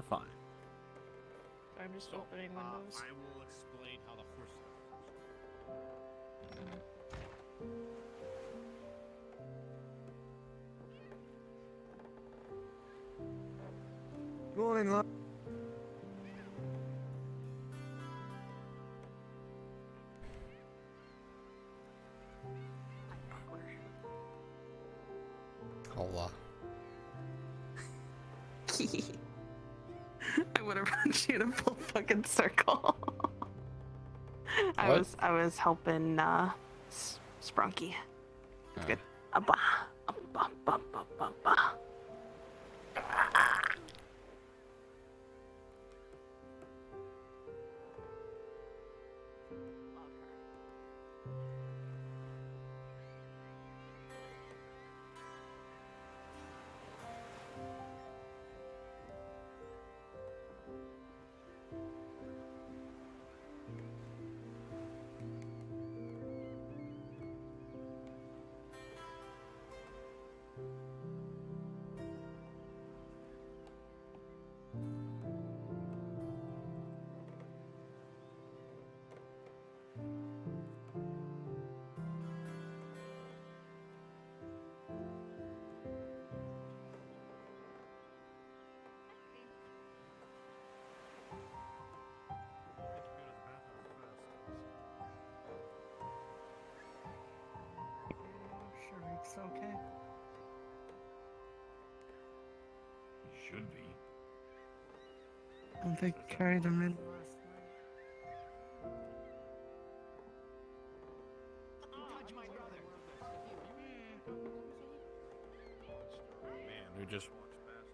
fine. I'm just opening windows. I will explain how the horse. Morning, lad. Hola. I would have run you in a full fucking circle. I What? was helping Sprunky. Oh. Good. Abba. Abba, abba, abba, abba. Sharik's okay. Should be. And they carried him in. Man who just walks past.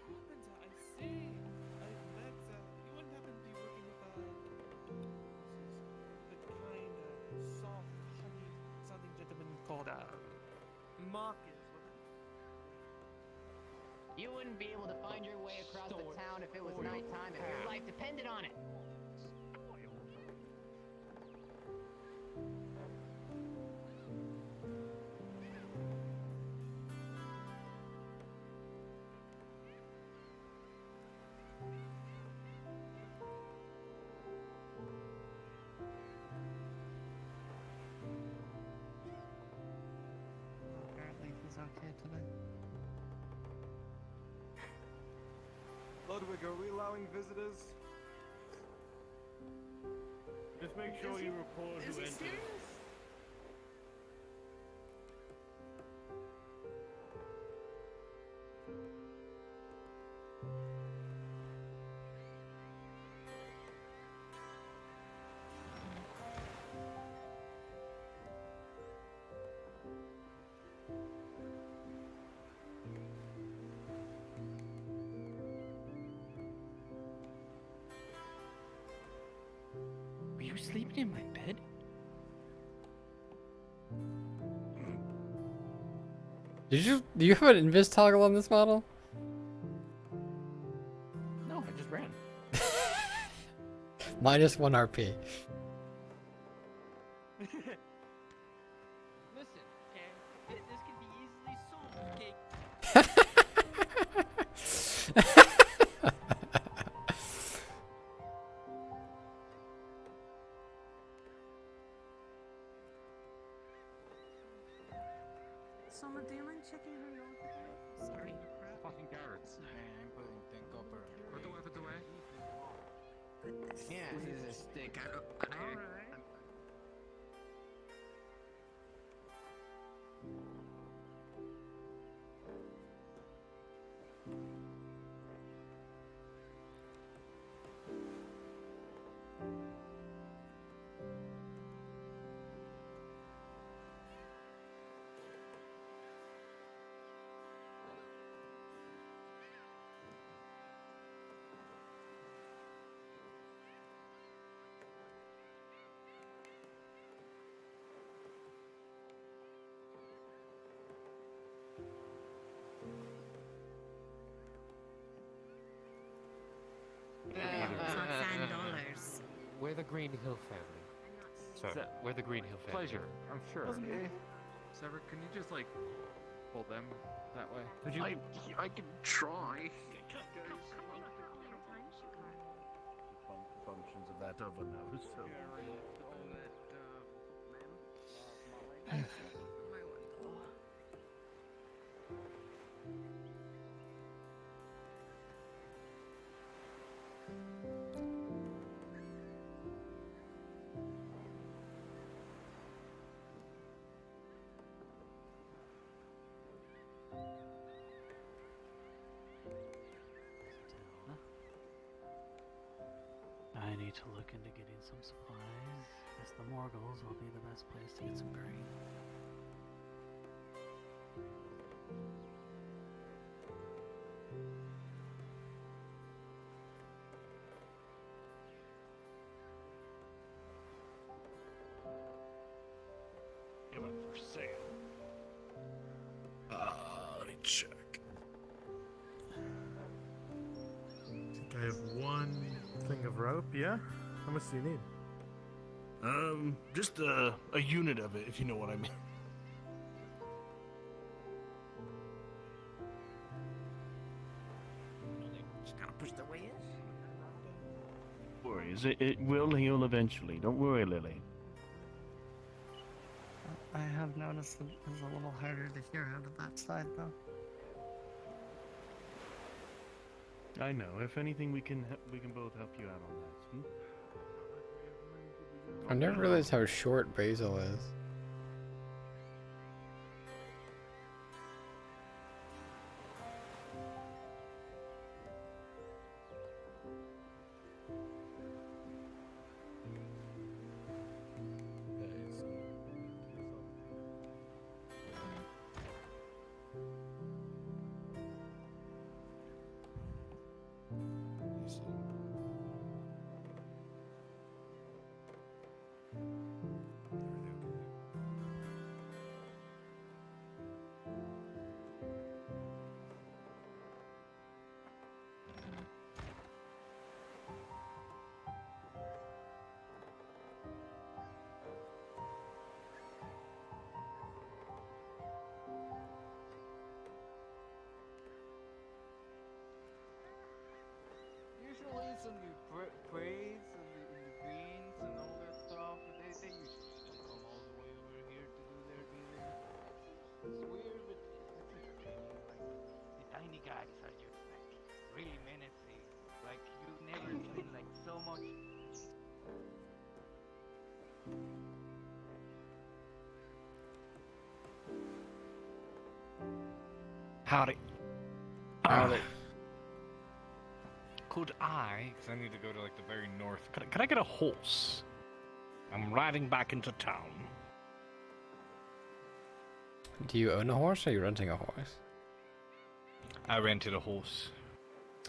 Carpenter, I see. I've met. You wouldn't happen to be working with the kind, soft, honey-sounding gentleman called Marcus, wasn't it? You wouldn't be able to find your way across the town if it was nighttime and your life depended on it. Apparently he's okay today. Ludwig, are we allowing visitors? Just make sure you record Is who he enters. serious? Were you sleeping in my bed? Do you have an invis toggle on this model? No, I just ran. Minus 1 RP. Listen, okay? This can be easily solved, okay? Someone, do you mind checking her note? Sorry. Fucking guards. I'm putting thing copper. Put away. Yeah, this is a stick. Alright. $10. We're the Green Hill family. Sorry. We're the Green Hill family. Pleasure, I'm sure. Sever, can you just like hold them that way? Could you? I can try. Functions of that oven now. So. I need to look into getting some supplies. Guess the Morgles will be the best place to get some grain. Given for sale. Let me check. I have one thing of rope. Yeah. How much do you need? Just a unit of it, if you know what I mean. Just gotta push their way in. Don't worry, it will heal eventually. Don't worry, Lily. I have noticed that it's a little harder to hear out of that side, though. I know. If anything, we can both help you out on that. I never realized how short Basil is. Usually it's in the braids and the greens and all that stuff. They usually don't come all the way over here to do their dealing. It's weird, but it's entertaining. Like the tiny guys are just like really menacing. Like you've never seen like so much. Howdy. Howdy. Could I, because I need to go to like the very north, could I get a horse? I'm riding back into town. Do you own a horse or are you renting a horse? I rented a horse.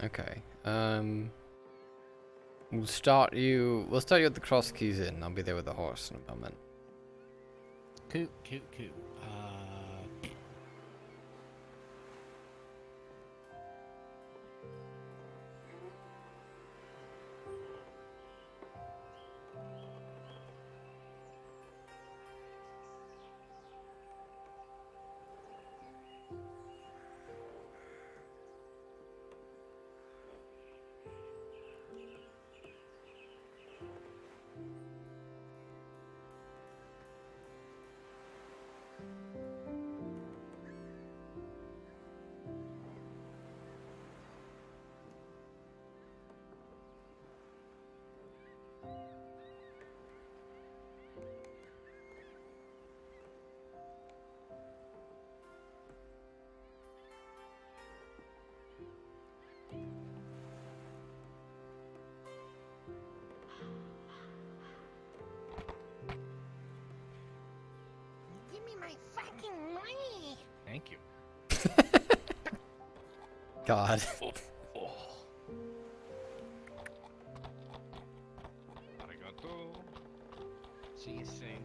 Okay. We'll start you at the Cross Keys Inn. I'll be there with the horse in a moment. Cool. my fucking money. Thank you. God. Oh, oh. Arigato. See you soon.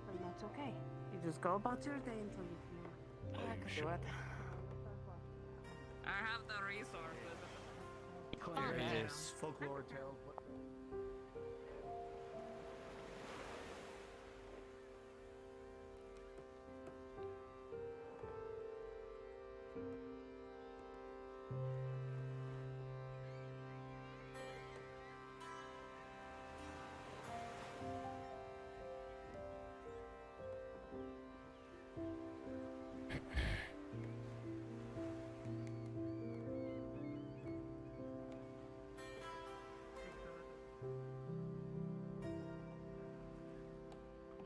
And that's okay. You just go about your day until you can. I can do it. I have the resources. Clear this folklore tale.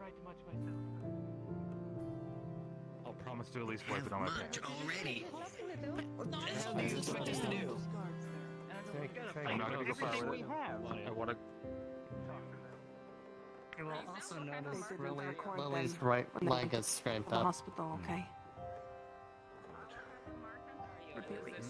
Write much myself. I'll promise to at least wipe it on my pants. already. What the hell do you expect us to do? I'm not gonna go far with it. I wanna. You will also notice didn't Lily's record Lily's them right when they leg were is scraped the up. hospital, okay? And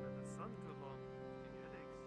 then the sun too long. Give me headaches.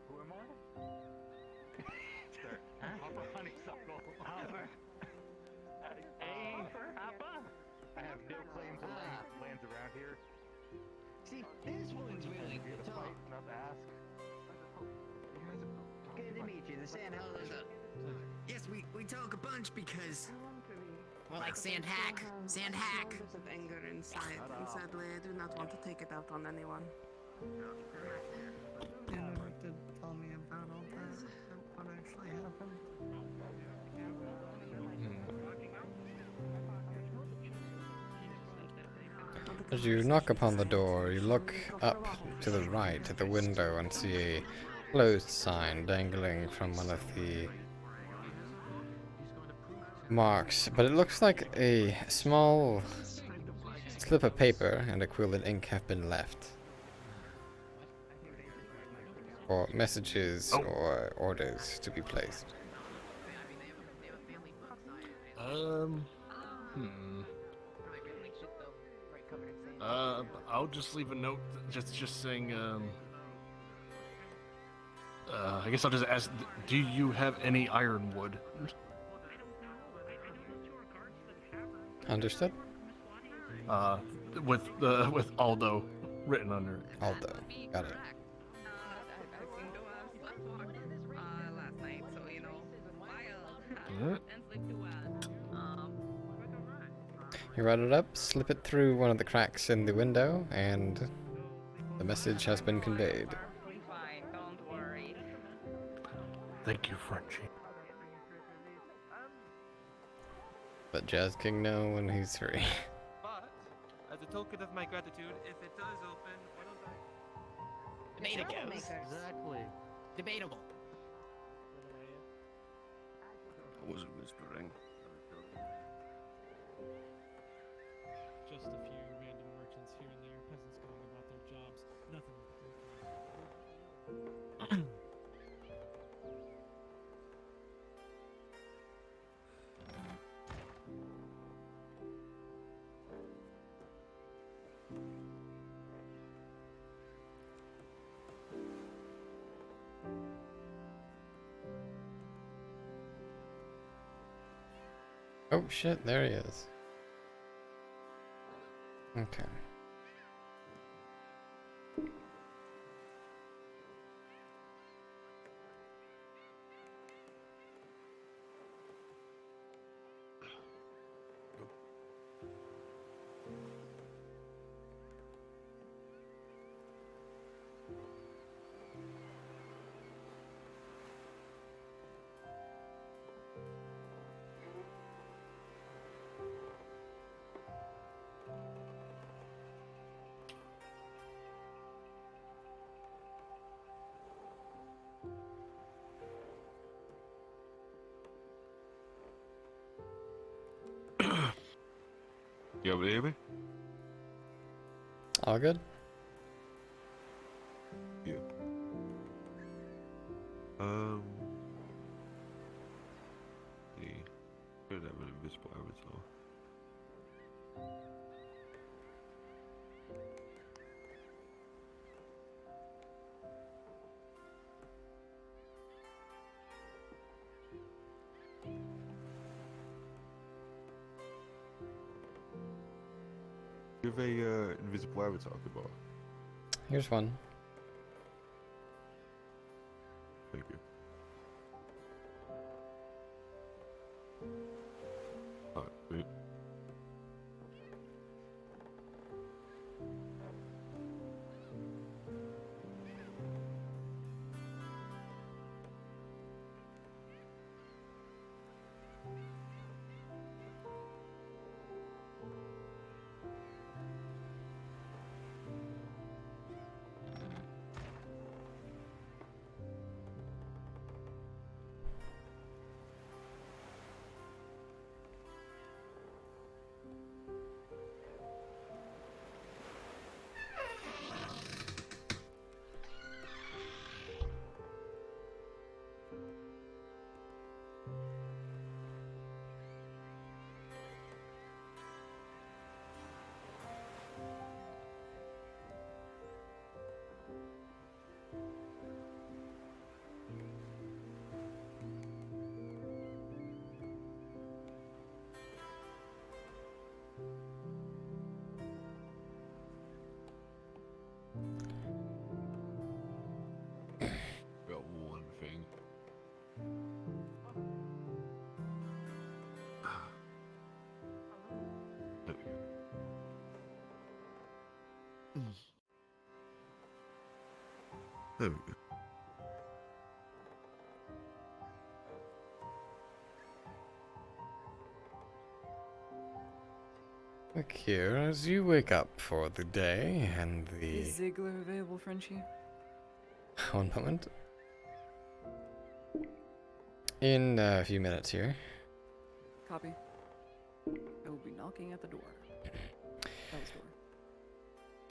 Who am I? Sir, Hopper Honeysuckle. Hopper. Hey, Hopper. I have no claim to lands around here. See, this one's really Here to tough. fight, not to ask. Good to meet you. The sand hell is a... Yes, we talk a bunch because More like sand hack. Sand hack. There's of anger inside, and sadly, I do not want to take it out on anyone. You never did tell me about all that. What actually happened? As you knock upon the door, you look up to the right at the window and see a closed sign dangling from one of the marks, but it looks like a small slip of paper and a quill and ink have been left for messages or orders to be placed. I'll just leave a note, just saying, I guess I'll just ask, do you have any ironwood? Understood? With Aldo written under it. Aldo. Got it. Last night, so you know, Yeah. You run it up, slip it through one of the cracks in the window, and the message has been conveyed. Perfectly fine, don't worry. Thank you, Frenchie. Let Jazz King know when he's free. But, as a token of my gratitude, if it does open, why don't I... Debatable. Exactly. Debatable. I wasn't whispering. Just a few random merchants here and there, peasants going about their jobs. Nothing particular. Oh shit, there he is. Okay. You able to hear me? All good? Yeah. See. Could have an invisible avatar. You have a invisible avatar, goodbye. Here's one. Thank you. Alright, sweet. Got one thing. There we go. There we go. Look here, as you wake up for the day and the... Is Ziegler available, Frenchie? One moment. In a few minutes here. Copy. I will be knocking at the door. Bell's door.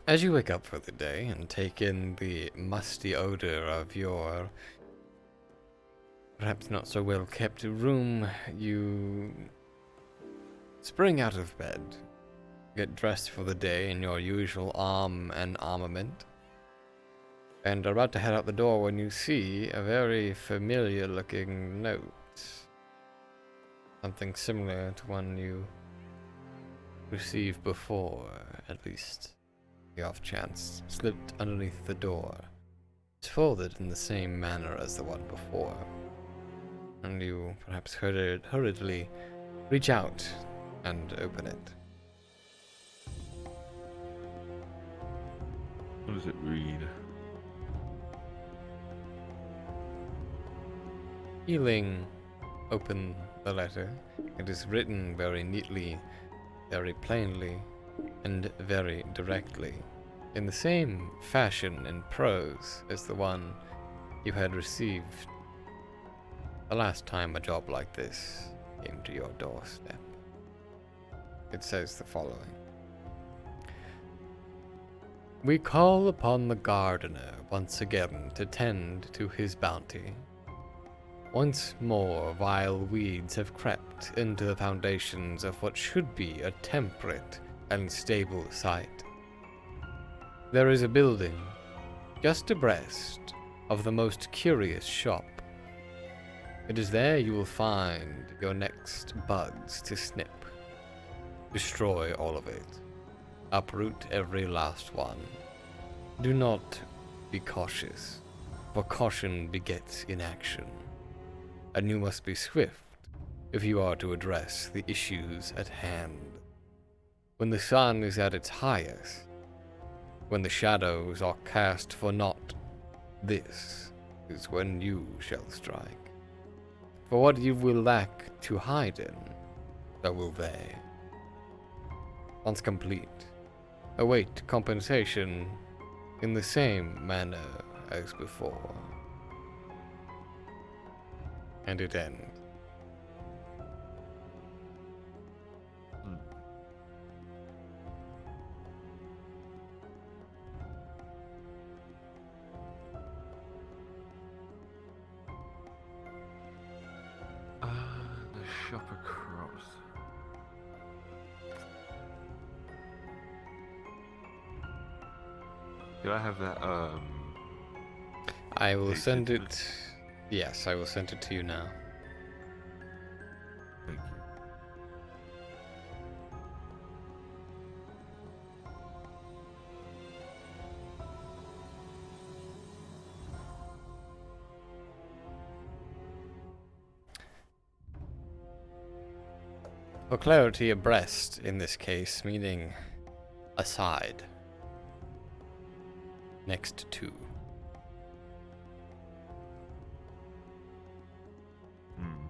As you wake up for the day and take in the musty odor of your perhaps not so well kept room, you spring out of bed, get dressed for the day in your usual arm and armament, and are about to head out the door when you see a very familiar looking note. Something similar to one you received before, at least. The off chance slipped underneath the door. It's folded in the same manner as the one before, and you perhaps hurriedly reach out and open it. What does it read? Healing, open the letter. It is written very neatly, very plainly, and very directly, in the same fashion and prose as the one you had received the last time a job like this came to your doorstep. It says the following. We call upon the gardener once again to tend to his bounty. Once more, vile weeds have crept into the foundations of what should be a temperate and stable site. There is a building just abreast of the most curious shop. It is there you will find your next buds to snip. Destroy all of it. Uproot every last one. Do not be cautious, for caution begets inaction. And you must be swift if you are to address the issues at hand. When the sun is at its highest, when the shadows are cast for naught, this is when you shall strike. For what you will lack to hide in, so will they. Once complete, await compensation in the same manner as before. And it ends. The shop across. Do I have that, I will Hey, send Citrus. it. Yes, I will send it to you now. Thank you. For clarity, abreast in this case, meaning aside. Next to. Hmm.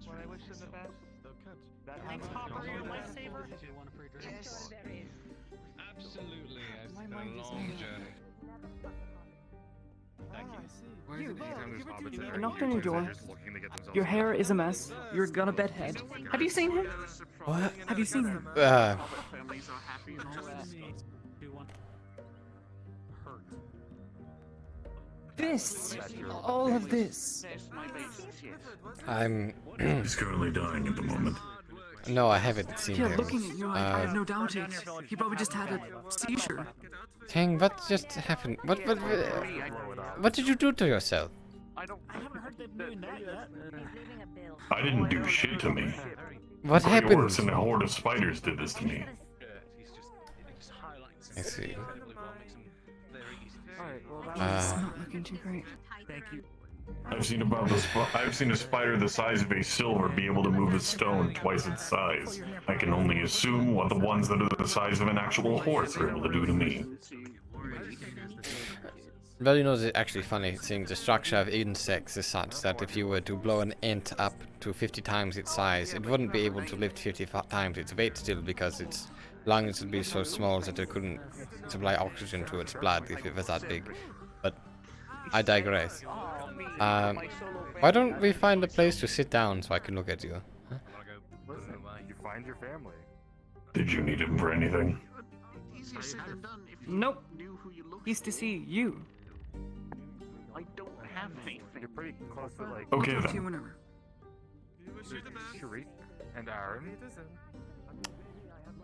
Well, I wish them the best. Thanks, Hopper, you're a lifesaver. Yes. There is. Absolutely. It's My been a mind is long made. journey. Thank you. Why is it anytime there's hobbits in I there, knocked on your usually door. they're just looking to get themselves Your hair killed? is a mess. You're gonna bedhead. Have you seen him? What? Have you seen him? Families are happy and all that stuff. This. All of this. Yes, my basis, yes. I'm. He's currently dying at the moment. No, I haven't seen Yeah, him. looking at you, I have no doubt it. He probably just had a seizure. King, what just happened? What did you do to yourself? I haven't heard them doing that yet. I didn't do shit to me. What Way happened? worse than a horde of spiders did this to me. I see. Alright, well, He's Uh, not looking too great. Thank you. I've seen a spider the size of a silver be able to move a stone twice its size. I can only assume what the ones that are the size of an actual horse are able to do to me. Well, you know, it's actually funny thing. The structure of insects is such that if you were to blow an ant up to 50 times its size, it wouldn't be able to lift 50 times its weight still because its lungs would be so small that it couldn't supply oxygen to its blood if it was that big. But I digress. Why don't we find a place to sit down so I can look at you? Huh? Listen, you find your family. Did you need him for anything? Easier said than done if you Nope. knew who you looked He's to see you. I don't have anything. You're pretty close to like Okay Talk to you then. whenever. Sharif and Aaron.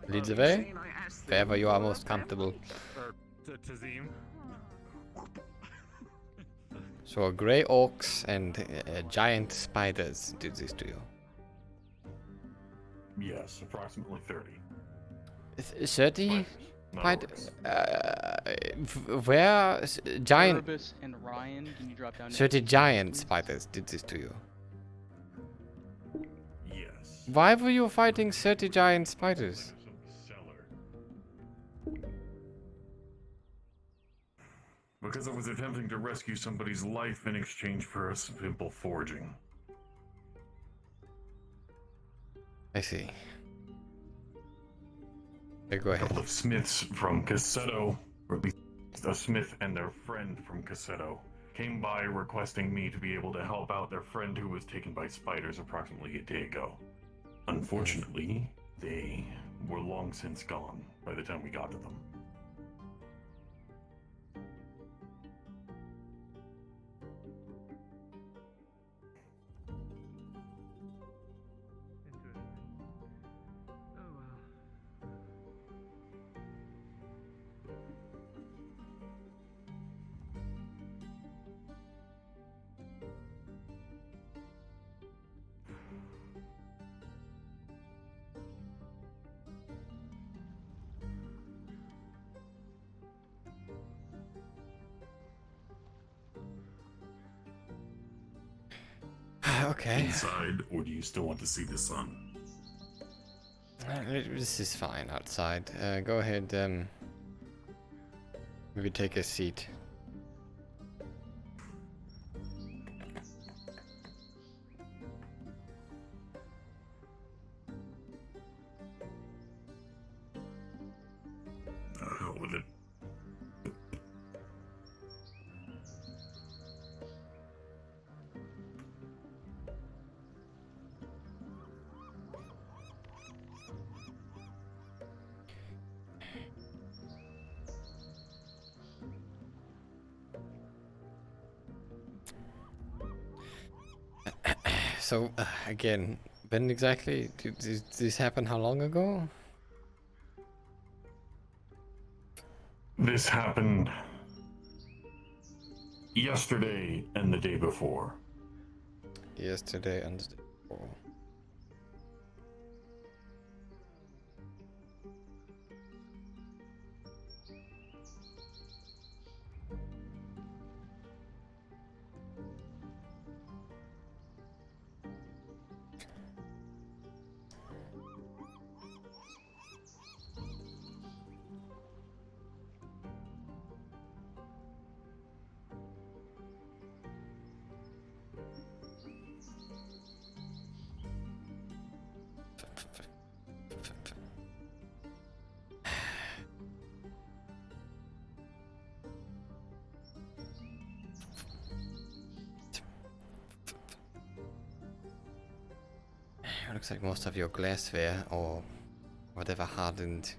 Lead the way, Saying I asked them wherever you are for most comfortable. Or Tazim. So grey orcs and giant spiders did this to you. Yes, approximately 30. 30? Not Spider- orcs. Where giant Erebus and Ryan, can you drop down? 30 giant spiders did this to you? Yes. Why were you fighting 30 giant spiders? Because I was attempting to rescue somebody's life in exchange for a simple forging. I see. Okay, go A ahead. couple of smiths from Cassetto, or at least a smith and their friend from Cassetto, came by requesting me to be able to help out their friend who was taken by spiders approximately a day ago. Unfortunately, they were long since gone by the time we got to them. Oh well. Okay. Inside, or do you still want to see the sun? This is fine outside. Go ahead, maybe take a seat. Hell with it. So, again, when exactly did this happen? How long ago? This happened yesterday and the day before. Yesterday and the day before. looks like most of your glassware or whatever hardened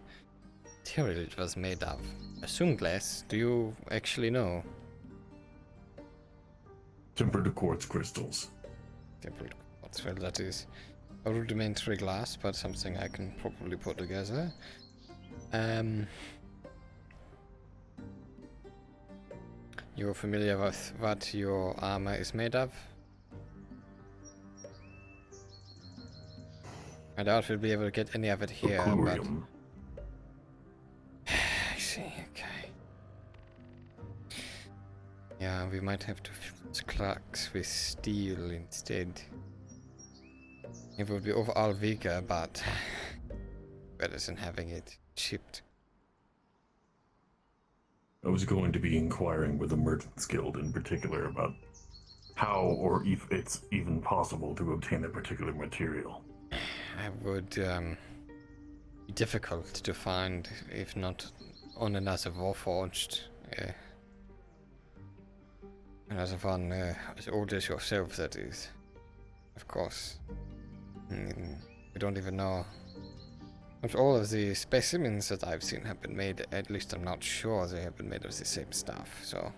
material it was made of. Assume glass. Do you actually know? Tempered quartz crystals. Tempered quartz. Well, that is a rudimentary glass, but something I can probably put together. You're familiar with what your armor is made of? I doubt we'll be able to get any of it here, but... Plurium. I see, okay. Yeah, we might have to fill the cracks with steel instead. It would be overall weaker, but better than having it chipped. I was going to be inquiring with the Merchants Guild in particular about how or if it's even possible to obtain that particular material. It would be difficult to find, if not on another Warforged. Another one as old as yourself, that is. Of course. We don't even know. Not all of the specimens that I've seen have been made, at least I'm not sure they have been made of the same stuff, so...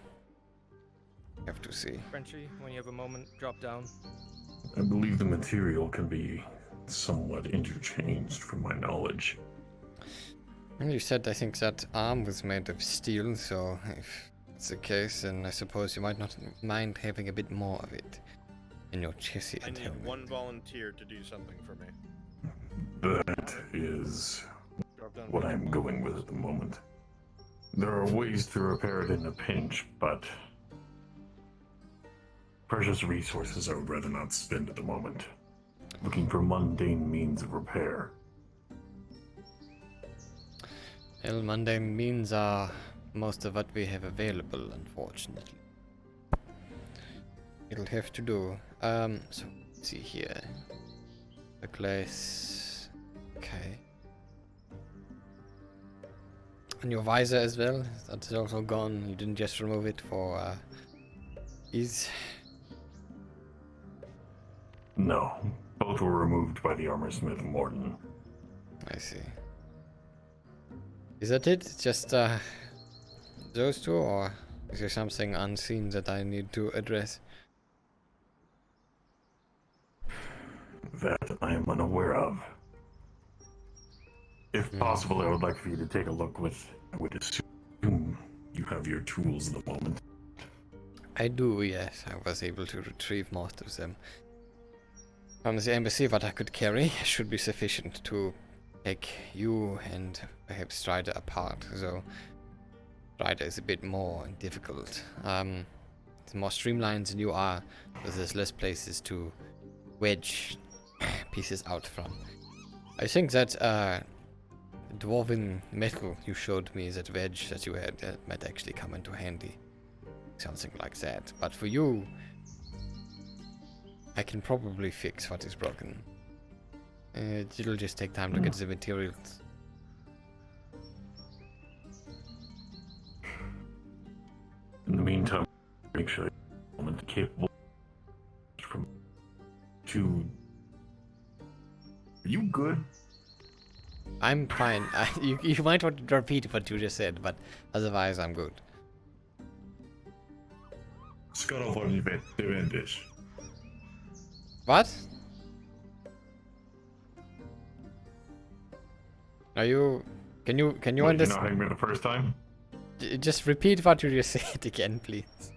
have to see. Frenchy, when you have a moment, drop down. I believe the material can be somewhat interchanged from my knowledge. And you said, I think, that arm was made of steel, so if that's the case, then I suppose you might not mind having a bit more of it in your chassis. I need one volunteer to do something for me. That is Drop down. what I'm going with at the moment. There are ways to repair it in a pinch, but precious resources I would rather not spend at the moment. Looking for mundane means of repair. Well, mundane means are most of what we have available, unfortunately. It'll have to do. So, let's see here. The glass. Okay. And your visor as well? That is also gone. You didn't just remove it for ease. No, both were removed by the armorsmith Morton. I see. Is that it? Just those two, or is there something unseen that I need to address? That I am unaware of. If possible, I would like for you to take a look with. I would assume you have your tools at the moment. I do, yes. I was able to retrieve most of them from the embassy. What I could carry should be sufficient to take you and perhaps Strider apart, though Strider is a bit more difficult. It's more streamlined than you are, but there's less places to wedge pieces out from. I think that dwarven metal you showed me, that wedge that you had, might actually come into handy. Something like that. But for you, I can probably fix what is broken. It'll just take time to get the materials. In the meantime, make sure you're capable from to. Are you good? I'm fine. You might want to repeat what you just said, but otherwise I'm good. Scuttle for the dish. What? Are you? Can you Wait, you understand? not hearing me the first time? Just repeat what you just said again, please.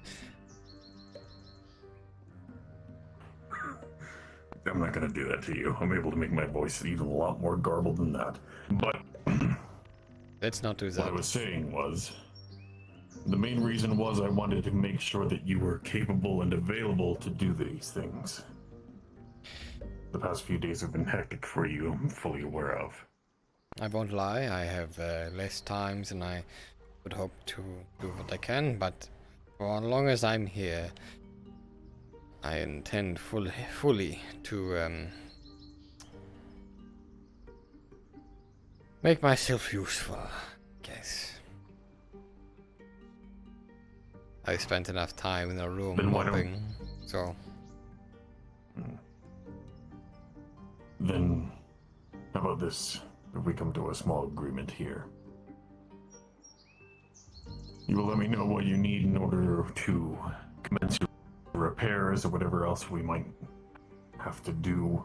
I'm not gonna do that to you. I'm able to make my voice even a lot more garbled than that. But let's not do that. What I was saying was, the main reason was I wanted to make sure that you were capable and available to do these things. The past few days have been hectic for you, I'm fully aware of. I won't lie, I have less times than I would hope to do what I can, but for as long as I'm here, I intend fully to make myself useful, I guess. I spent enough time in a room mopping, so... Then, how about this? If we come to a small agreement here. You will let me know what you need in order to commence your repairs or whatever else we might have to do.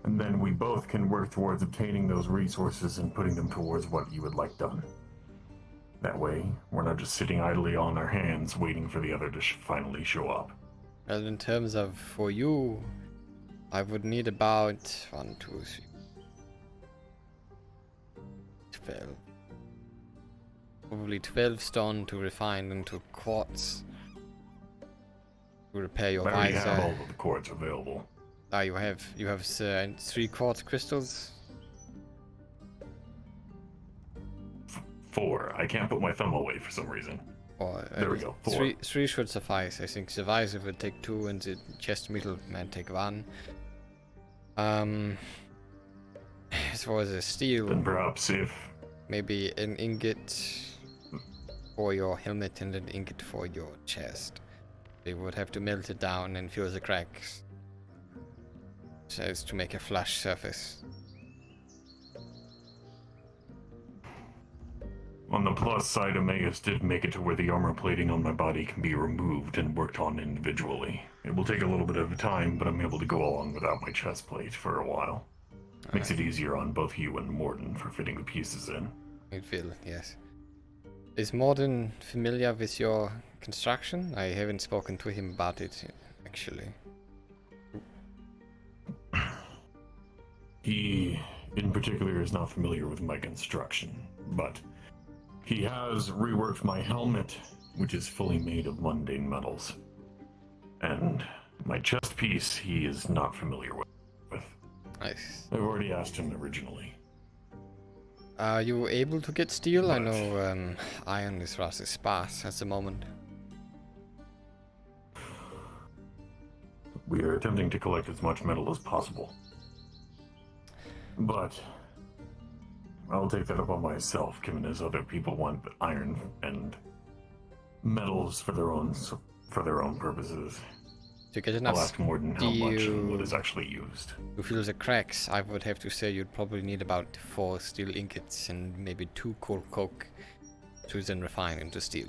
And then we both can work towards obtaining those resources and putting them towards what you would like done. That way, we're not just sitting idly on our hands waiting for the other to finally show up. Well, in terms of for you, I would need about 1, 2, 3, 12. Probably 12 stone to refine into quartz to repair your I already visor. have all of the quartz available. Ah, you have 3 quartz crystals. 4. I can't put my thumb away for some reason. Or, There we go, 4. 3 should suffice. I think the visor would take 2 and the chest metal might take 1. As far as the steel, Then perhaps if maybe an ingot for your helmet and an ingot for your chest. They would have to melt it down and fill the cracks so as to make a flush surface. on the plus side, Emmaus did make it to where the armor plating on my body can be removed and worked on individually. It will take a little bit of time, but I'm able to go along without my chest plate for a while. Makes it easier on both you and Morden for fitting the pieces in. It will, yes. Is Morden familiar with your construction? I haven't spoken to him about it, actually. He, in particular, is not familiar with my construction, but he has reworked my helmet, which is fully made of mundane metals. And my chest piece, he is not familiar with. Nice. I've already asked him originally. Are you able to get steel? I know iron is rather sparse at the moment. We are attempting to collect as much metal as possible. But I'll take that upon myself, given as other people want iron and metals for their own purposes. To get enough I'll ask Morden how much and what is actually used. To fill the cracks, I would have to say you'd probably need about 4 steel ingots and maybe 2 coal coke to then refine into steel.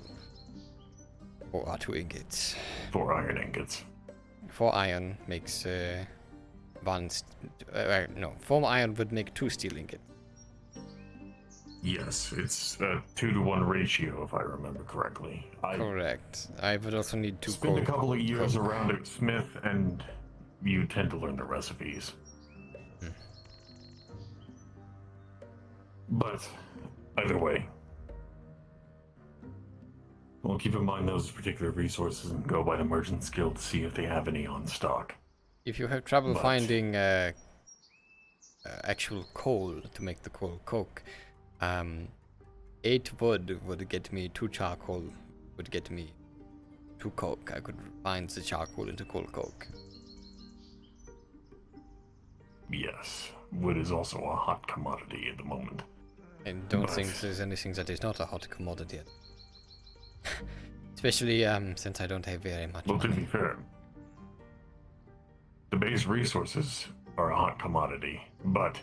Or 2 ingots. 4 iron ingots. 4 iron makes 4 iron would make 2 steel ingots. Yes, it's a 2-to-1 ratio, if I remember correctly. Correct. I would also need 2 Spend coal a couple of years coke. around at Smith, and you tend to learn the recipes. But either way, we'll keep in mind those particular resources and go by the Merchant's Guild to see if they have any on stock. If you have trouble But- finding actual coal to make the coal coke, 8 wood would get me 2 charcoal, would get me 2 coke. I could find the charcoal into coal coke. Yes, wood is also a hot commodity at the moment. I don't But- think there's anything that is not a hot commodity yet. Especially since I don't have very much Well, to money. be fair, the base resources are a hot commodity, but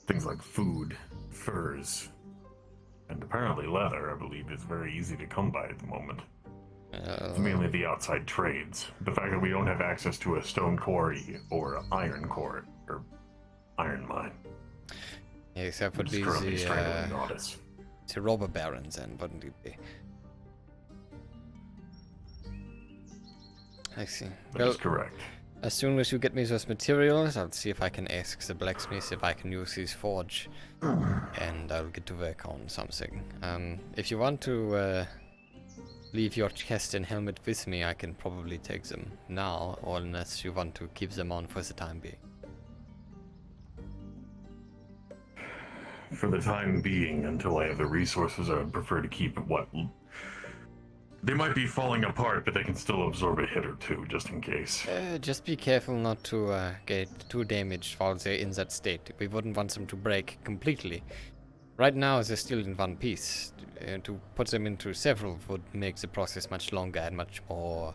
things like food, furs, and apparently leather, I believe, is very easy to come by at the moment. It's mainly the outside trades. The fact that we don't have access to a stone quarry or iron core or iron mine. Yes, that would Which is be currently strangling Nodus. the robber barons then, wouldn't it be? I see. That is correct. As soon as you get me those materials, I'll see if I can ask the blacksmith if I can use his forge, and I'll get to work on something. If you want to leave your chest and helmet with me, I can probably take them now, or unless you want to keep them on for the time being. For the time being, until I have the resources, I would prefer to keep what... They might be falling apart, but they can still absorb a hit or two, just in case. Just be careful not to get too damaged while they're in that state. We wouldn't want them to break completely. Right now, they're still in one piece. To put them into several would make the process much longer and much more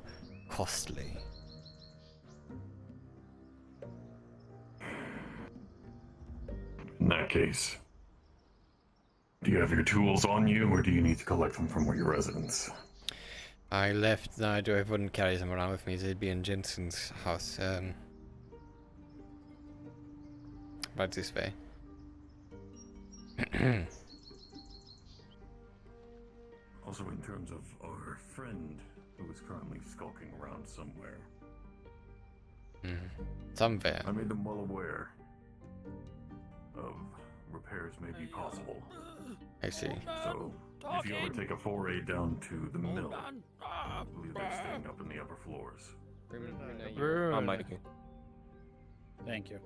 costly. that case, do you have your tools on you, or do you need to collect them from your residence? I left. No, I wouldn't carry them around with me. They'd be in Jensen's house. Right this way. Also, in terms of our friend who is currently skulking around somewhere, somewhere. I made them well aware of repairs may be possible. I see. So, if you ever take a foray down to the mill, I believe they're staying up in the upper floors. I'm Mikey. Thank you.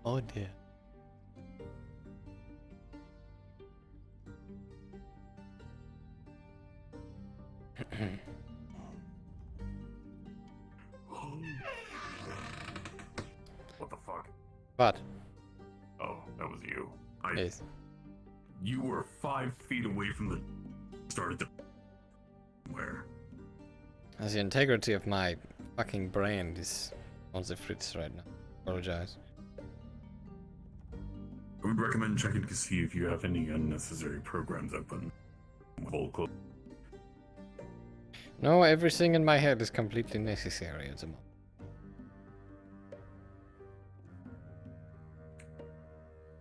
Oh dear. What the fuck? What? Oh, that was you. Yes. You were 5 feet away from the started to where? As the integrity of my fucking brain is on the fritz right now. Apologize. I would recommend checking to see if you have any unnecessary programs open. No, everything in my head is completely necessary at the moment.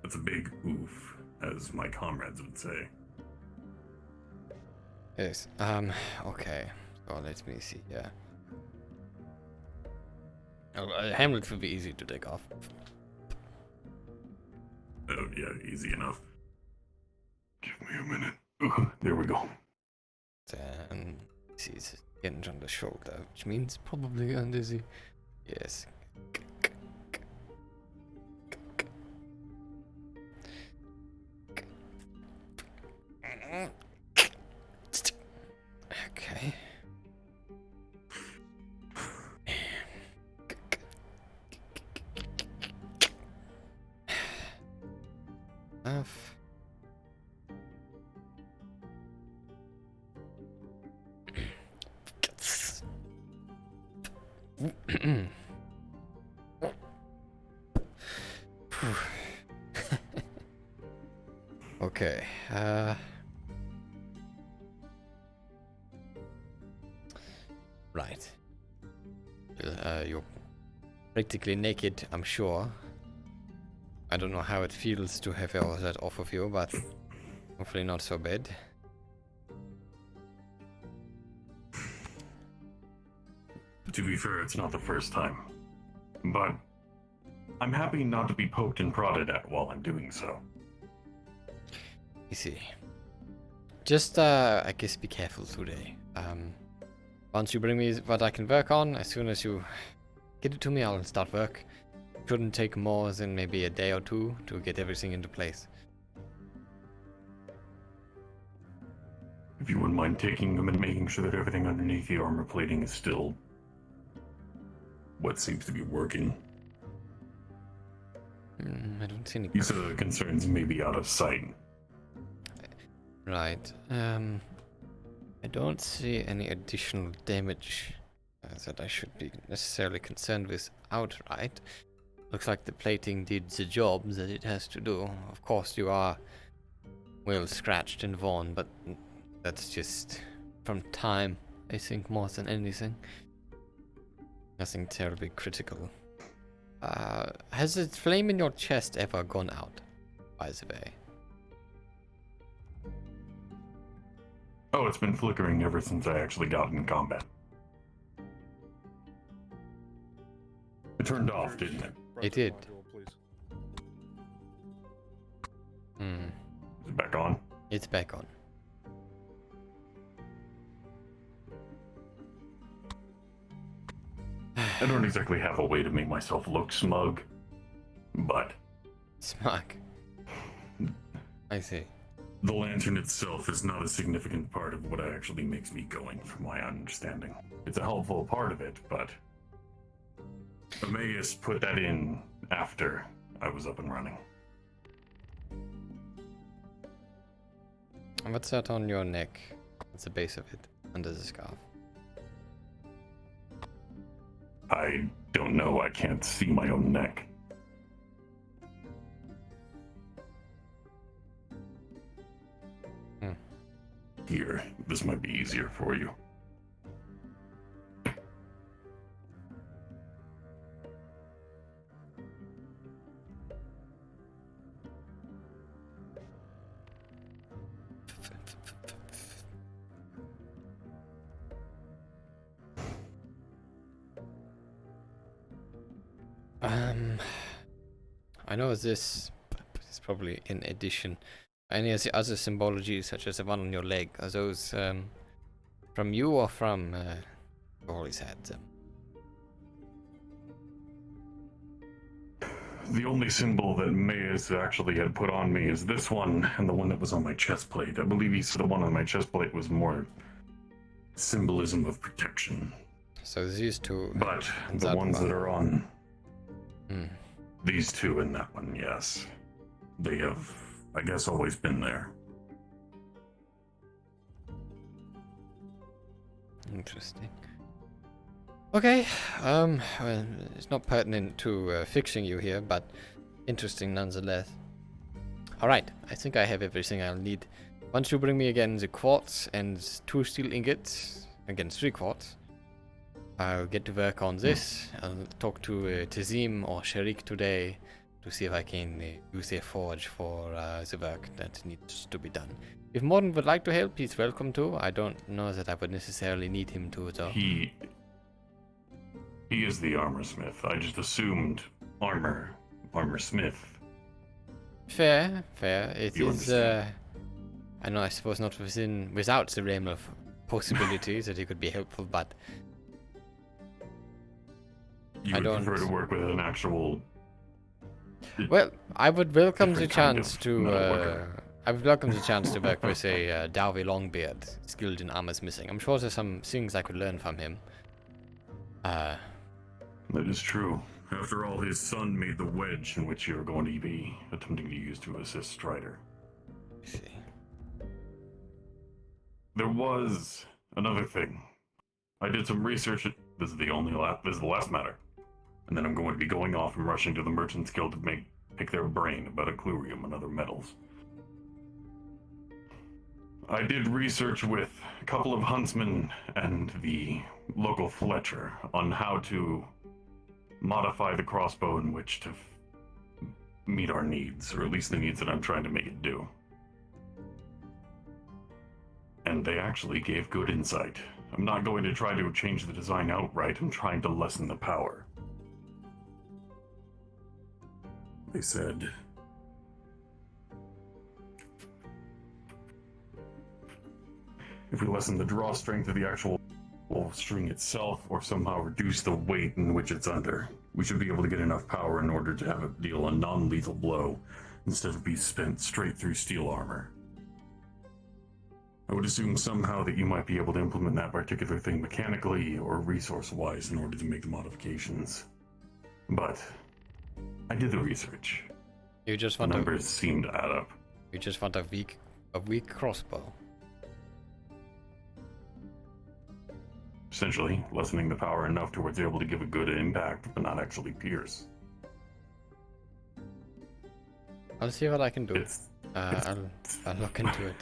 That's a big oof, as my comrades would say. Yes. Okay. So let me see. Yeah. Hamlet would be easy to take off. Oh yeah, easy enough. Give me a minute. There we go. Then he's getting on the shoulder, which means probably under the yes. Okay. Enough. Okay. Right. You're practically naked, I'm sure. I don't know how it feels to have all that off of you, but hopefully not so bad. To be fair, it's not the first time. But I'm happy not to be poked and prodded at while I'm doing so. You see. Just, I guess be careful today. Once you bring me what I can work on, as soon as you get it to me, I'll start work. Shouldn't take more than maybe a day or two to get everything into place. If you wouldn't mind taking them and making sure that everything underneath the armor plating is still what seems to be working. I don't see any. These other concerns may be out of sight. Right. I don't see any additional damage that I should be necessarily concerned with outright. Looks like the plating did the job that it has to do. Of course, you are well scratched and worn, but that's just from time, I think, more than anything. Nothing terribly critical. Has the flame in your chest ever gone out, by the way? Oh, it's been flickering ever since I actually got in combat. It turned off, didn't it? It did. Is it back on? It's back on. I don't exactly have a way to make myself look smug, but... Smug? I see. The lantern itself is not a significant part of what actually makes me going, from my understanding. It's a helpful part of it, but... Emmaus put that in after I was up and running. And what's that on your neck? What's the base of it? Under the scarf? I don't know, I can't see my own neck. Here, this might be easier for you. I know this is probably in addition. Any other symbology, such as the one on your leg, are those from you or from? You've always had them. The only symbol that Mayes actually had put on me is this one, and the one that was on my chest plate. I believe the one on my chest plate was more symbolism of protection. So these two. But the ones that are on these two and that one, yes. They have, I guess, always been there. Interesting. Okay, well, it's not pertinent to fixing you here, but interesting nonetheless. Alright, I think I have everything I'll need. Once you bring me again the quartz and 2 steel ingots, again 3 quartz, I'll get to work on this. I'll talk to Tazim or Sharik today to see if I can use their forge for the work that needs to be done. If Morton would like to help, he's welcome to. I don't know that I would necessarily need him to, though. He is the armor smith. I just assumed armor smith. Fair. It is, I know, I suppose not without the realm of possibilities that he could be helpful, but you would prefer to work with an actual. Well, I would welcome the chance to. I would welcome the chance to work with a Dowie Longbeard, skilled in armor smithing. I'm sure there's some things I could learn from him. That is true. After all, his son made the wedge in which you're going to be attempting to use to assist Strider. I see. There was another thing. I did some research. This is the last matter. And then I'm going to be going off and rushing to the Merchants Guild to pick their brain about Aclurium and other metals. I did research with a couple of huntsmen and the local Fletcher on how to modify the crossbow in which to meet our needs, or at least the needs that I'm trying to make it do. And they actually gave good insight. I'm not going to try to change the design outright, I'm trying to lessen the power. They said, if we lessen the draw strength of the actual string itself, or somehow reduce the weight in which it's under, we should be able to get enough power in order to have it deal a non-lethal blow, instead of be spent straight through steel armor. I would assume somehow that you might be able to implement that particular thing mechanically or resource-wise in order to make the modifications. But I did the research. You just the want numbers seem to add up. You just want a weak crossbow. Essentially, lessening the power enough to where it's able to give a good impact, but not actually pierce. I'll see what I can do. I'll look into it.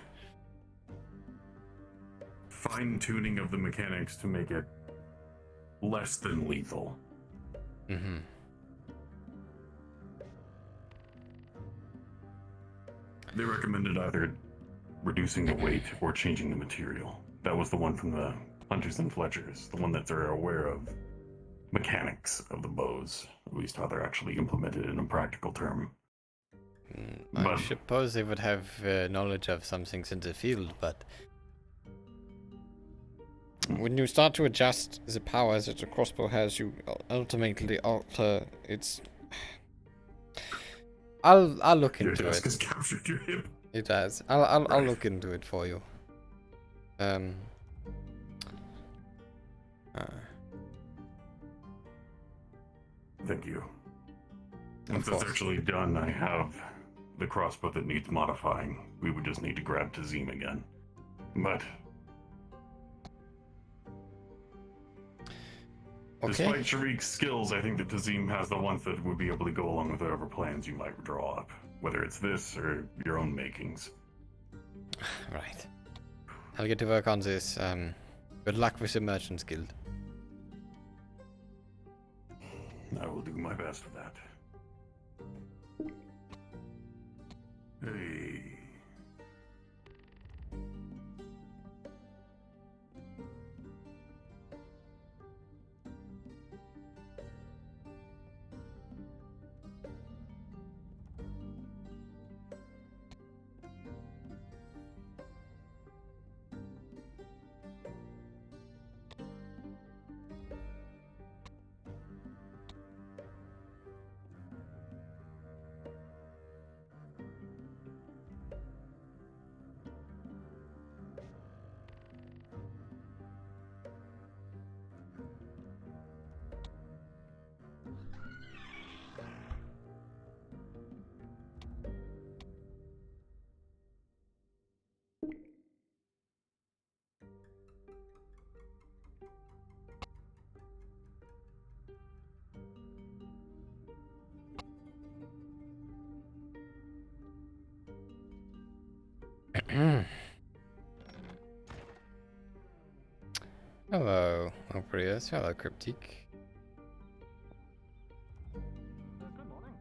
Fine-tuning of the mechanics to make it less than lethal. Mm-hmm. They recommended either reducing the weight or changing the material. That was the one from the Hunters and Fletchers, the one that they're aware of mechanics of the bows, at least how they're actually implemented in a practical term. I suppose they would have knowledge of some things in the field, but when you start to adjust the powers that the crossbow has, you ultimately alter its. I'll look into it. Your desk has captured your hip. It has. I'll look into it for you. Thank you. Once that's actually done, I have the crossbow that needs modifying. We would just need to grab Tazim again. But Okay. Despite Sharik's skills, I think that Tazim has the ones that would be able to go along with whatever plans you might draw up, whether it's this or your own makings. Right. I'll get to work on this. Good luck with the Merchants Guild. I will do my best with that. Hey. Hello, Oprius. Hello, Cryptique. Good morning.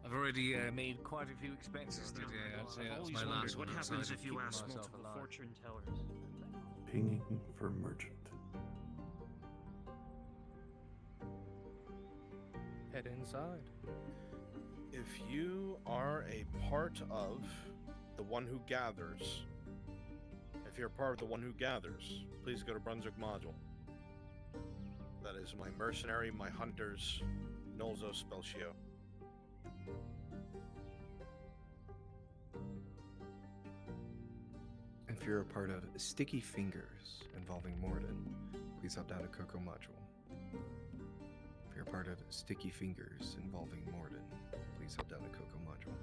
I've already made quite a few expenses today. I'd say that's my last What one. happens if you ask Multiple fortune tellers. Pinging for merchant. Head inside. If you are a part of the One Who Gathers, if you're a part of the One Who Gathers, please go to Brunswick Module. That is my mercenary, my hunters, Nolzo Spelcio. If you're a part of Sticky Fingers involving Morden, please hop down to Coco Module. If you're a part of Sticky Fingers involving Morden, please hop down to Coco Module.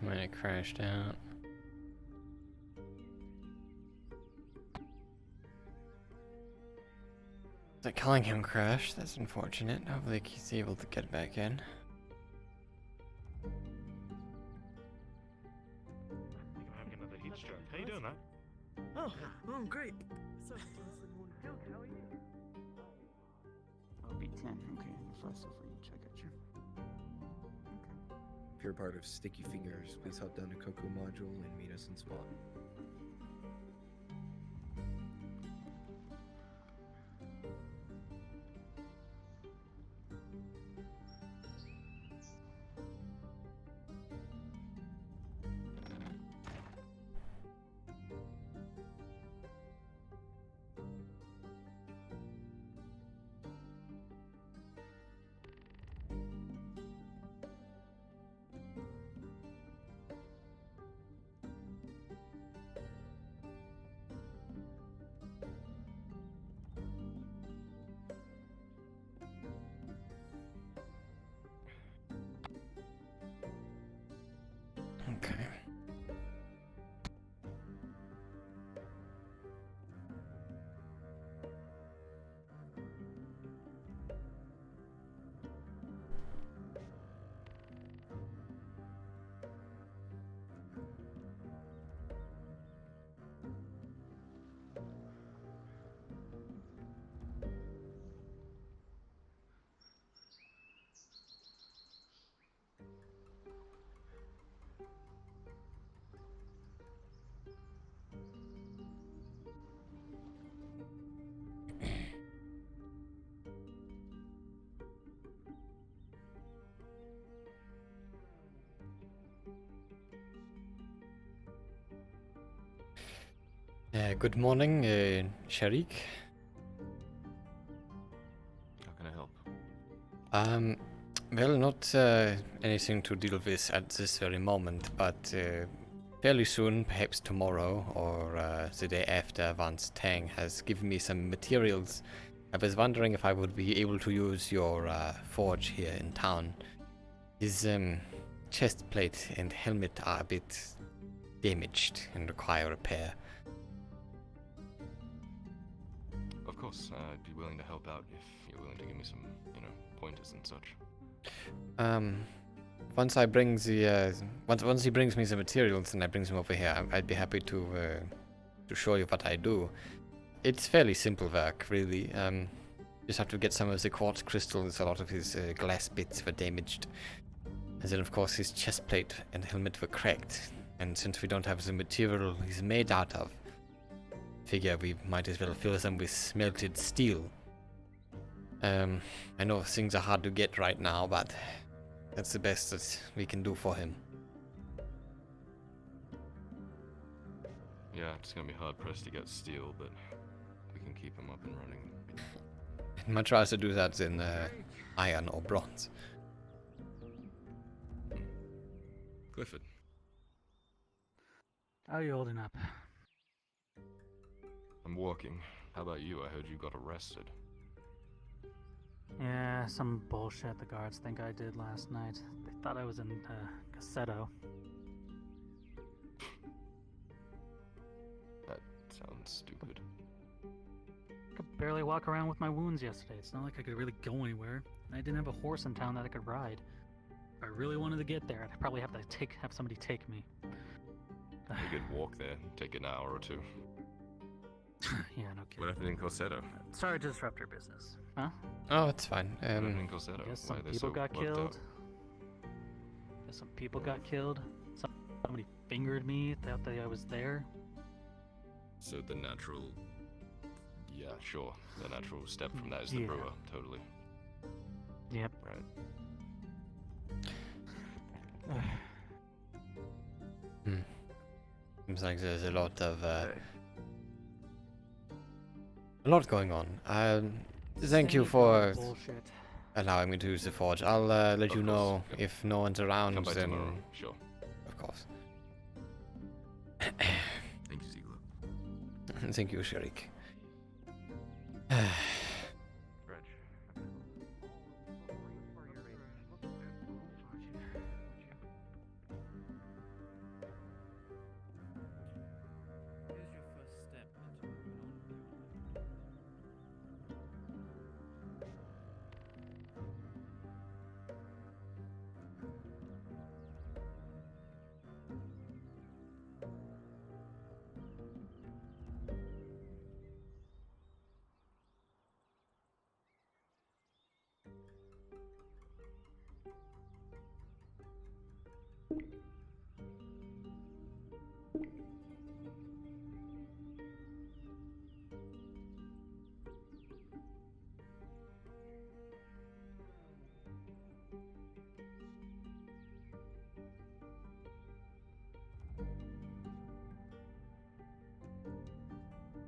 When it crashed out. The Cullingham crashed. That's unfortunate. Hopefully he's able to get back in. I'm having another heat stroke. How you doing, man? Oh, great. I'll be 10. Okay, first of all, you check out your. If you're a part of Sticky Fingers, please hop down to Coco Module and meet us in Spawn. Okay. Good morning, Sharik. How can I help? Well, not anything to deal with at this very moment, but fairly soon, perhaps tomorrow or the day after, once Tang has given me some materials, I was wondering if I would be able to use your forge here in town. His chest plate and helmet are a bit damaged and require repair. Of course, I'd be willing to help out if you're willing to give me some, pointers and such. Once I bring the once he brings me the materials and I brings him over here, I'd be happy to show you what I do. It's fairly simple work, really. Just have to get some of the quartz crystals. A lot of his glass bits were damaged, and then of course his chest plate and helmet were cracked. And since we don't have the material he's made out of, figure we might as well fill them with smelted steel. I know things are hard to get right now, but that's the best that we can do for him. Yeah, it's gonna be hard pressed to get steel, but we can keep him up and running. I'd much rather do that than iron or bronze. Clifford. How are you holding up? I'm walking. How about you? I heard you got arrested. Yeah, some bullshit the guards think I did last night. They thought I was in Cassetto. That sounds stupid. I could barely walk around with my wounds yesterday. It's not like I could really go anywhere. And I didn't have a horse in town that I could ride. If I really wanted to get there, I'd probably have to have somebody take me. You could walk there, take an hour or two. Yeah, no kidding. What happened in Corsetto? Sorry to disrupt your business. Huh? Oh, it's fine. What happened in Corsetto? Guess Why some are they people so got worked killed. up? Guess some people got killed. Somebody fingered me, thought that I was there. So the natural... Yeah, sure. The natural step from that is the Yeah. brewer, totally. Yep. Right. Seems like there's a lot of a lot going on. Thank you for bullshit. allowing me to use the forge. I'll let you know if no one's around. Come by Then, tomorrow, sure. of course. Thank you, Ziegler. Thank you, Sharik.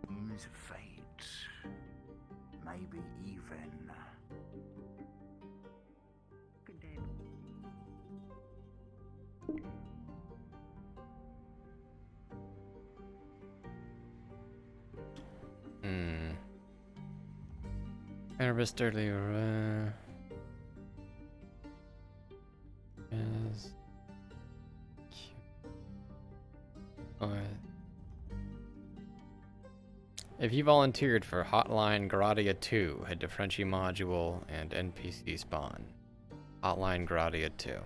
Means of fate. Maybe even. Good day. Harvest earlier. Yes. Alright. If you volunteered for Hotline Gradia 2, head to Frenchy Module and NPC spawn. Hotline Gradia 2.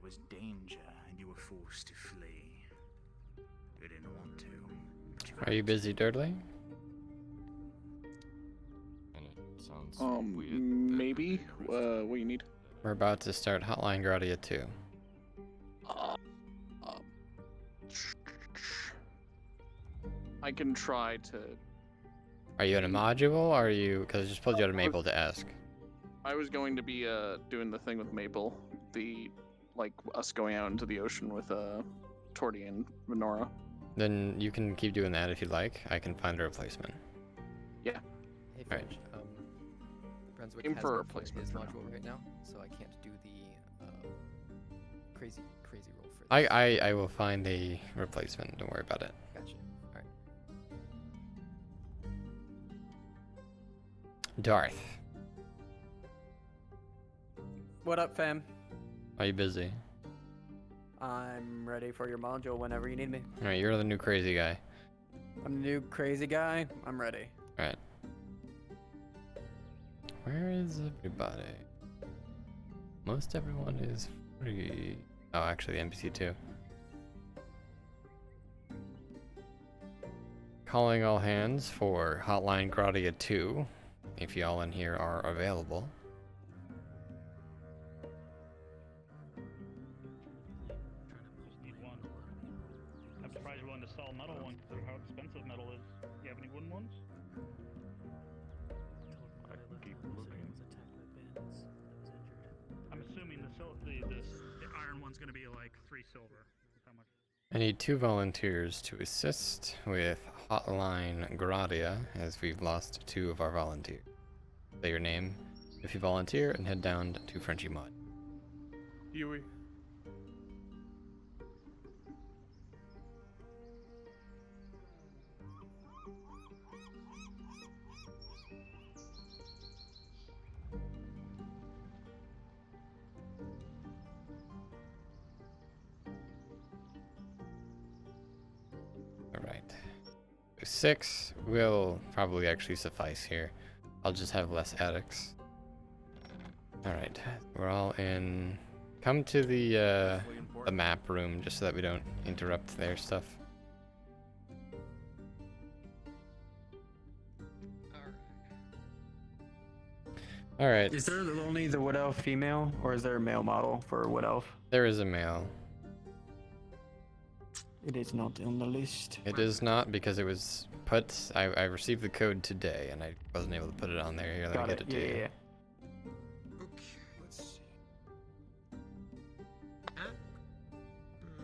was danger and you were forced to flee. You didn't want to. Are you busy, Dudley? And it sounds weird. Maybe. What do you need? We're about to start Hotline Gradia 2. I can try to. Are you in a module, or are you... Because I just pulled you out of Maple to ask. I was going to be doing the thing with Maple, like us going out into the ocean with Torty and Venora. Then you can keep doing that if you'd like. I can find a replacement. Yeah. Hey, Alright. Fringe. Brunswick Aim has for a no replacement his for module right now, so I can't do the crazy roll for this. I will find a replacement. Don't worry about it. Gotcha. Alright. Darth, What up, fam? are you busy? I'm ready for your module whenever you need me. Alright, you're the new crazy guy. I'm the new crazy guy. I'm ready. Alright. Where is everybody? Most everyone is free. Oh, actually, the NPC too. Calling all hands for Hotline Gradia 2, if y'all in here are available. Need one. I'm surprised you're willing to sell a metal one because of how expensive metal is. Do you have any wooden ones? I can keep looking. I'm assuming the iron one's gonna be like 3 silver. How much? I need 2 volunteers to assist with Hotline Gradia, as we've lost 2 of our volunteers. Say your name if you volunteer and head down to Frenchy Mod. Huey. Alright. 6 will probably actually suffice here. I'll just have less addicts. Alright, we're all in. Come to the map room just so that we don't interrupt their stuff. Alright. Is there only the Wood Elf female, or is there a male model for Wood Elf? There is a male. It is not on the list. It is not because it was put. I received the code today and I wasn't able to put it on there. Here, let me get it to you. Yeah.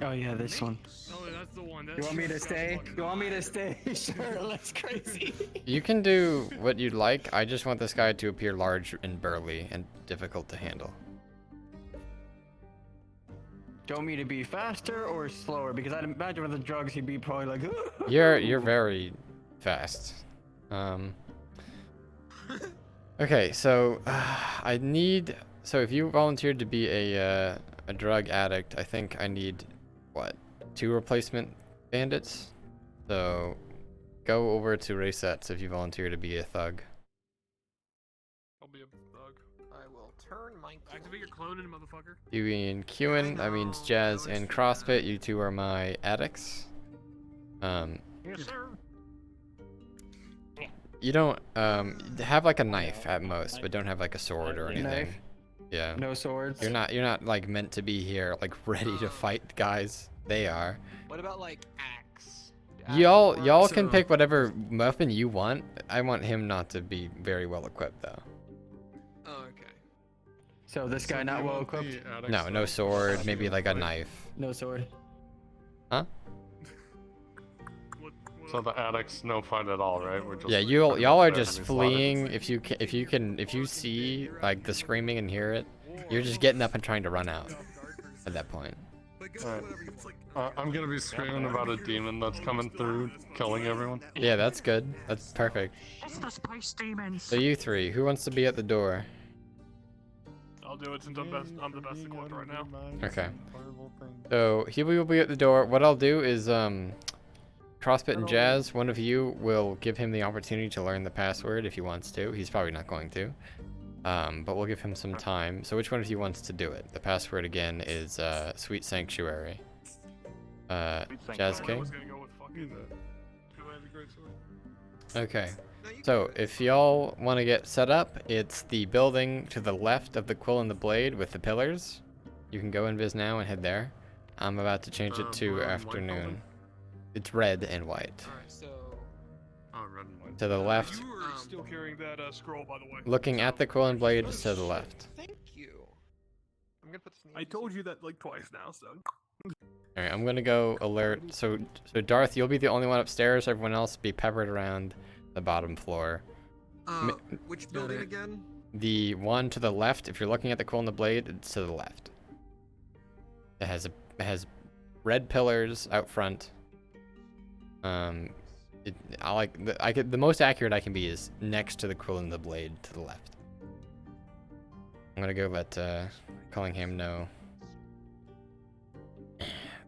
Oh yeah, this one. Oh, that's the one. You want me to stay? You want me to stay? Sure, that's crazy. You can do what you'd like. I just want this guy to appear large and burly and difficult to handle. Do you want me to be faster or slower? Because I'd imagine with the drugs he'd be probably like. You're very fast. Okay, so I need. So if you volunteered to be a drug addict, I think I need what 2 replacement bandits. So go over to Resets if you volunteer to be a thug. I'll be a thug. I will turn my. Activate your cloning, motherfucker. You and Kewen, that means Jazz and CrossFit. You 2 are my addicts. Yes, sir. You don't have like a knife at most, but don't have like a sword or anything. Knife? Yeah. No swords. You're not like meant to be here like ready to fight guys. They are. What about like axe? Y'all can pick whatever weapon you want. I want him not to be very well equipped though. Oh, okay. So this guy not well equipped? No, no sword, maybe like a knife. No sword. Huh? So the addicts no fight at all, right? We're just Yeah, y'all are just fleeing. If you see like the screaming and hear it, you're just getting up and trying to run out at that point. I'm gonna be screaming about a demon that's coming through, killing everyone. Yeah, that's good. That's perfect. It's the spice demons. So you 3, who wants to be at the door? I'll do it since I'm the best equipped right now. Okay. So he will be at the door. What I'll do is CrossFit and Jazz, one of you will give him the opportunity to learn the password if he wants to. He's probably not going to. But we'll give him some time. So which one of you wants to do it? The password again is Sweet Sanctuary. Jazz I King? was gonna go with fucking Two-handed greatsword. Okay. So if y'all want to get set up, it's the building to the left of the Quill and the Blade with the pillars. You can go in Viz now and head there. I'm about to change it to blue and white afternoon. building? It's red and white. Oh, red and white. To the left. You are still carrying that scroll, by the way. Looking at the Quill and Blade is to the left. Thank you. I'm gonna put this in the I told you that like twice now, so. Alright, I'm gonna go alert. So Darth, you'll be the only one upstairs. Everyone else be peppered around the bottom floor. Which building again? The one to the left. If you're looking at the Quill and the Blade, it's to the left. It has red pillars out front. The most accurate I can be is next to the Quill and the Blade to the left. I'm gonna go let Cullingham know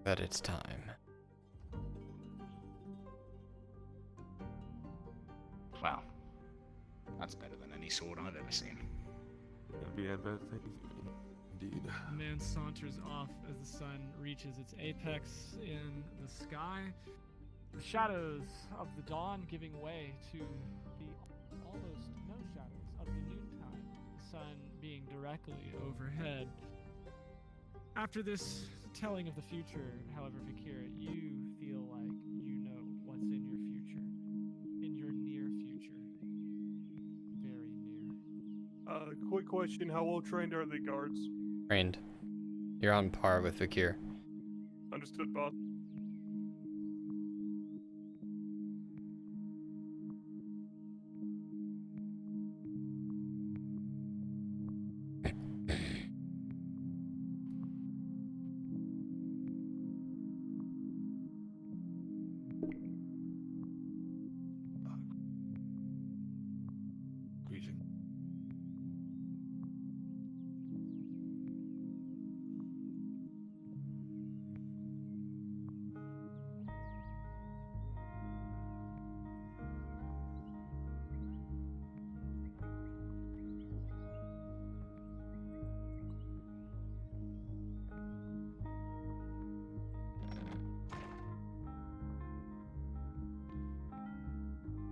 that it's time. Wow. That's better than any sword I've ever seen. Indeed. Man saunters off as the sun reaches its apex in the sky. The shadows of the dawn giving way to the almost no shadows of the noontime, the sun being directly overhead. After this telling of the future, however, Fakira, you feel like you know what's in your future. In your near future. Very near. Quick question: how well trained are the guards? Trained. You're on par with Fakir. Understood, boss.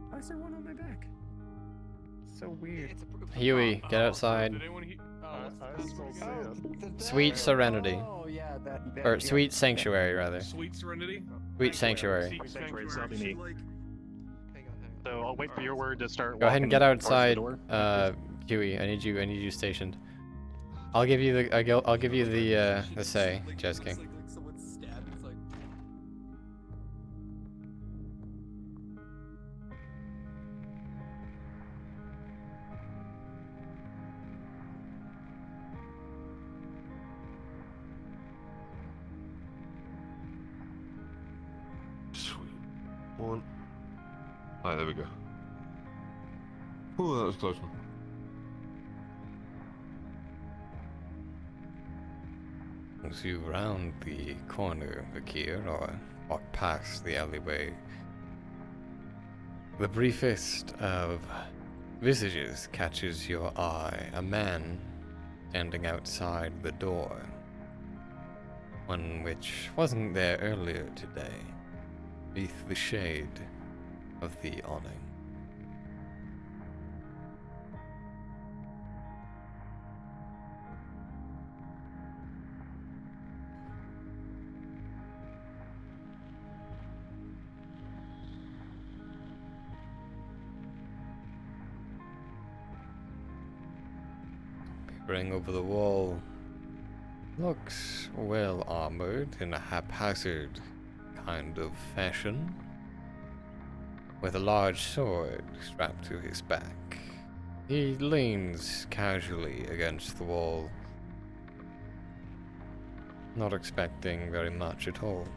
Why is there one on my back? So weird. Huey, get outside. Sweet Serenity. Oh, yeah, Or Sweet Sanctuary, rather. Sweet Serenity? Sweet Sanctuary. So I'll wait for your word to start. Go ahead and get walking towards the outside, door. Huey. I need you stationed. I'll give you the say, Jazz King. Sweet. One. Alright, there we go. Oh, that was a close one. As you round the corner, Fakir, or walk past the alleyway, the briefest of visages catches your eye. A man standing outside the door. One which wasn't there earlier today, beneath the shade of the awning. Peering over the wall, looks well armored in a haphazard kind of fashion, with a large sword strapped to his back. He leans casually against the wall, not expecting very much at all.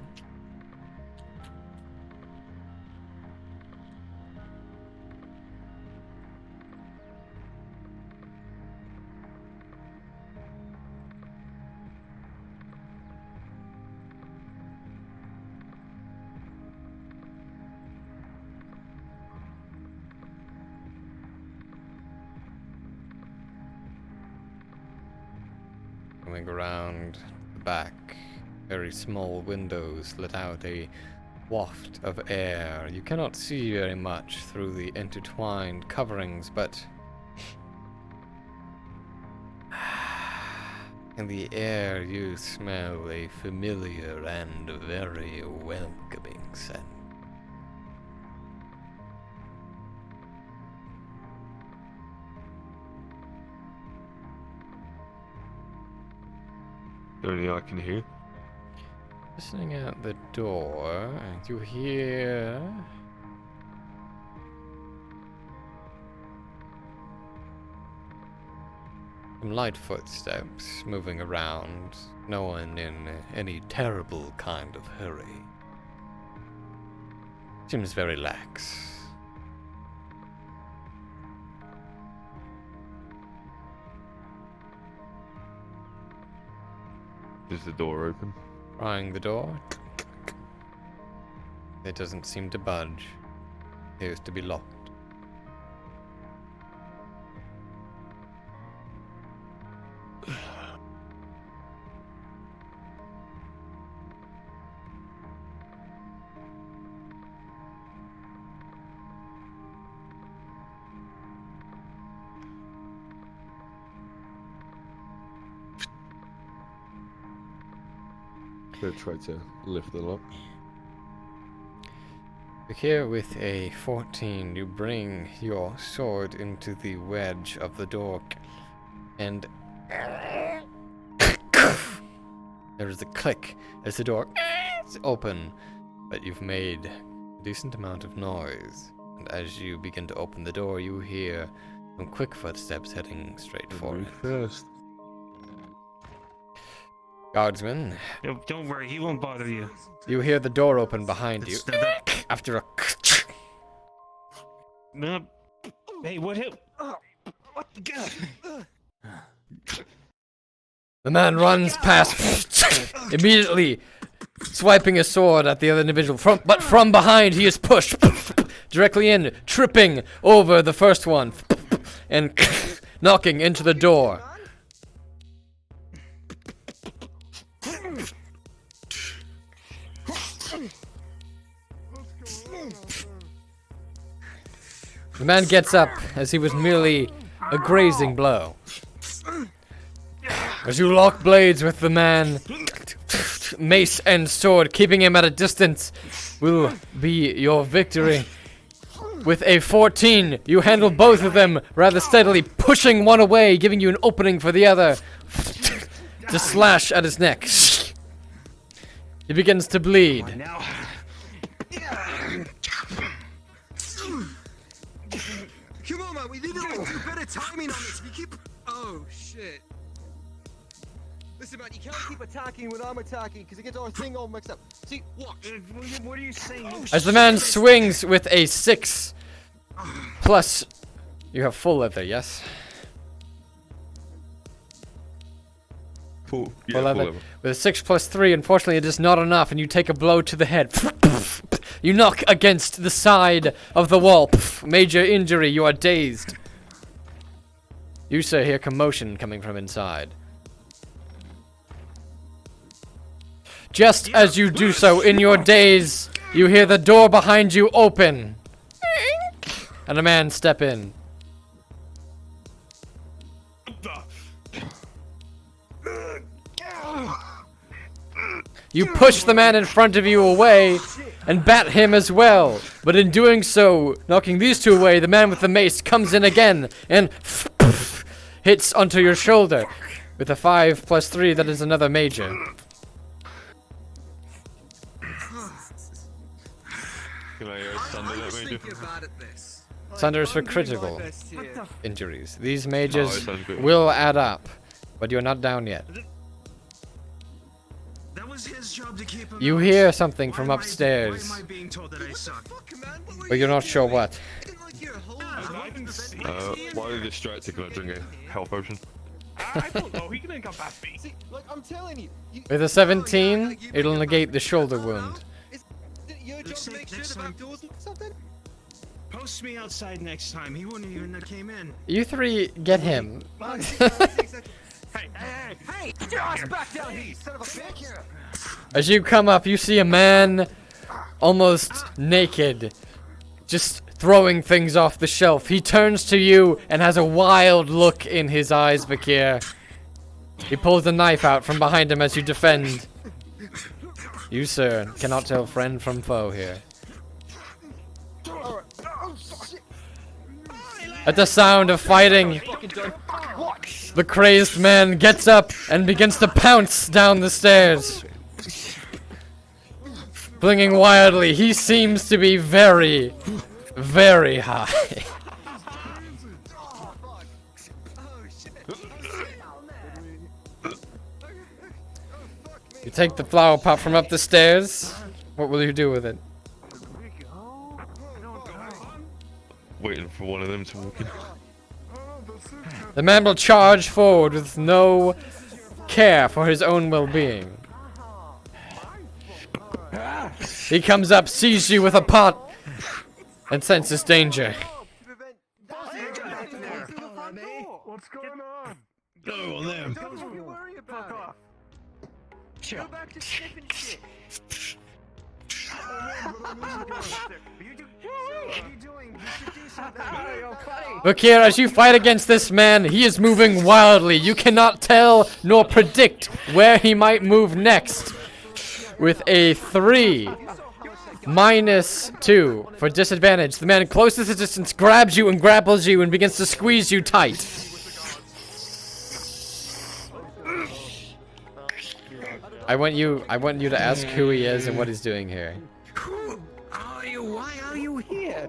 Coming around the back, very small windows let out a waft of air. You cannot see very much through the intertwined coverings, but in the air you smell a familiar and very welcoming scent. Only I can hear. Listening at the door, you hear some light footsteps moving around, no one in any terrible kind of hurry. Seems very lax. Is the door open? Trying the door. It doesn't seem to budge. Appears to be locked. Gonna try to lift the lock. Here with a 14, you bring your sword into the wedge of the door, and there is a click as the door is open, but you've made a decent amount of noise, and as you begin to open the door, you hear some quick footsteps heading straight for it. First. Guardsman. Don't worry, he won't bother you. You hear the door open behind you. After a No. Hey, what hit? What the god? The man runs past, immediately swiping his sword at the other individual. But from behind, he is pushed directly in, tripping over the first one, and knocking into the door. The man gets up as he was merely a grazing blow. As you lock blades with the man, mace and sword, keeping him at a distance will be your victory. With a 14, you handle both of them rather steadily, pushing one away, giving you an opening for the other to slash at his neck. He begins to bleed. Come on, man, we need to do better timing on this. We keep. Oh, shit. Listen, man, you can't keep attacking when I'm attacking because it gets our thing all mixed up. See, watch. What are you saying? As the man swings with a 6, plus, you have full leather, yes? Full leather. leather. With a 6 plus 3, unfortunately, it is not enough, and you take a blow to the head. You knock against the side of the wall. Major injury, you are dazed. You, sir, hear commotion coming from inside. Just as you do so, in your daze, you hear the door behind you open. And a man step in. You push the man in front of you away and bat him as well. But in doing so, knocking these two away, the man with the mace comes in again and hits onto your shoulder. With a 5 plus 3, that is another major. Can I sunder that major? Sunders for critical injuries. These Oh, mages it sounds good. will add up, but you're not down yet. That was his job to keep him You out. hear something from Why upstairs, am I being told that I suck? but you're not sure what. While distracted, can I drink a health potion? I don't know. He can come past me. See, like I'm telling you. With a 17, it'll negate the shoulder wound. Your job to make sure the back doors look something. Post me outside next time. He wouldn't even have came in. You three get him. Hey! Get your ass back down here, you son of a bitch! As you come up, you see a man almost naked, just throwing things off the shelf. He turns to you and has a wild look in his eyes, Vakir. He pulls a knife out from behind him as you defend. You, sir, cannot tell friend from foe here. At the sound of fighting, the crazed man gets up and begins to pounce down the stairs. Flinging wildly, he seems to be very, very high. You take the flower pot from up the stairs. What will you do with it? Waiting for one of them to walk in. The man will charge forward with no care for his own well-being. He comes up, sees you with a pot, and senses danger. What's going on? Go on them. Don't you worry about it. Go back to sniffing shit. Vakir, as you fight against this man, he is moving wildly. You cannot tell nor predict where he might move next. With a 3 -2 for disadvantage, the man closest to distance grabs you and grapples you and begins to squeeze you tight. I want you to ask who he is and what he's doing here. Who are you? Why are you here?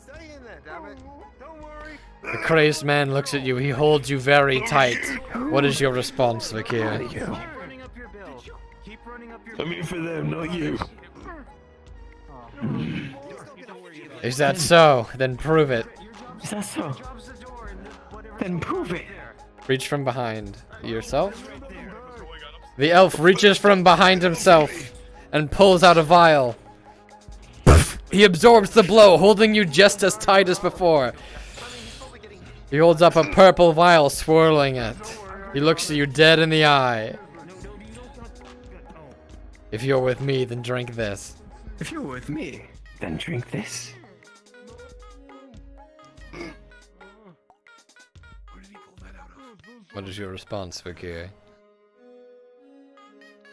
Stay in there, damn it. Don't worry. The crazed man looks at you. He holds you very tight. What is your response, Vakir? I mean for them, not you. Is that so? Then prove it. Is that so? Then prove it. Reach from behind yourself. The elf reaches from behind himself and pulls out a vial. He absorbs the blow, holding you just as tight as before. He holds up a purple vial, swirling it. He looks at you dead in the eye. If you're with me, then drink this. If you're with me, then drink this. What is your response, Vakir?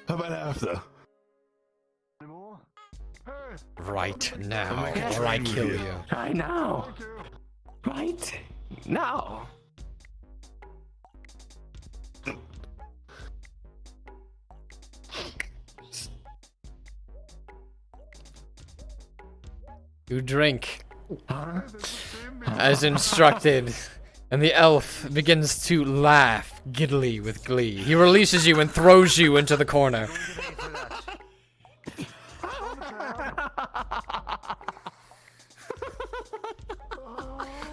How about after? Right now, or I kill you. Right now. Right now. You drink as instructed, and the elf begins to laugh giddily with glee. He releases you and throws you into the corner.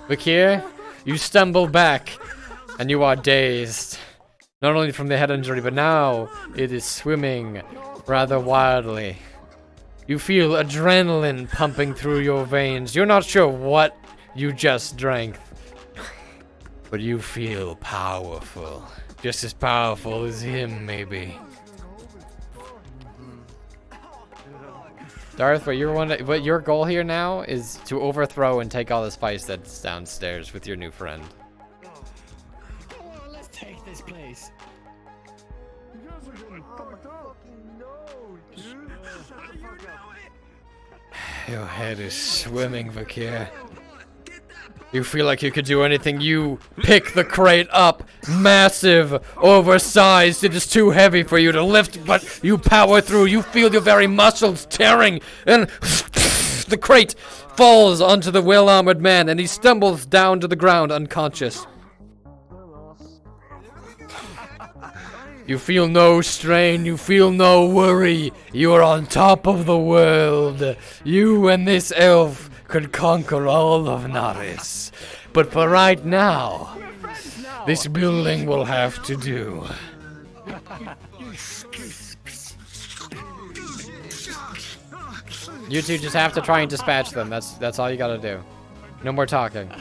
Vakir, you stumble back, and you are dazed. Not only from the head injury, but now it is swimming rather wildly. You feel adrenaline pumping through your veins. You're not sure what you just drank, but you feel powerful. Just as powerful as him, maybe. Darth, what your goal here now is to overthrow and take all the spice that's downstairs with your new friend. Come on, let's take this place. You guys are getting fucked up. Your head is swimming, Vakir. You feel like you could do anything. You pick the crate up. Massive, oversized. It is too heavy for you to lift, but you power through. You feel your very muscles tearing, and the crate falls onto the well-armored man, and he stumbles down to the ground unconscious. You feel no strain, you feel no worry. You are on top of the world. You and this elf could conquer all of Naris. But for right now, this building will have to do. You two just have to try and dispatch them. That's all you gotta do. No more talking.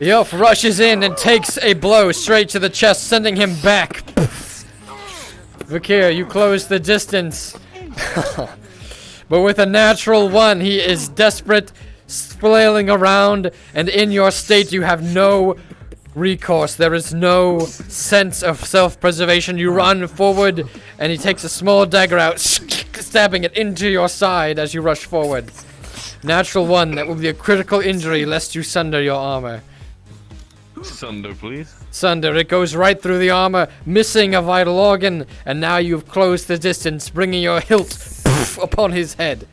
The elf rushes in and takes a blow straight to the chest, sending him back. Vakir, you close the distance. But with a natural 1, he is desperate, flailing around, and in your state you have no recourse. There is no sense of self-preservation. You run forward, and he takes a small dagger out, stabbing it into your side as you rush forward. Natural 1, that will be a critical injury lest you sunder your armor. Sunder, please. Sunder, it goes right through the armor, missing a vital organ, and now you've closed the distance, bringing your hilt upon his head.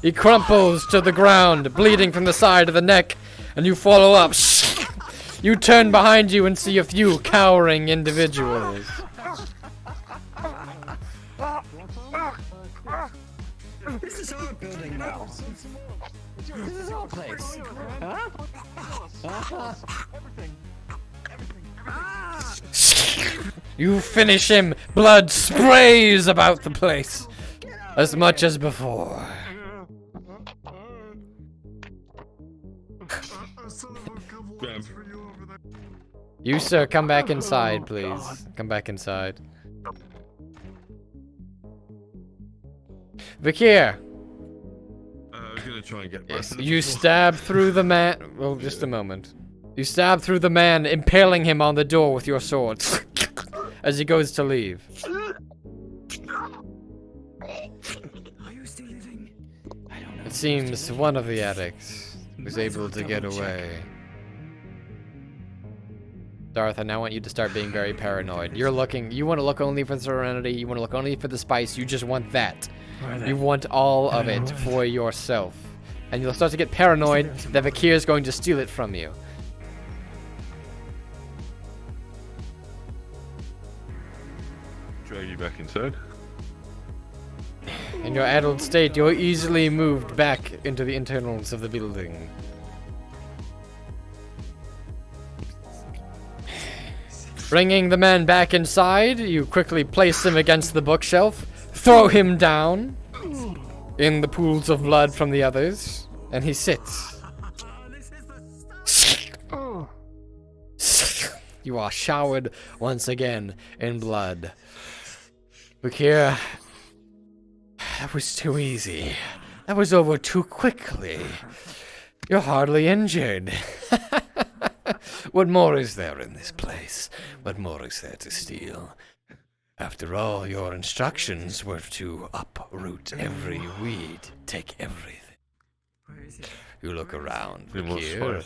He crumples to the ground, bleeding from the side of the neck, and you follow up. You turn behind you and see a few cowering individuals. This is our building now. This is our place. Huh? You finish him. Blood sprays about the place, as much as before. You, sir, come back inside, please. Come back inside. Vakir. I was gonna try and get Yes, you stab through the man. Well, just a moment. You stab through the man, impaling him on the door with your sword as he goes to leave. It seems one of the addicts was able to get away. Darth, I now want you to start being very paranoid. You're looking, you want to look only for the serenity, you want to look only for the spice, you just want that. You want all of it for yourself. And you'll start to get paranoid that Vakir is going to steal it from you. Drag you back inside. In your adult state, you're easily moved back into the internals of the building. Bringing the man back inside, you quickly place him against the bookshelf, throw him down in the pools of blood from the others, and he sits. You are showered once again in blood. Vakir, that was too easy. That was over too quickly. You're hardly injured. What more is there in this place? What more is there to steal? After all, your instructions were to uproot every weed, take everything. You look around, Vakir.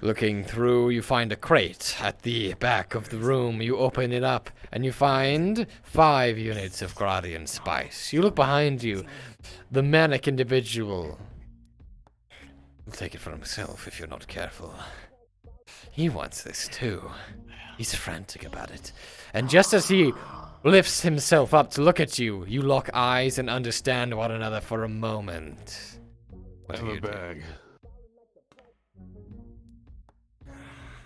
Looking through, you find a crate at the back of the room. You open it up, and you find 5 units of Gradian spice. You look behind you. The manic individual will take it for himself if you're not careful. He wants this too. He's frantic about it. And just as he lifts himself up to look at you, you lock eyes and understand one another for a moment. What do you do? Bag.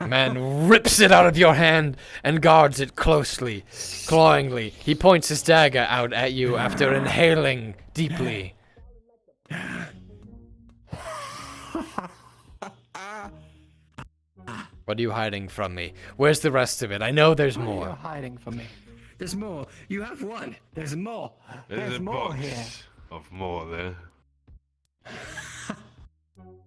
Man rips it out of your hand and guards it closely, clawingly. He points his dagger out at you after inhaling deeply. What are you hiding from me? Where's the rest of it? I know there's more. You're hiding from me. There's more. You have one. There's more. There's a more box here. of more there.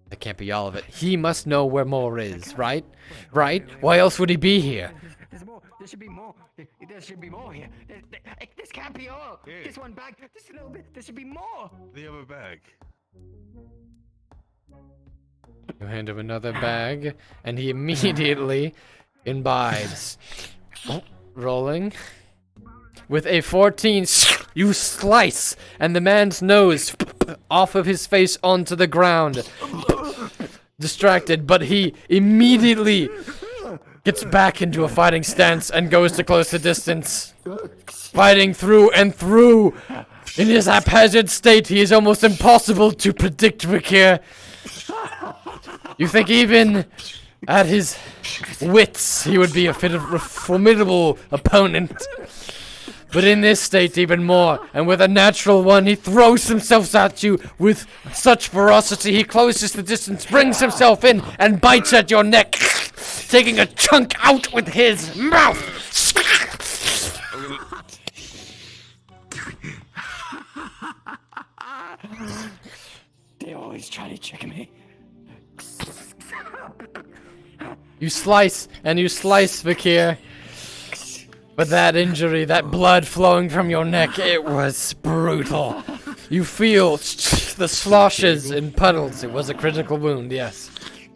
That can't be all of it. He must know where more is, right? Right? Why else would he be here? There's more. There should be more. There should be more here. This can't be all. Here. This one bag. This little bit. There should be more. The other bag. You hand him another bag, and he immediately imbibes. Rolling. With a 14, you slice, and the man's nose off of his face onto the ground. Distracted, but he immediately gets back into a fighting stance and goes to close the distance. Fighting through and through. In his haphazard state, he is almost impossible to predict, Vakir. You think even at his wits, he would be a formidable opponent. but in this state even more. And with a natural one, he throws himself at you with such ferocity. He closes the distance, brings himself in, and bites at your neck, taking a chunk out with his mouth. They always try to trick me. You slice and you slice, Vakir. But that injury, that blood flowing from your neck, it was brutal. You feel the sloshes and puddles. It was a critical wound, yes.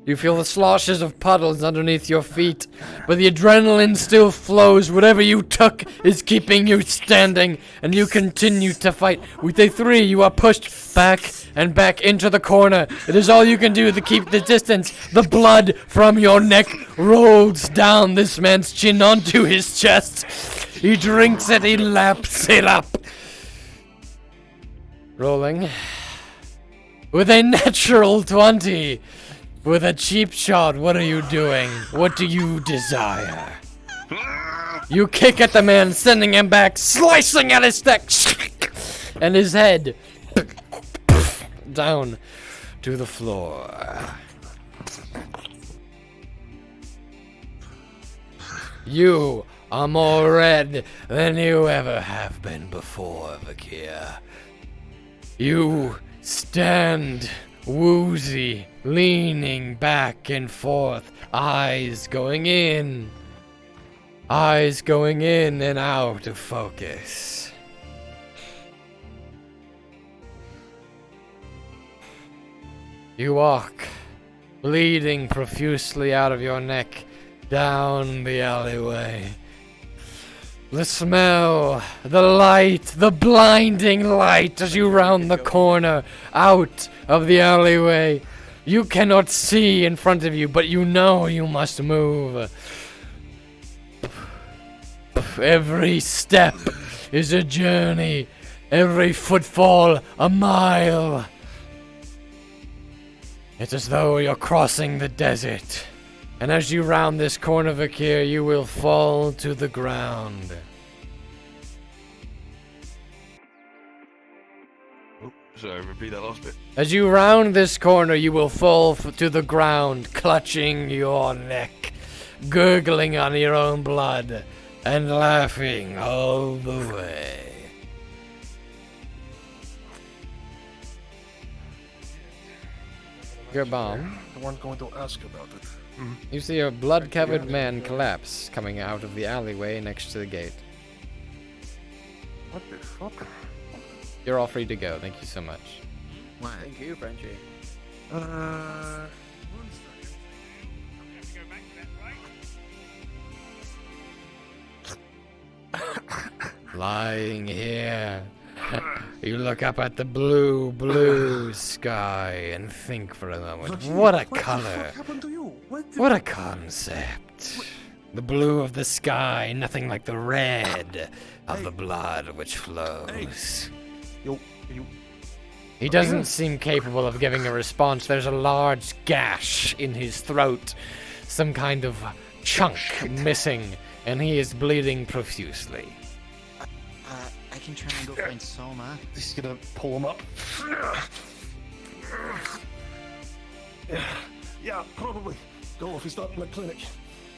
You feel the sloshes of puddles underneath your feet, but the adrenaline still flows. Whatever you took is keeping you standing, and you continue to fight. With the three, you are pushed back and back into the corner. It is all you can do to keep the distance. The blood from your neck rolls down this man's chin onto his chest. He drinks it, he laps it up. Rolling. With a natural 20. With a cheap shot, what are you doing? What do you desire? You kick at the man, sending him back, slicing at his neck, and his head down to the floor. You are more red than you ever have been before, Vakir. You stand woozy, leaning back and forth, eyes going in and out of focus. You walk, bleeding profusely out of your neck, down the alleyway. The smell, the light, the blinding light as you round the corner, out of the alleyway. You cannot see in front of you, but you know you must move. Every step is a journey, every footfall a mile. It's as though you're crossing the desert. And as you round this corner, Vakir, you will fall to the ground. Sorry, repeat that last bit. As you round this corner, you will fall to the ground, clutching your neck, gurgling on your own blood, and laughing all the way. Gerbam. I weren't going to ask about it. You see a blood-covered man collapse coming out of the alleyway next to the gate. What the fuck? You're all free to go. Thank you so much. Thank you, Frenchie. Lying here, you look up at the blue, blue sky and think for a moment. What a color! What happened to you? What a concept! The blue of the sky, nothing like the red of the blood which flows. He doesn't seem capable of giving a response. There's a large gash in his throat, some kind of chunk missing, and he is bleeding profusely. I can try and go find Soma. He's gonna pull him up. Yeah, probably. Go if he's not in the clinic.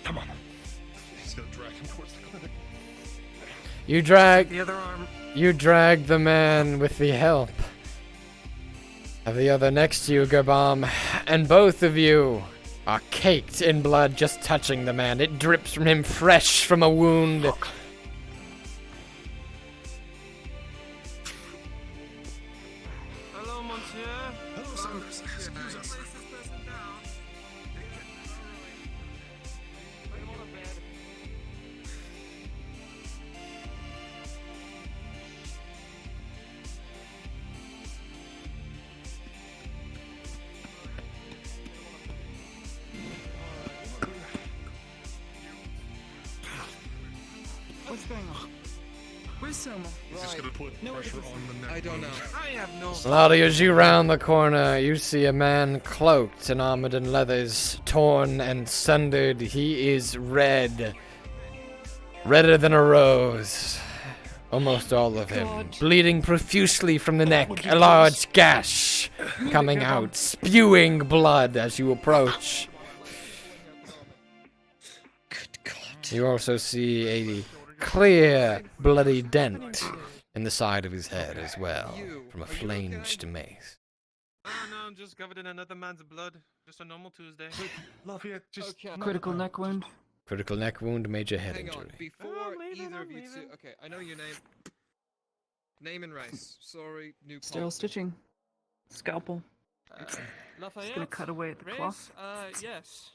Come on. He's gonna drag him towards the clinic. You drag The other arm. You drag the man with the help of the other next to you, Gerbam, and both of you are caked in blood just touching the man. It drips from him fresh from a wound. Hello, monsieur. Hello, sir. Excuse us. What's going on? Where's Soma? He's just gonna put pressure on the neck. I don't know. I have no. Slowly, as you round the corner, you see a man cloaked in armored and leathers, torn and sundered. He is red. Redder than a rose. Almost all of him, bleeding profusely from the neck, a large gash coming out, spewing blood as you approach. You also see a clear, bloody dent in the side of his head as well, from a flanged mace. Oh no, I'm just covered in another man's blood. Just a normal Tuesday. Lafayette, just Critical neck wound. Critical neck wound, major head Hang on, injury. before either of you two. Okay, I know your name. Name and race. Sorry, new Sterile policy. stitching. Scalpel. Lafayette. Gonna cut away at the Race? cloth. Yes.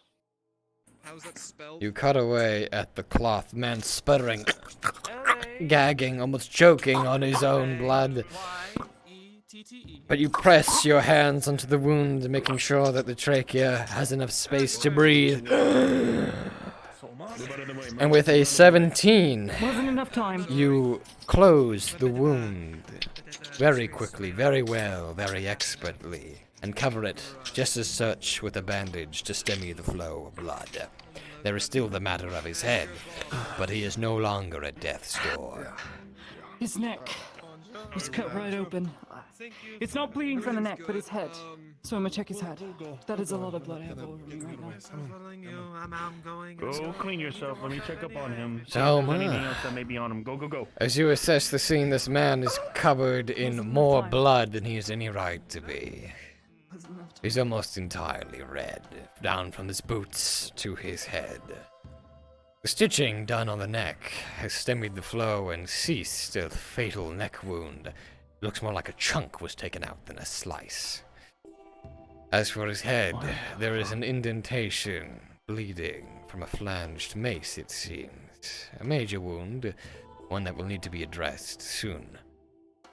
How's that spelled? You cut away at the cloth, man sputtering, gagging, almost choking on his own blood. But you press your hands onto the wound, making sure that the trachea has enough space to breathe. And with a 17, Wasn't enough time. you close the wound very quickly, very well, very expertly, and cover it just as such with a bandage to stem the flow of blood. There is still the matter of his head, but he is no longer at death's door. His neck was cut right open. It's not bleeding from the neck, but his head. So I'm gonna check his head. That is a lot of blood I have all over me right now. I'm going. Go clean yourself. Let me check up on him. See So if there's anything much. else that may be on him. Go, go, go. As you assess the scene, this man is covered in more blood than he has any right to be. He's almost entirely red, down from his boots to his head. The stitching done on the neck has stemmed the flow and ceased the fatal neck wound. It looks more like a chunk was taken out than a slice. As for his head, there is an indentation, bleeding from a flanged mace, it seems. A major wound, one that will need to be addressed soon.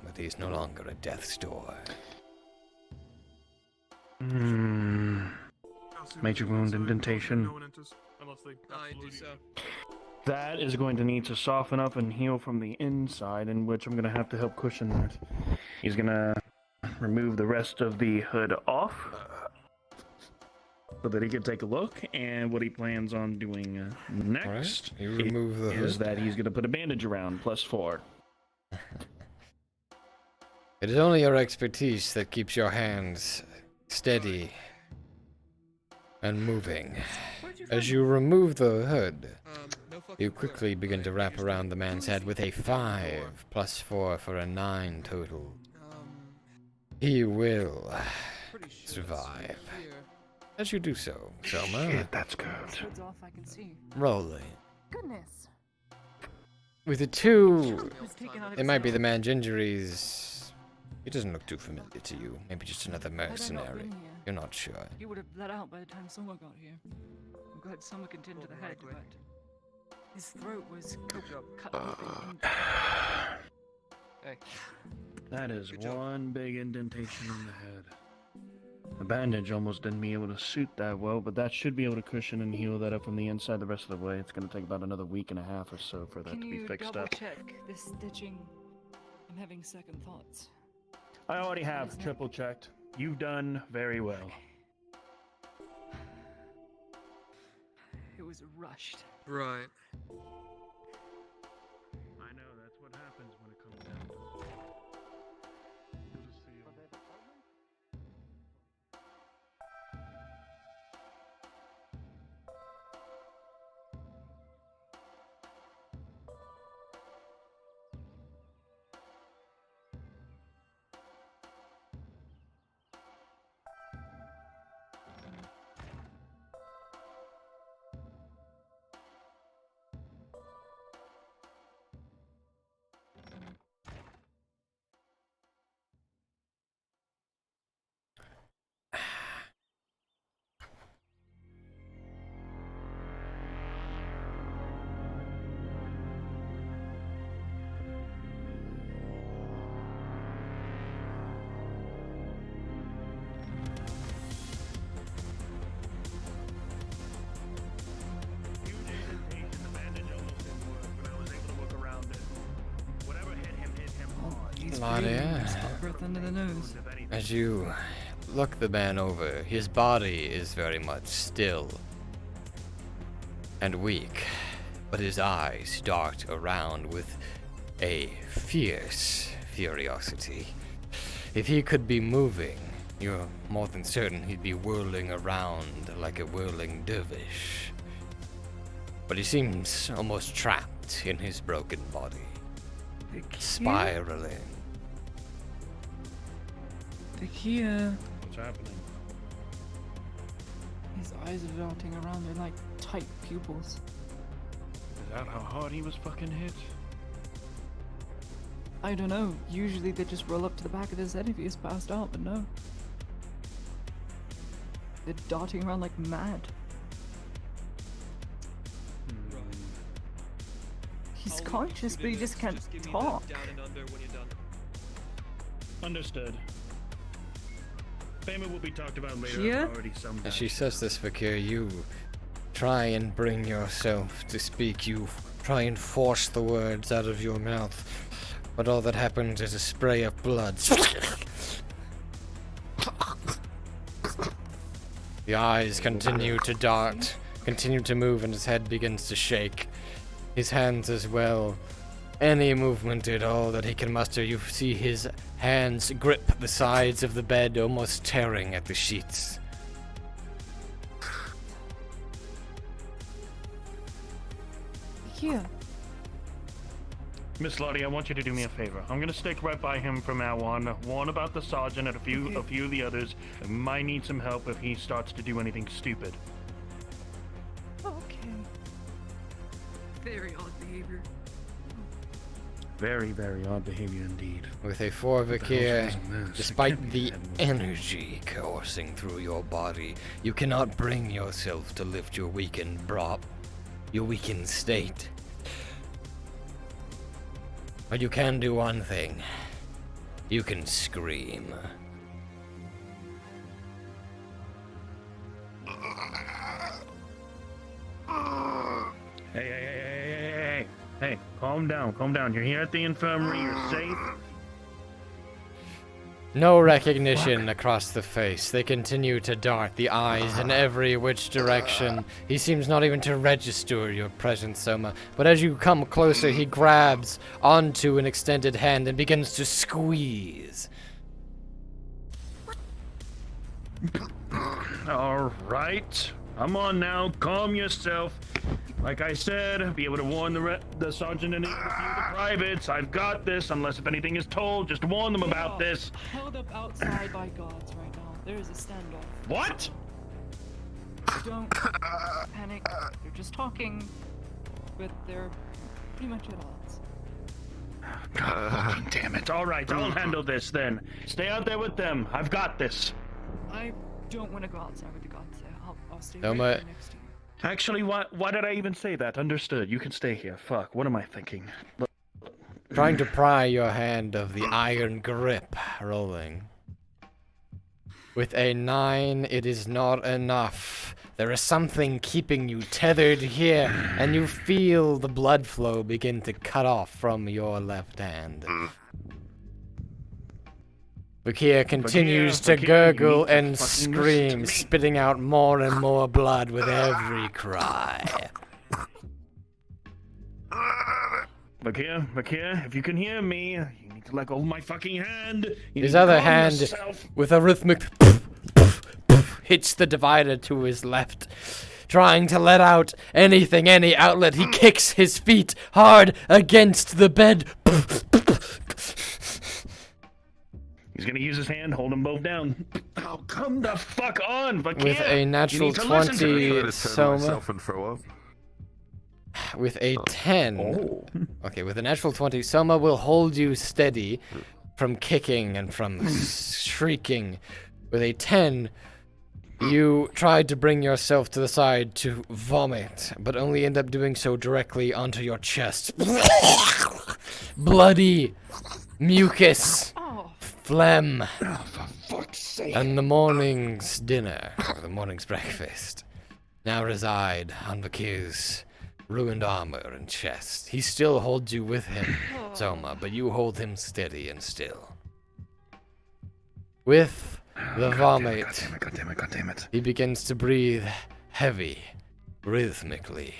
But he is no longer at death's door. Major wound indentation. I do so. That is going to need to soften up and heal from the inside, in which I'm going to have to help cushion that. He's going to remove the rest of the hood off so that he can take a look. And what he plans on doing next You remove the is hood. that he's going to put a bandage around, +4. It is only your expertise that keeps your hands steady and moving. As you remove the hood, you quickly begin to wrap around the man's head with a 5 +4 for a 9 total. He will survive. As you do so, Selma. Shit, that's good. Hood's off, I can see. Rolling. Goodness. With the 2, Was taken out of it his might be mouth. the man's injuries. He doesn't look too familiar to you. Maybe just another Had I not mercenary. been here, You're not sure. He would have bled out by the time Soma got here. I'm glad Soma could tend to the head, but his throat was cut open. Hey. That is one big indentation on the head. The bandage almost didn't be able to suit that well, but that should be able to cushion and heal that up from the inside the rest of the way. It's going to take about another week and a half or so for that Can to be you fixed double up. check this stitching? I'm having second thoughts. I already have triple checked. You've done very well. It was rushed. Right. I know, that's what happens when it comes down to it. Claudia, Spot breath under the nose. as you look the man over, his body is very much still and weak, but his eyes dart around with a fierce curiosity. If he could be moving, you're more than certain he'd be whirling around like a whirling dervish. But he seems almost trapped in his broken body, spiraling. Vakia. What's happening? His eyes are darting around. They're like tight pupils. Is that how hard he was fucking hit? I don't know. Usually they just roll up to the back of his head if he's passed out, but no. They're darting around like mad. He's conscious, but he just can't talk. Understood. Payment will be talked about later. Yeah? Already some. As she says this, Vakir, you try and bring yourself to speak. You try and force the words out of your mouth. But all that happens is a spray of blood. The eyes continue to dart, continue to move, and his head begins to shake. His hands as well. Any movement at all that he can muster, you see his hands grip the sides of the bed, almost tearing at the sheets. Here. Miss Lottie, I want you to do me a favor. I'm gonna stick right by him from now on. Warn about the sergeant and a few of the others. I might need some help if he starts to do anything stupid. Okay. Very odd behavior. Very, very odd behavior indeed. With a 4 Vakir, hell's this? despite the energy coursing through your body, you cannot bring yourself to lift your weakened state. But you can do one thing. You can scream. Hey, calm down. You're here at the infirmary, you're safe. No recognition across the face. They continue to dart the eyes in every which direction. He seems not even to register your presence, Soma. But as you come closer, he grabs onto an extended hand and begins to squeeze. Alright, I'm on now. Calm yourself. Like I said, be able to warn the sergeant and a few of the privates. I've got this, unless if anything is told, just warn them about this. Held up outside by guards right now. There is a standoff. What? Don't panic. They're just talking, but they're pretty much at odds. God fucking damn it. Alright, I'll handle this then. Stay out there with them. I've got this. I don't want to go outside with the guards there. I'll stay Soma, right here next to you. Actually, why did I even say that? Understood. You can stay here. Fuck, what am I thinking? Look. Trying to pry your hand of the iron grip, rolling. With a 9, it is not enough. There is something keeping you tethered here, and you feel the blood flow begin to cut off from your left hand. Vakir continues to gurgle and scream, spitting out more and more blood with every cry. Vakir, if you can hear me, you need to let go of my fucking hand. His other hand, with a rhythmic hits the divider to his left. Trying to let out anything, any outlet, he kicks his feet hard against the bed. He's gonna use his hand, hold them both down. Oh, come the fuck on, Vakir! With a natural 20, Soma. With a 10. Okay, with a natural 20, Soma will hold you steady from kicking and from shrieking. With a 10, you tried to bring yourself to the side to vomit, but only end up doing so directly onto your chest. Bloody mucus. Phlegm. For fuck's sake. And the morning's dinner, or the morning's breakfast, now reside on Vakir's ruined armor and chest. He still holds you with him, Soma, but you hold him steady and still. With the vomit, God damn it. he begins to breathe heavy, rhythmically,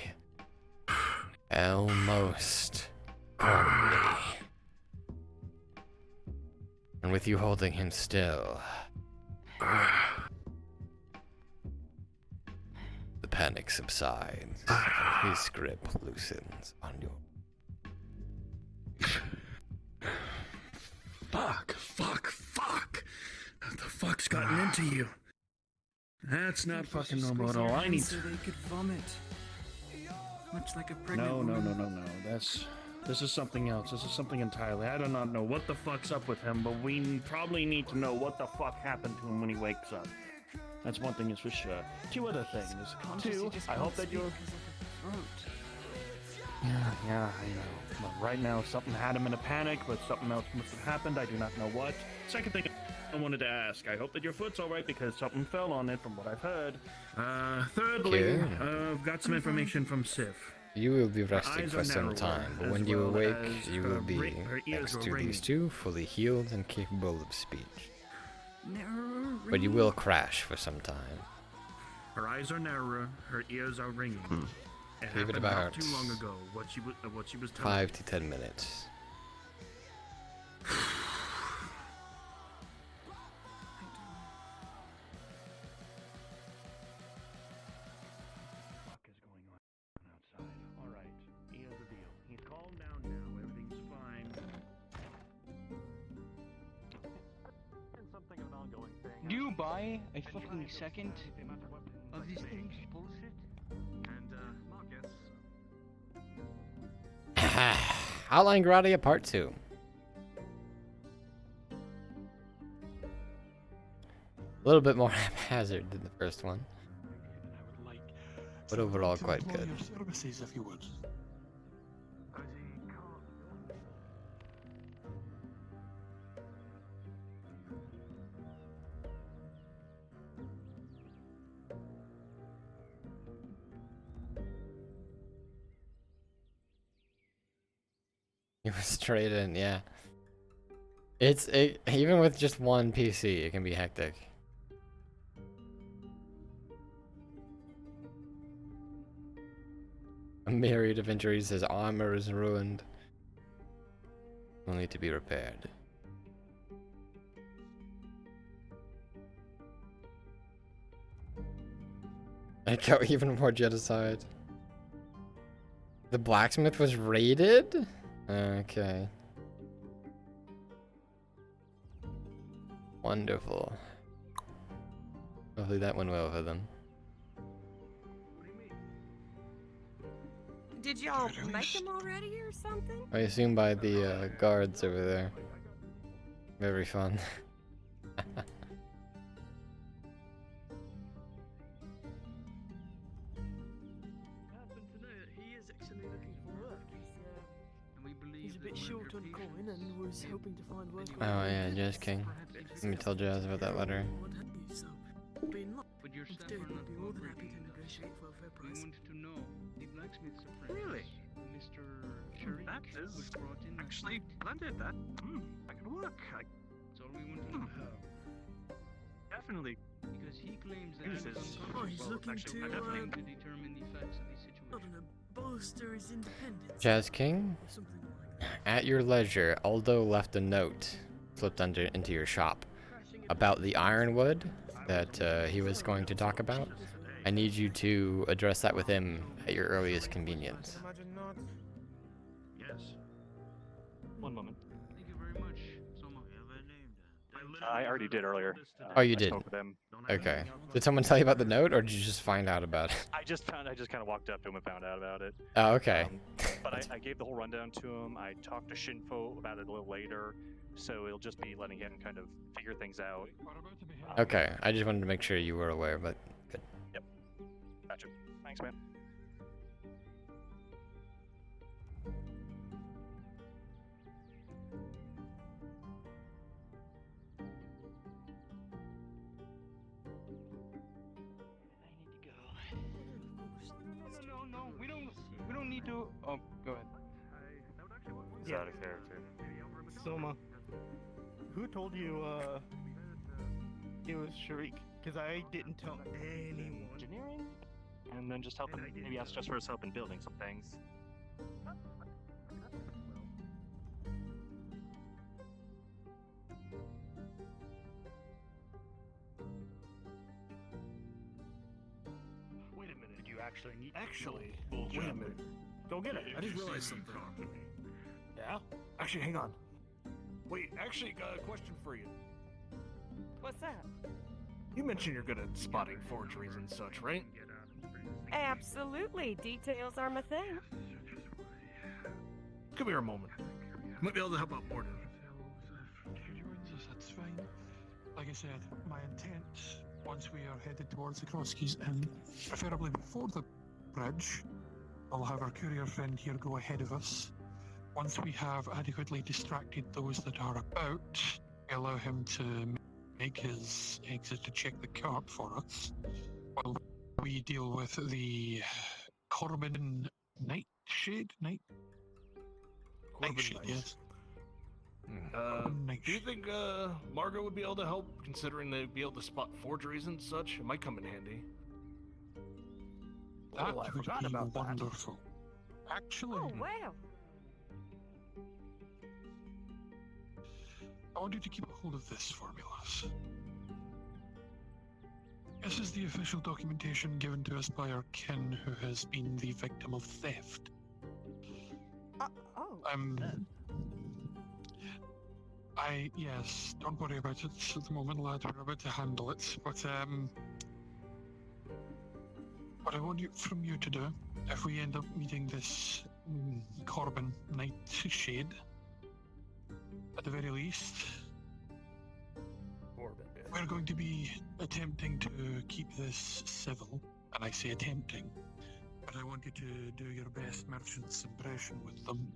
almost calmly. with you holding him still, the panic subsides and his grip loosens on your. Fuck. What the fuck's gotten into you? That's not fucking normal at all. I need so to. they could vomit. Much like a pregnant No. woman. This is something else. This is something entirely. I do not know what the fuck's up with him, but we probably need to know what the fuck happened to him when he wakes up. That's one thing is for sure. Two other things. Two, I hope that you're. Yeah, I know. But right now, something had him in a panic, but something else must have happened. I do not know what. Second thing I wanted to ask. I hope that your foot's alright because something fell on it from what I've heard. Thirdly, Okay. I've got some information from Sif. You will be resting eyes for are some narrower, time, but as when you well awake, as you her will be her ears next were to ringing. these two, fully healed and capable of speech. Narrower But you ring? will crash for some time. Her eyes are narrower, her ears are ringing. It Give it happened about not too long ago. What she was telling 5 to 10 minutes. Alright, here's the deal. He's calmed down now, everything's fine. Something of an ongoing thing. Do you buy a fucking second of these things? Bullshit. And Marcus. Outline Gradia Part 2. A little bit more haphazard than the first one. But overall quite good. Services, if you would. You were straight in, yeah. Even with just one PC, it can be hectic. A myriad of injuries, his armor is ruined. Will need to be repaired. I go even more genocide. The blacksmith was raided? Okay. Wonderful. Hopefully that went well for them. Did y'all make them already or something? I assume by the guards over there. Very fun. He's a bit short on coin and was hoping to find work. Oh yeah, Jazz King. Let me tell Jazz about that letter. But your stepfather would be more than happy to negotiate for a fair price. We want to know the blacksmith's apprentice, Really? Mr. Sharik, That is was brought in. actually splendid. That could work. That's all we want to know. Definitely. Because he claims that Uses- I'm Oh, he's looking actually, to, I definitely to determine the facts of the situation. Bolster his independence. Jazz King, at your leisure, Aldo left a note flipped into your shop about the ironwood that he was going to talk about. I need you to address that with him at your earliest convenience. Yes. One moment. Thank you very much, Soma. I already did earlier. Oh, you I did? spoke with him. Okay. Did someone tell you about the note, or did you just find out about it? I just kind of walked up to him and found out about it. Oh, okay. But I gave the whole rundown to him. I talked to Shinfo about it a little later, so it'll just be letting him kind of figure things out. Okay, I just wanted to make sure you were aware, but good. Yep. Gotcha. Thanks, man. No, we don't need to. Oh, go ahead. He's out of character. Soma, who told you it was Sharik? Because I didn't tell anyone. Engineering? And then just help him, maybe ask just for his help in building some things. actually need. Actually, Bullshit. wait a minute. Go get it. I just realized something. Yeah? Actually, hang on. Wait, actually, got a question for you. What's that? You mentioned you're good at spotting forgeries and such, right? Absolutely. Details are my thing. Come here a moment. Might be able to help out more. That's fine. Like I said, my intent, once we are headed towards the Kroskis, and preferably before the bridge, I'll have our courier friend here go ahead of us. Once we have adequately distracted those that are about, we allow him to make his exit to check the cart for us, while we deal with the Corbin Nightshade? Nightshade, yes. Do you think Margot would be able to help, considering they'd be able to spot forgeries and such? It might come in handy. That I would forgot be about that. wonderful. Actually, Oh, wow. I want you to keep a hold of this for me, lass. This is the official documentation given to us by our kin who has been the victim of theft. Yes, don't worry about it at the moment, lad. We're about to handle it. But, what I want from you to do, if we end up meeting this Corbin Nightshade, at the very least, we're going to be attempting to keep this civil, and I say attempting, but I want you to do your best merchant's impression with them.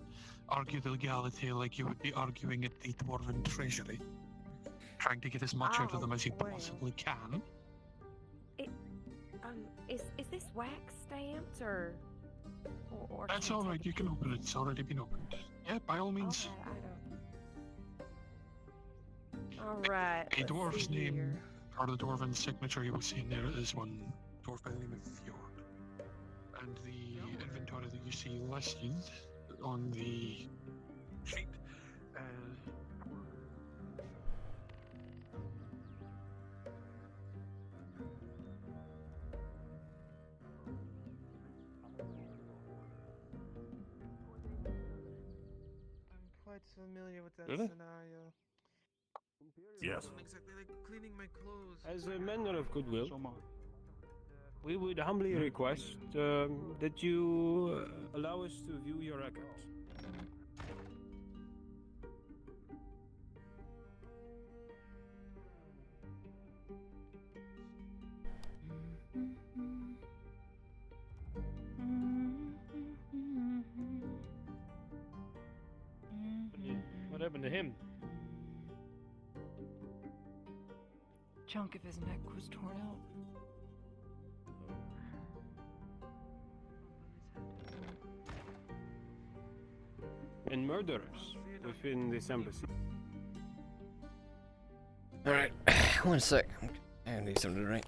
Argue the legality like you would be arguing at the Dwarven Treasury, trying to get as much out of them as you possibly can. Is this wax stamped or That's all right. You can open it. It's already been opened. Yeah, by all means. All right. A dwarf's name, or the dwarven signature you will see in there is one dwarf by the name of Fjord. And the inventory that you see listed on the sheet. Quite familiar with that Really? scenario. Yes. Don't exactly like cleaning my clothes. As a manner of goodwill, we would humbly request that you allow us to view your records. What happened to him? Chunk of his neck was torn out. And murderers within this embassy. Alright, 1 sec. I need something to drink.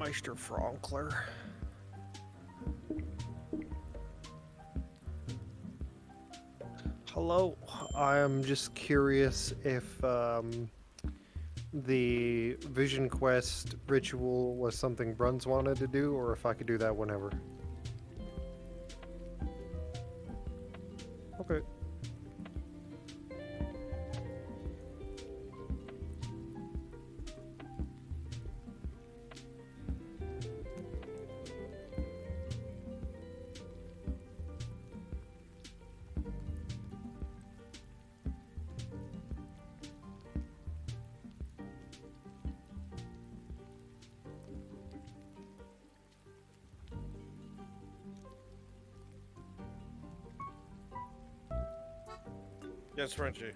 Meister Frankler. Hello, I am just curious if the Vision Quest ritual was something Bruns wanted to do, or if I could do that whenever. Okay. Yes, Frenchie.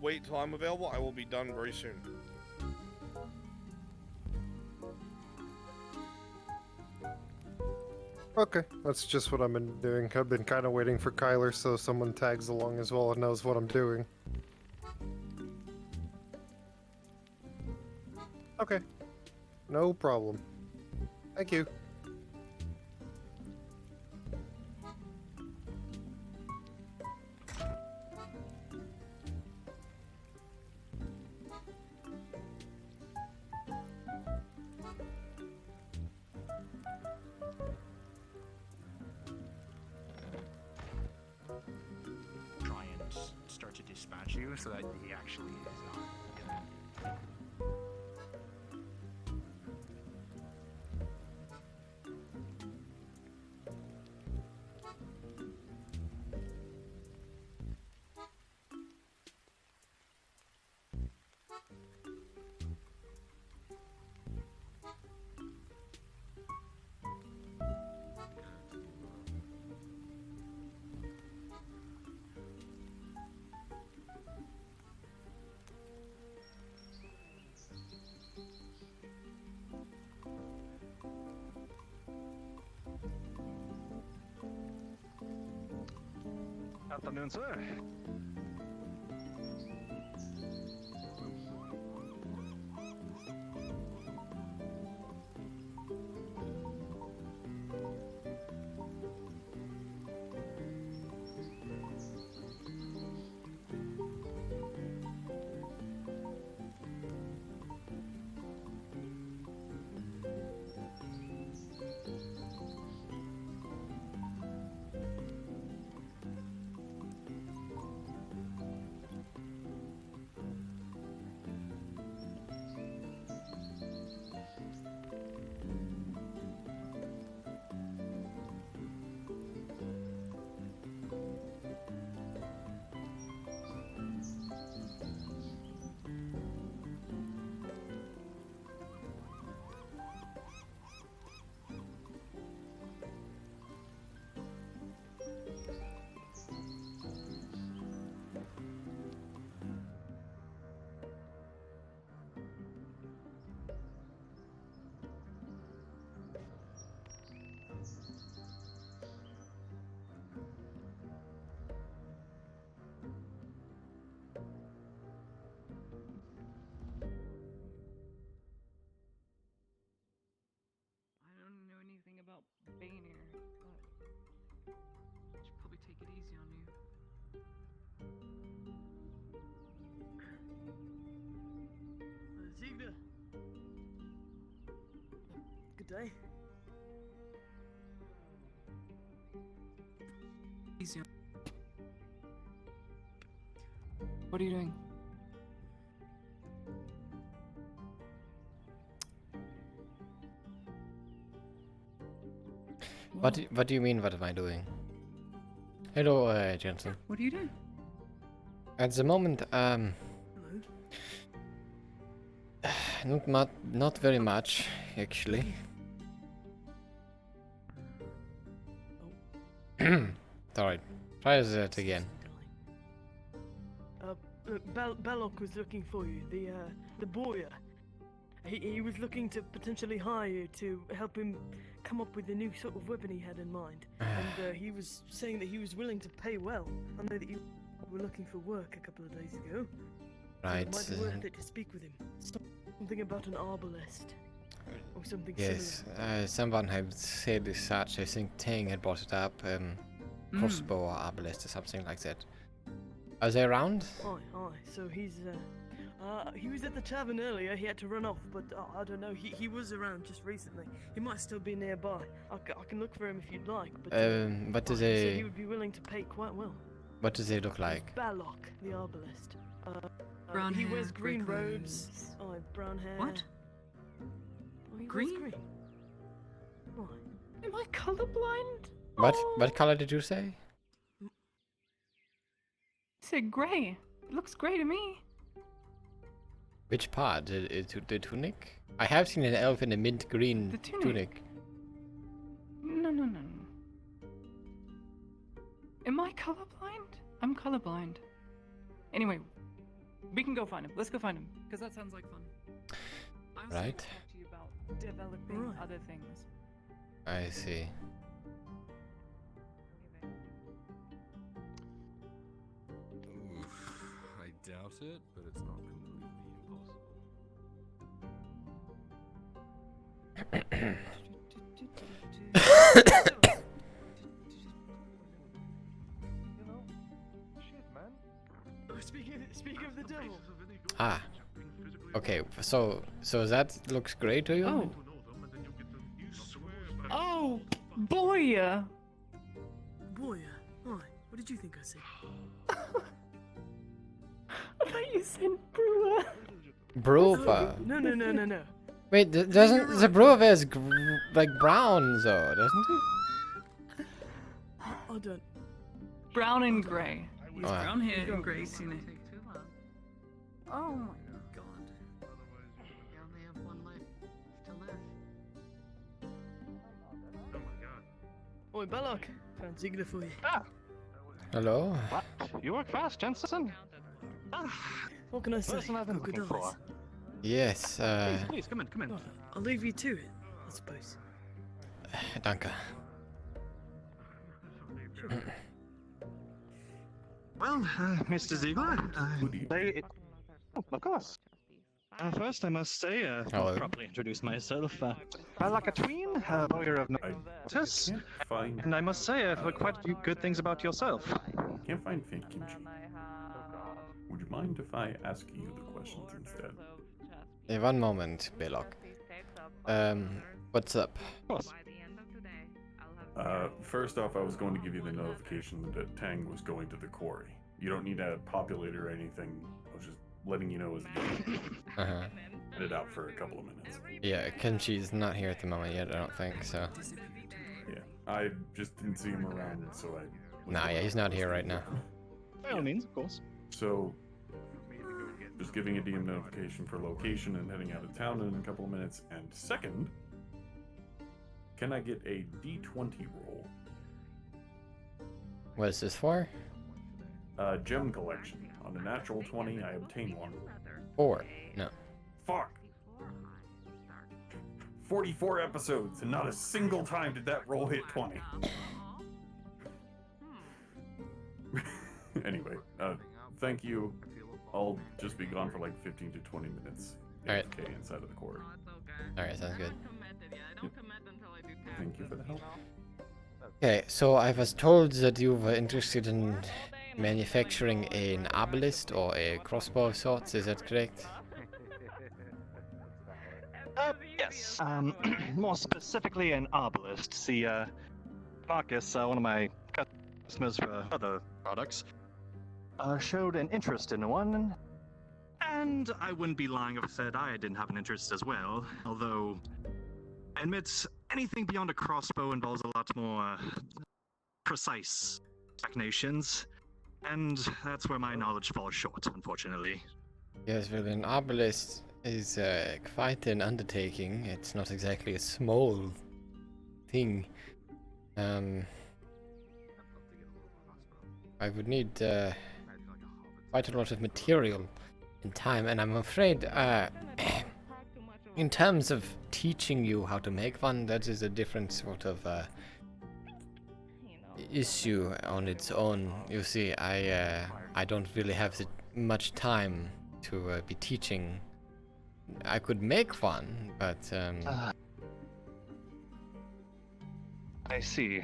Wait till I'm available. I will be done very soon. Okay, that's just what I've been doing. I've been kind of waiting for Kyler so someone tags along as well and knows what I'm doing. Okay. No problem. Thank you. Try and start to dispatch you so that he actually is not. Afternoon, sir. I don't know anything about Banner, but I should probably take it easy on you. Ziegler. Good day. Easy on. What are you doing? What do you mean, what am I doing? Hello, Jensen. What are you doing? At the moment, not very much, actually. Sorry, try that again. Belloc was looking for you. The boy. He was looking to potentially hire you to help him come up with a new sort of weapon he had in mind. And he was saying that he was willing to pay well. I know that you were looking for work a couple of days ago. Right. It might be worth it to speak with him. Something about an arbalest. Or something Yes, someone had said as such. I think Tang had brought it up. Crossbow or arbalest or something like that. Are they around? Aye. So he was at the tavern earlier. He had to run off, but I don't know. He was around just recently. He might still be nearby. I can look for him if you'd like. But what do he said they? he would be willing to pay quite well. What do they look like? Balok, the arbalest. Brown he hair, wears green grey robes. Oh, brown hair. What? Oh, he Green? wears green. Why? Am I colorblind? What color did you say? I said grey. It looks grey to me. Which part? The tunic? I have seen an elf in a mint green The tunic. tunic. No. Am I colorblind? I'm colorblind. Anyway, we can go find him. Let's go find him, because that sounds like fun. I also Right. want to talk to you about developing other things. I see. I doubt it, but it's not completely Speak of the devil. Ah. Okay, so that looks great to you? Oh. Oh, boy. Boy, hi. What did you think I said? I thought you said brewer. Brewer. No. Wait, doesn't the brewer wears like brown though, doesn't he? I don't. Brown and grey. He's Oh, yeah. brown hair and grey tunic. Oh my god. You only have one life to live. Oi, Balok. Found Ziegler for you. Hello? What? You work fast, Jensen. What can I say? Person I've been Good looking eyes. for. Yes, Please, come in. Oh, I'll leave you to it, I suppose. danke. Well, Mr. Ziegler, Of course. first I must say, Hello. properly introduce myself. Like a tween, lawyer of notice, and I must say I've heard quite a few good things about yourself. Can't find fake kimchi. Would you mind if I ask you the questions instead? Hey, one moment, Belok. What's up? First off, I was going to give you the notification that Tang was going to the quarry. You don't need to populate it or anything. I was just letting you know as a headed out for a couple of minutes. Yeah, Kimchi's not here at the moment yet, I don't think, so. Yeah, I just didn't see him around, so I... Nah, yeah, he's not here right now. By all means, of course. So, just giving a DM notification for location and heading out of town in a couple of minutes. And second, can I get a D20 roll? What is this for? Gem collection. On a natural 20, I obtain one. 4. No. Fuck! 44 episodes, and not a single time did that roll hit 20. Anyway, thank you. I'll just be gone for like 15 to 20 minutes. Alright. Okay, inside of the quarry. Alright, sounds good. Thank you for the help. Okay, so I was told that you were interested in manufacturing an arbalist or a crossbow of sorts, is that correct? Yes. More specifically, an arbalist. See, Marcus, one of my customers for other products, showed an interest in one, and I wouldn't be lying if I said I didn't have an interest as well, although I admit anything beyond a crossbow involves a lot more precise technicians, and that's where my knowledge falls short, unfortunately. Yes, well, an arbalist is quite an undertaking. It's not exactly a small thing. I would need quite a lot of material and time, and I'm afraid In terms of teaching you how to make one, that is a different sort of issue on its own. You see, I don't really have much time to be teaching. I could make one, but I see.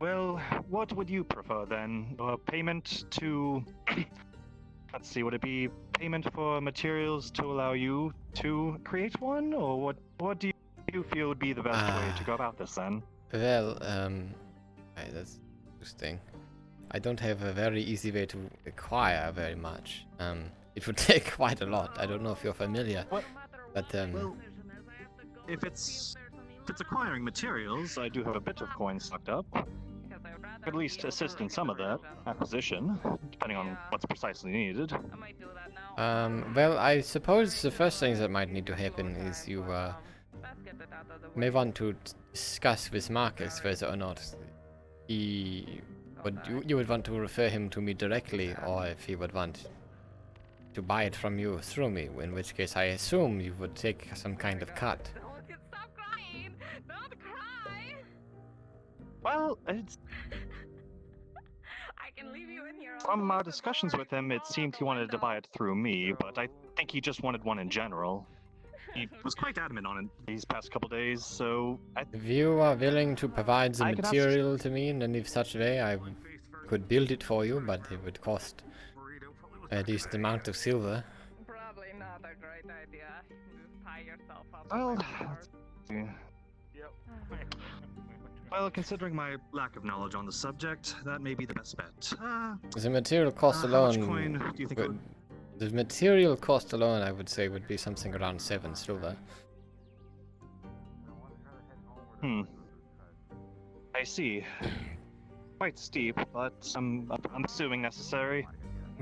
Well, what would you prefer then? Payment to... Let's see, would it be payment for materials to allow you to create one? Or what do you feel would be the best way to go about this then? well, that's interesting. I don't have a very easy way to acquire very much. It would take quite a lot. I don't know if you're familiar, but Well, if it's acquiring materials, I do have a bit of coin stocked up. At least assist in some of that acquisition, depending on what's precisely needed. well, I suppose the first thing that might need to happen is you may want to discuss with Marcus whether or not you would want to refer him to me directly, or if he would want to buy it from you through me, in which case I assume you would take some kind of cut. Well, it's... From our discussions with him, it seemed he wanted to buy it through me, but I think he just wanted one in general. He was quite adamant on it these past couple days, so... If you are willing to provide the material to me in any such way, I could build it for you, but it would cost a decent amount of silver. Probably not a great idea. Just tie yourself up. Well, well, considering my lack of knowledge on the subject, that may be the best bet. The material cost how alone... much coin do you think it would... The material cost alone, I would say, would be something around 7 silver. I see. Quite steep, but I'm assuming necessary.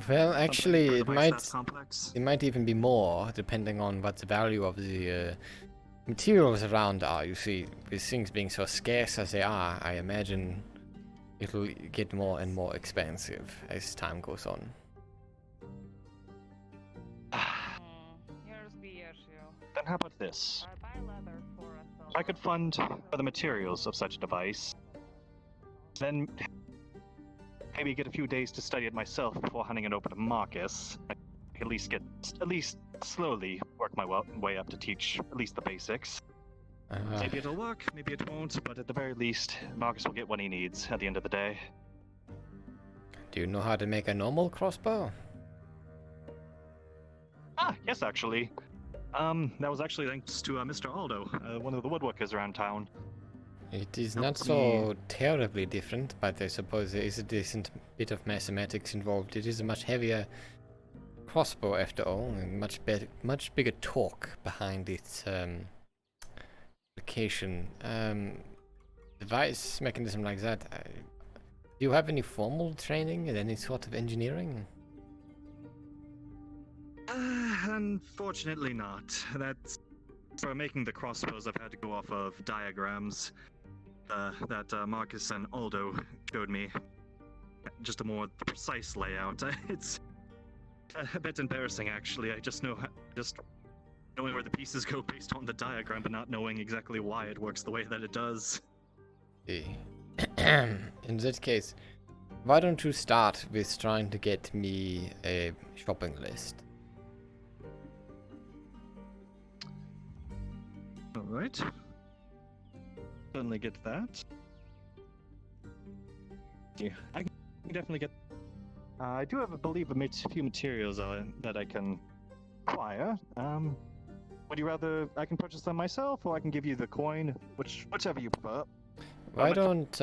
Well, actually, it Device that complex. might even be more, depending on what the value of the materials around are. You see, with things being so scarce as they are, I imagine it'll get more and more expensive as time goes on. Here's the issue. Then how about this? I could fund for the materials of such a device, then maybe get a few days to study it myself before handing it over to Marcus. I could at least slowly work my way up to teach at least the basics. Maybe it'll work, maybe it won't, but at the very least, Marcus will get what he needs at the end of the day. Do you know how to make a normal crossbow? Yes, actually. That was actually thanks to Mr. Aldo, one of the woodworkers around town. It is not so terribly different, but I suppose there is a decent bit of mathematics involved. It is a much heavier crossbow after all, and much bigger torque behind its application. Device mechanism like that. Do you have any formal training in any sort of engineering? Unfortunately not. That's... For making the crossbows, I've had to go off of diagrams that Marcus and Aldo showed me. Just a more precise layout. It's a bit embarrassing, actually. I just know... Just knowing where the pieces go based on the diagram, but not knowing exactly why it works the way that it does. In that case, why don't you start with trying to get me a shopping list? Alright. Certainly get that. Yeah, I can definitely get... I do have, I believe, a few materials that I can acquire. Would you rather I can purchase them myself, or I can give you the coin? Whichever you prefer. Why don't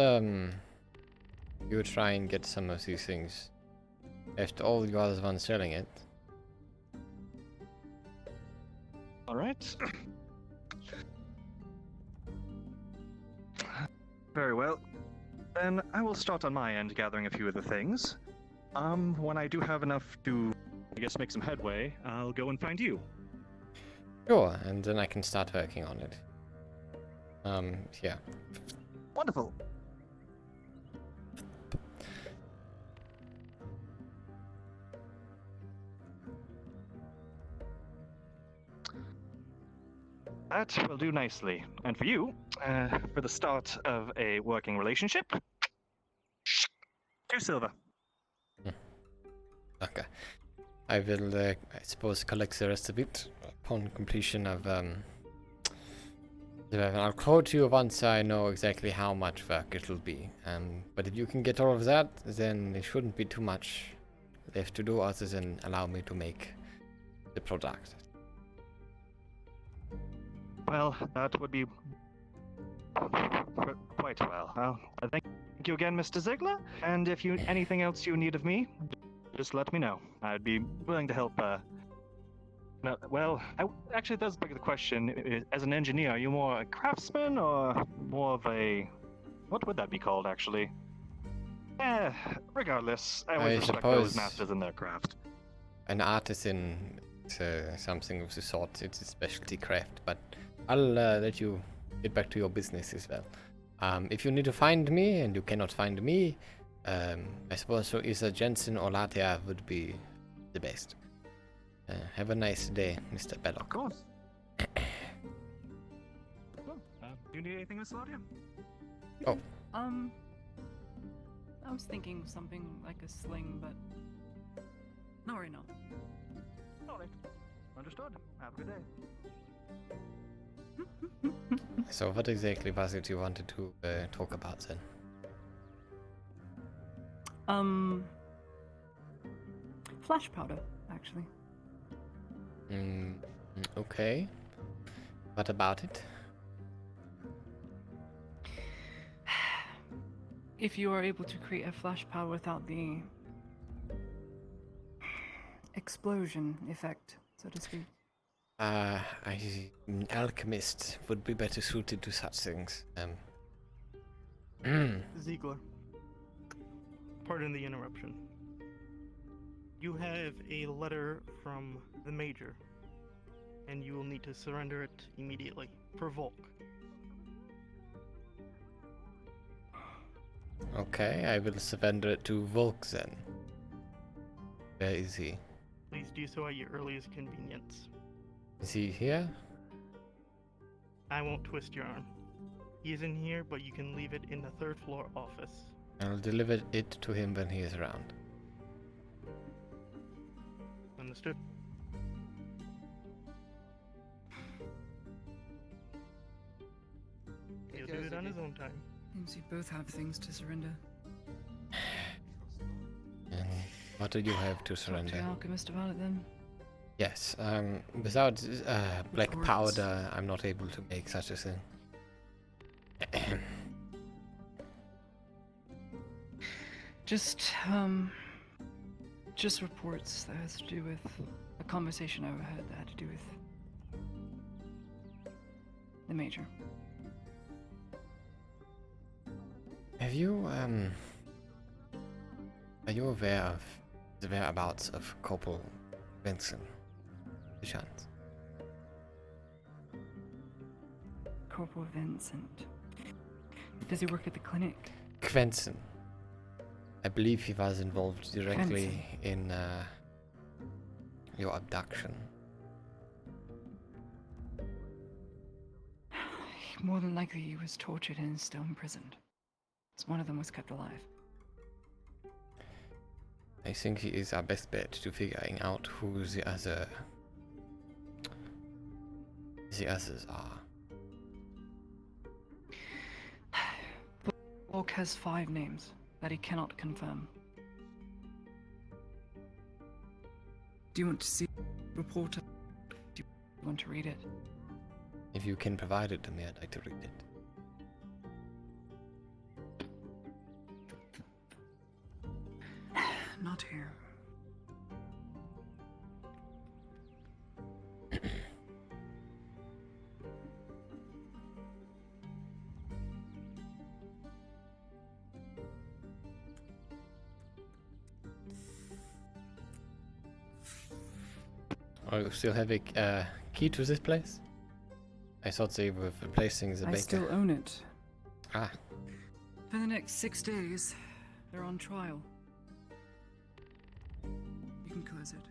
you try and get some of these things? After all, you are the one selling it. Alright. Very well. Then I will start on my end gathering a few of the things. When I do have enough to, I guess, make some headway, I'll go and find you. Sure, and then I can start working on it. Yeah. Wonderful. That will do nicely. And for you, for the start of a working relationship, 2 silver. Okay. I will, I suppose, collect the rest of it upon completion of, I'll quote you once I know exactly how much work it'll be. But if you can get all of that, then there shouldn't be too much left to do other than allow me to make the product. Well, that would be quite well. I thank you again, Mr. Ziegler. And if you anything else you need of me, just let me know. I'd be willing to help. No, well, actually, that's beg the question. As an engineer, are you more a craftsman or more of a... What would that be called, actually? Regardless, I always respect those masters in their craft. An artisan, something of the sort. It's a specialty craft, but I'll let you get back to your business as well. If you need to find me and you cannot find me, I suppose so either Jensen or Latia would be the best. Have a nice day, Mr. Belloc. Of course. Do you need anything, Miss Latia? Oh. I was thinking something like a sling, but not right now. Alright. Understood. Have a good day. So what exactly was it you wanted to talk about then? Flash powder, actually. Okay. What about it? If you are able to create a flash powder without the explosion effect, so to speak. An alchemist would be better suited to such things. Ziegler, pardon the interruption. You have a letter from the Major, and you will need to surrender it immediately for Volk. Okay, I will surrender it to Volk then. Where is he? Please do so at your earliest convenience. Is he here? I won't twist your arm. He is in here, but you can leave it in the 3rd floor office. I'll deliver it to him when he is around. Understood. He'll do it on his own time. Seems you both have things to surrender. And what do you have to surrender? Talk to the alchemist about it then. Yes, without black powder, I'm not able to make such a thing. Just reports that has to do with a conversation I overheard that had to do with the Major. Have you, are you aware of the whereabouts of Corporal Benson? Chance. Corporal Vincent. Does he work at the clinic? Quentin. I believe he was involved directly in your abduction. More than likely he was tortured and is still imprisoned. As one of them was kept alive. I think he is our best bet to figuring out who the others are. Volk has 5 names that he cannot confirm. Do you want to see the report? Do you want to read it? If you can provide it to me, I'd like to read it. Not here. Oh, you still have a key to this place? I thought they were replacing the baker. I still own it. Ah. For the next 6 days, they're on trial. You can close it.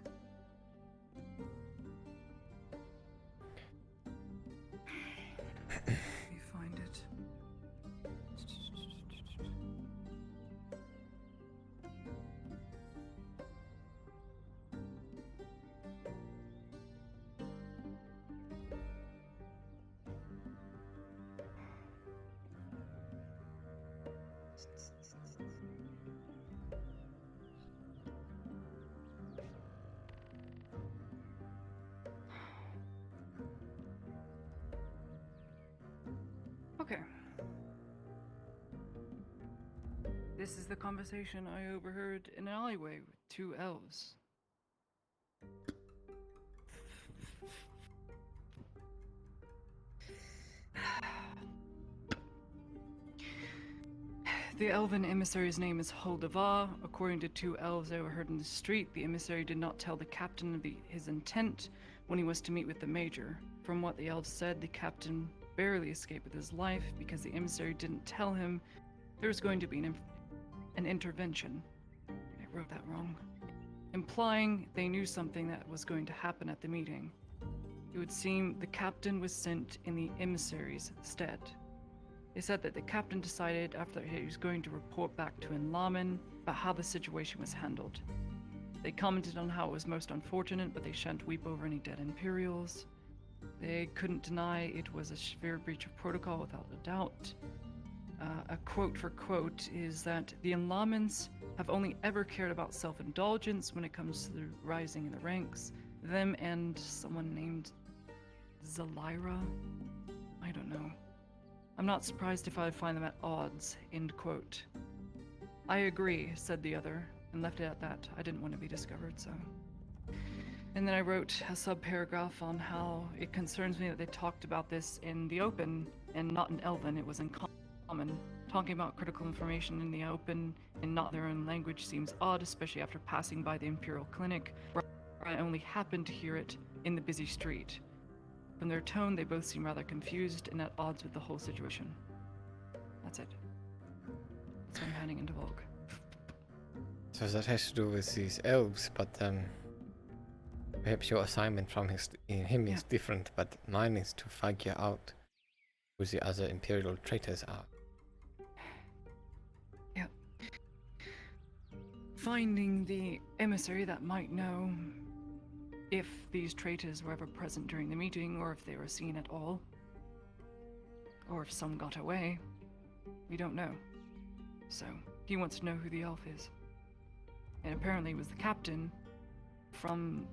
This is the conversation I overheard in an alleyway with two elves. The elven emissary's name is Holdavar. According to two elves I overheard in the street, the emissary did not tell the captain of his intent when he was to meet with the major. From what the elves said, the captain barely escaped with his life because the emissary didn't tell him there was going to be an intervention. I wrote that wrong. Implying they knew something that was going to happen at the meeting. It would seem the captain was sent in the emissary's stead. They said that the captain decided after he was going to report back to Inlaman about how the situation was handled. They commented on how it was most unfortunate, but they shan't weep over any dead Imperials. They couldn't deny it was a severe breach of protocol without a doubt. A quote for quote is that the Inlamans have only ever cared about self-indulgence when it comes to the rising in the ranks. Them and someone named Zelira? I don't know. I'm not surprised if I find them at odds, end quote. I agree, said the other, and left it at that. I didn't want to be discovered, so. And then I wrote a sub-paragraph on how it concerns me that they talked about this in the open and not in Elven. It was in common. Talking about critical information in the open and not their own language seems odd, especially after passing by the Imperial Clinic, where I only happened to hear it in the busy street. From their tone, they both seem rather confused and at odds with the whole situation. That's it. So I'm handing into Volk. So that has to do with these elves, but perhaps your assignment from him is different, but mine is to figure out who the other Imperial traitors are. Yeah. Finding the emissary that might know if these traitors were ever present during the meeting, or if they were seen at all. Or if some got away. We don't know. So, he wants to know who the elf is. And apparently it was the captain from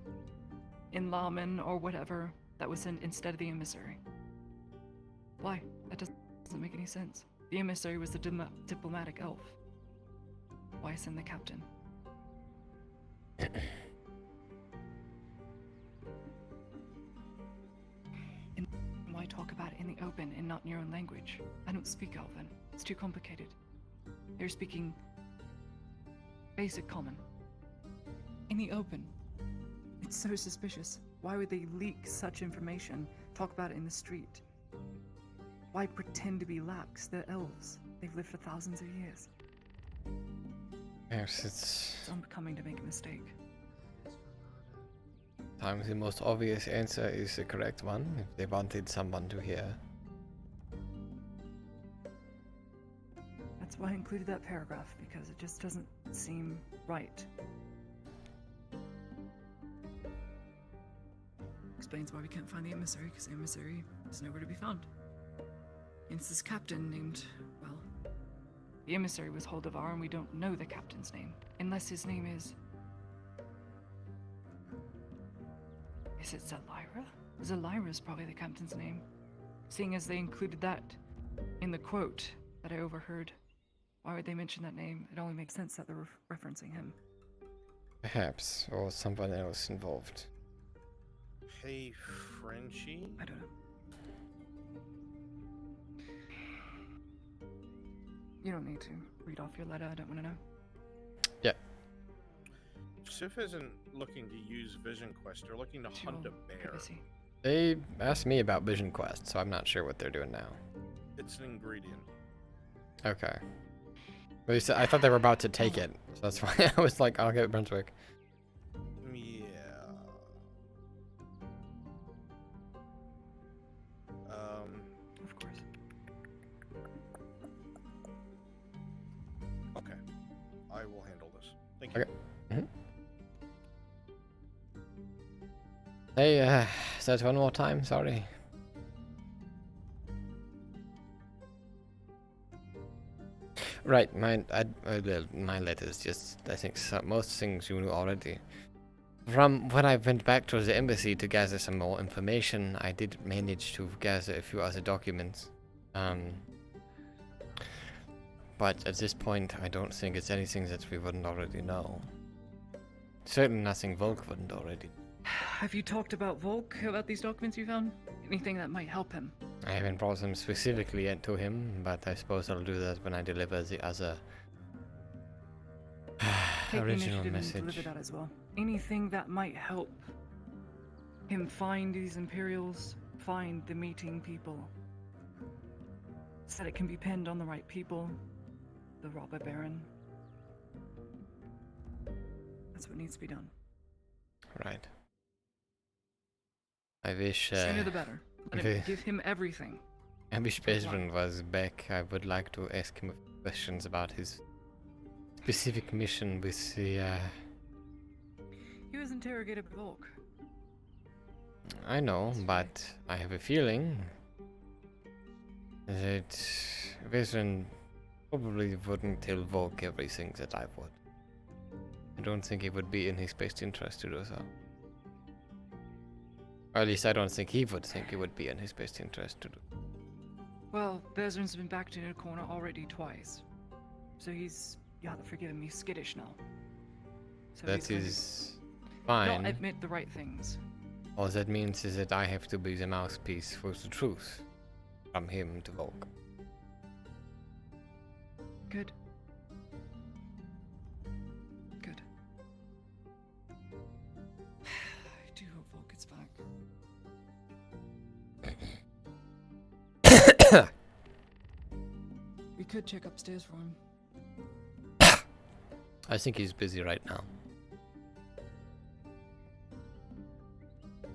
Inlaman or whatever that was sent instead of the emissary. Why? That doesn't make any sense. The emissary was the diplomatic elf. Why send the captain? And why talk about it in the open and not in your own language? I don't speak Elven. It's too complicated. They're speaking basic common. In the open. It's so suspicious. Why would they leak such information? Talk about it in the street? Why pretend to be lax? They're elves. They've lived for thousands of years. Yes, it's I'm coming to make a mistake. Sometimes the most obvious answer is the correct one, if they wanted someone to hear. That's why I included that paragraph, because it just doesn't seem right. Explains why we can't find the emissary, because the emissary is nowhere to be found. And it's this captain named, well, the emissary was Holdavar, and we don't know the captain's name, unless his name is it Zelira? Zelira's probably the captain's name, seeing as they included that in the quote that I overheard. Why would they mention that name? It only makes sense that they're referencing him. Perhaps, or someone else involved. Hey, Frenchie? I don't know. You don't need to read off your letter, I don't want to know. Yeah. Sif isn't looking to use Vision Quest, they're looking to hunt a bear. They asked me about Vision Quest, so I'm not sure what they're doing now. It's an ingredient. Okay. But you said, I thought they were about to take it, so that's why I was like, I'll get Brunswick. Yeah. Of course. Okay. I will handle this. Thank you. Okay. Hey, say it one more time, sorry. Right, my letters just, I think most things you knew already. From when I went back to the embassy to gather some more information, I did manage to gather a few other documents. but at this point, I don't think it's anything that we wouldn't already know. Certainly nothing Volk wouldn't already. Have you talked about Volk, about these documents you found? Anything that might help him? I haven't brought them specifically yet to him, but I suppose I'll do that when I deliver the other Take the original initiative message. and deliver that as well. Anything that might help him find these Imperials, find the meeting people, so that it can be pinned on the right people, the robber baron. That's what needs to be done. Right. I wish. Sooner the better. Let him give him everything. I wish Bezran was back. I would like to ask him questions about his specific mission with the. He was interrogated by Volk. I know, but I have a feeling that Bezran probably wouldn't tell Volk everything that I would. I don't think it would be in his best interest to do so. Or at least I don't think he would think it would be in his best interest to do. Well, Bezran's been backed into a corner already twice. So he's, you have to forgive him, he's skittish now. So That he's is going to fine. not admit the right things. All that means is that I have to be the mouthpiece for the truth. From him to Volk. Good. Good. I do hope Volk gets back. We could check upstairs for him. I think he's busy right now.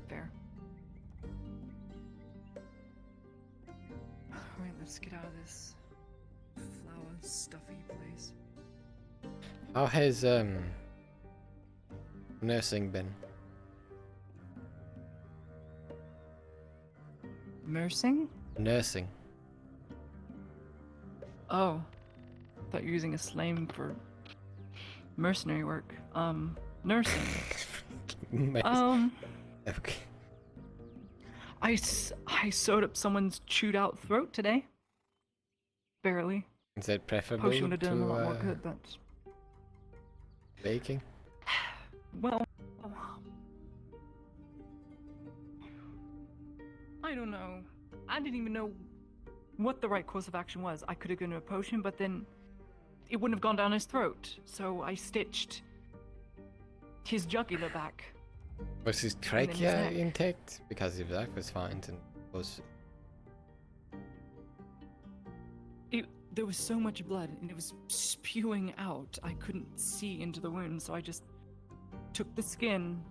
Fair. Alright, let's get out of this flower stuffy place. How has nursing been? Nursing? Nursing. Oh. Thought you were using a slang for mercenary work. Nursing. Okay. I sewed up someone's chewed out throat today. Barely. Is that preferable Potion would have done a lot more to good, but baking? well, I don't know. I didn't even know what the right course of action was. I could have given him a potion, but then it wouldn't have gone down his throat. So I stitched his jugular back. Was his then his trachea neck. intact? Because if that was fine, then was There was so much blood, and it was spewing out. I couldn't see into the wound, so I just took the skin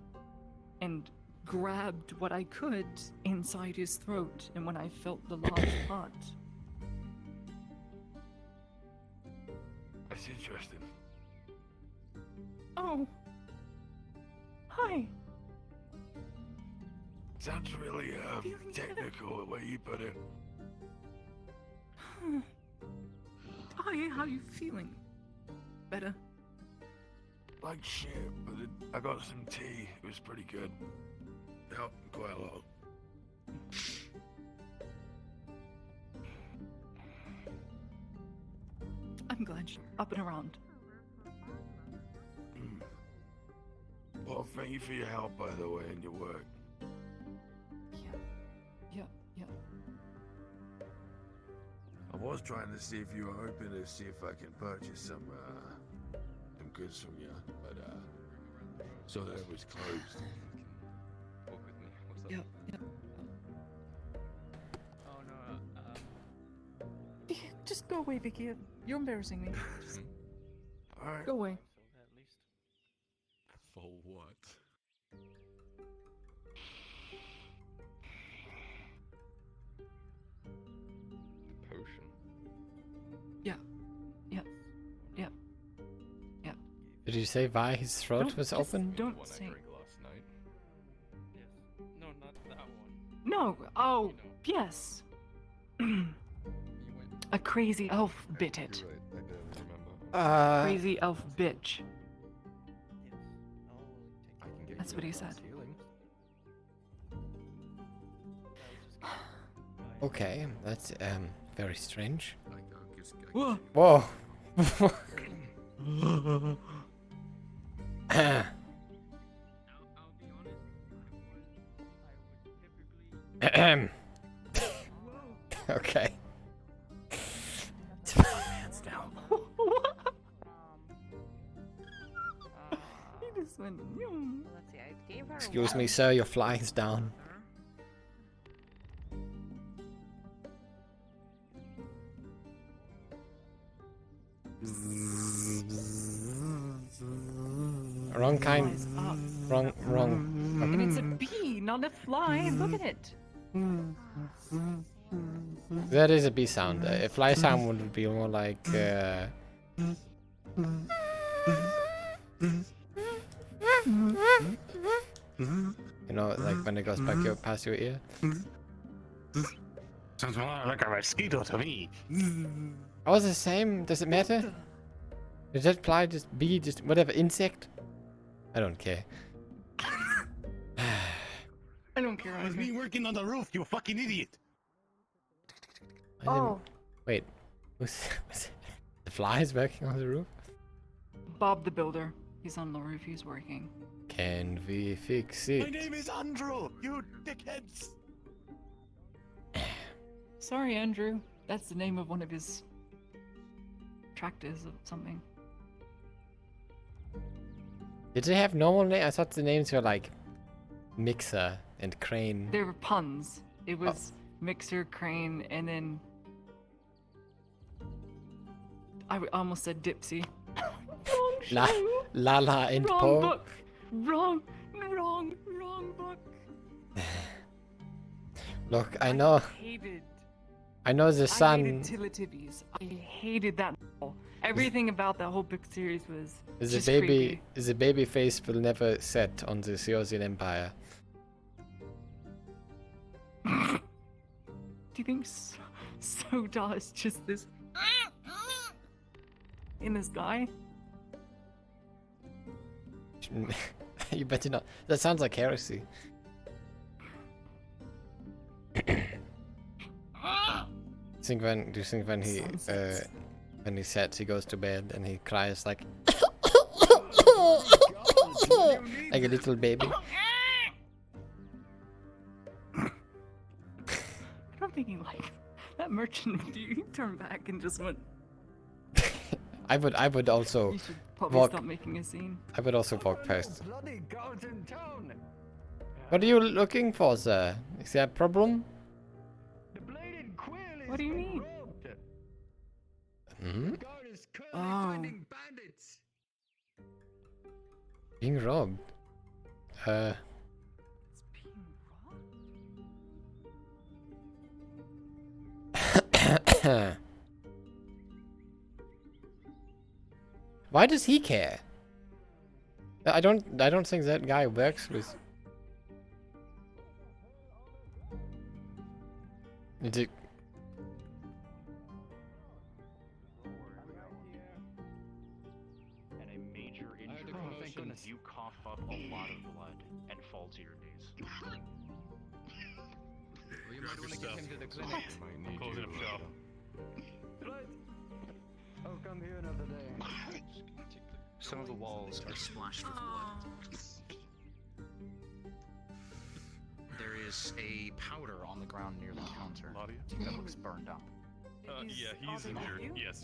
and grabbed what I could inside his throat, and when I felt the large part. That's interesting. Oh. Hi. Sounds really technical the way you put it. Hi, how you feeling? Better? Like shit, but I got some tea. It was pretty good. Helped quite a lot. I'm glad you're up and around. Well, thank you for your help, by the way, and your work. Yeah. I was trying to see if you were open to see if I can purchase some goods from you, but so that it was closed. Walk with me. What's up? Yep. Oh no. Just go away, Vicky. You're embarrassing me. Just Alright. go away. At least. For what? Potion. Yeah. Did you say why his throat was open? Don't One I say. drank last night. Yes. No, not that one. No. Oh, yes. A crazy elf bit it. You're right. I don't remember. Crazy elf bitch. Yes. I can get That's you what he a said. healing. Okay, that's very strange. I'll just Whoa. Whoa. Okay. Hands down. He just went. Let's see, I gave her Excuse me, sir, your flying's down. Wrong kind. Wrong. And it's a bee, not a fly. Look at it. That is a bee sound. A fly sound would be more like. You know, like when it goes back past your ear. Sounds more like a mosquito to me. Oh, it's the same. Does it matter? Is that fly just bee, just whatever insect? I don't care. I don't care. It was me working on the roof, you fucking idiot. Oh. Wait, was the flies working on the roof? Bob the builder. He's on the roof. He's working. Can we fix it? My name is Andrew, you dickheads. Sorry, Andrew. That's the name of one of his tractors or something. Did they have normal names? I thought the names were like Mixer and Crane. They were puns. It was Mixer, Crane, and then I almost said Dipsy. Lala and Wrong Po. book. Wrong book. Look, I know. I know the I sun. hated Teletubbies. I hated that. Everything about that whole book series was just creepy. The baby face will never set on the Seosian Empire. Do you think Soda is just this in the sky? You better not. That sounds like heresy. Do you think when he sets, he goes to bed and he cries like like a little baby? I'm thinking like that merchant. You turn back and just went. I would also You should probably stop making a scene. I would also walk past. Bloody guards in town. What are you looking for, sir? Is there a problem? What do you need? Hmm? Oh. Being robbed. Why does he care? I don't think that guy works with. Is it? And a major injury. thank goodness. You cough up a lot of blood and fall to your knees. Well, you might want to get him to the clinic. Closing up shop. Oh, come here another day. Some of the walls are splashed with blood. There is a powder on the ground near the counter that looks burned up. Yeah, he's injured. Yes.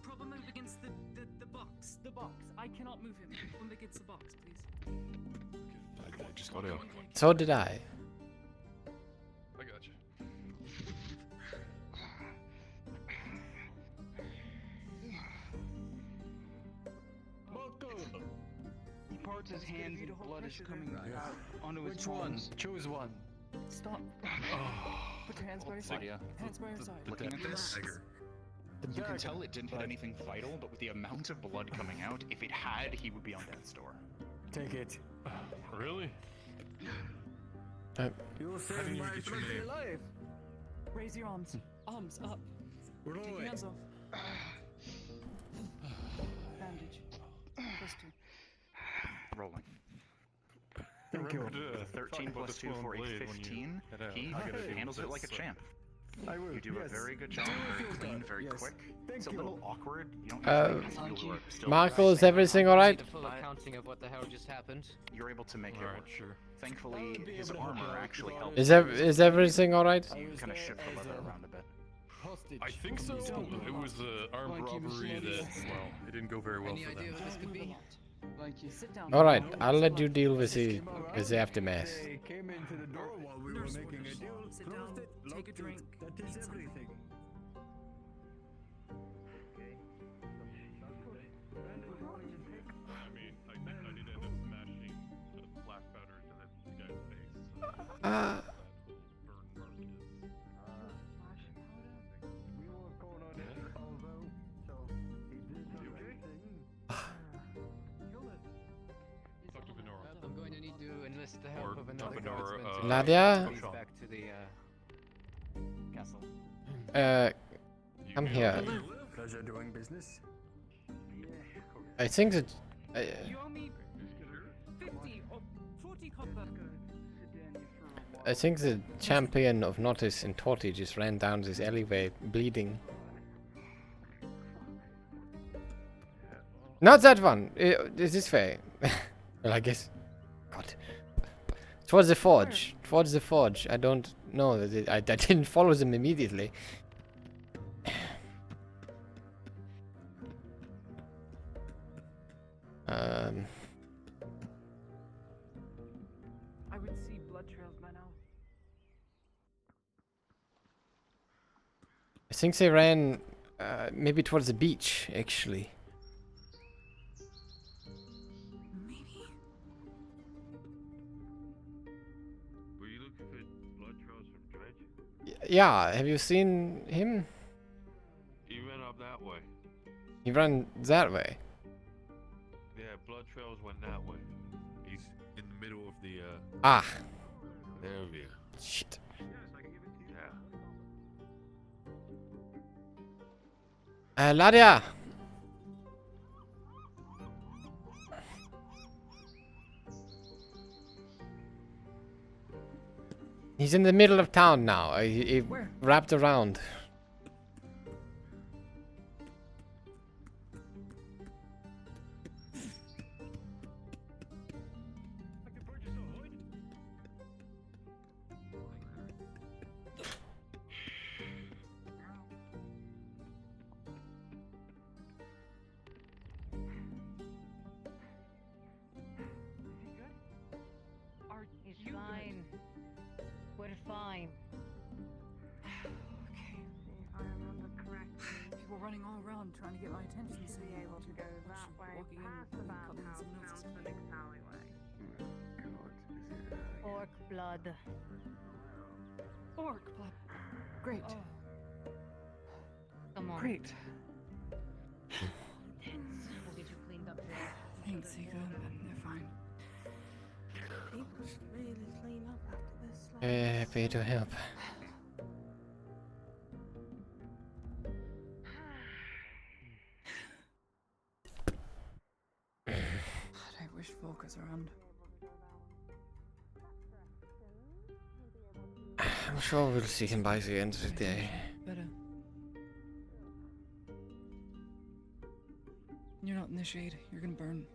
Problem move against the box. The box. I cannot move him. Move against the box, please. I just got out. So did I. I got you. He parts his hands and blood is coming out onto his palms. Choose one. Stop. Put your hands by your side. Hands by your side. Looking at this, you can tell it didn't hit anything vital, but with the amount of blood coming out, if it had, he would be on death's door. Take it. Really? You'll save my bloody life. Raise your arms. Arms up. Take your hands off. Bandage. Plus 2. Rolling. Thank you. 13 plus 2 for a 15. He handles it like a champ. You do a very good job, very clean, very quick. It's a little awkward. You don't usually people who are still Marco, is everything alright? Full accounting of what the hell just happened. You're able to make it work. Sure. Thankfully, his armor actually helps. Is everything alright? You kind of shift the leather around a bit. I think so. It was armed robbery that, well, it didn't go very well for them. Alright, I'll let you deal with the aftermath. They came into the door while we were making a deal. Sit down, take a drink. That is everything. I mean, I did end up smashing the black powder to that guy's face. I'm going to need to enlist the help of another guardsman to Nadia? get back to the castle. Come here. Pleasure doing business. I think that. You owe me 50 or 40 copper. I think the champion of Notice in Torty just ran down this alleyway bleeding. Not that one! Is this way? Well, I guess. God. Towards the forge. Towards the forge. I don't know. I didn't follow them immediately. I would see blood trails by now. I think they ran maybe towards the beach, actually. Were you looking for blood trails from Dredge? Yeah, have you seen him? He ran up that way. He ran that way. Yeah, blood trails went that way. He's in the middle of the Ah. area. Shit. Yeah. Ladia! He's in the middle of town now. He wrapped around. It's fine. We're fine. Okay, if I remember correctly. People running all around trying to get my attention. To be able to go that way, walking past in, the and cutting bathhouse, someone else's down to the next alleyway. Orc blood. Orc blood. Great. Come on. Great. We'll get you cleaned up here. Thanks, Ego. They're fine. People should really clean up after this. Happy to help. God, I wish Volk was around. I'm sure we'll see him by the end of the day. Better. You're not in the shade. You're gonna burn.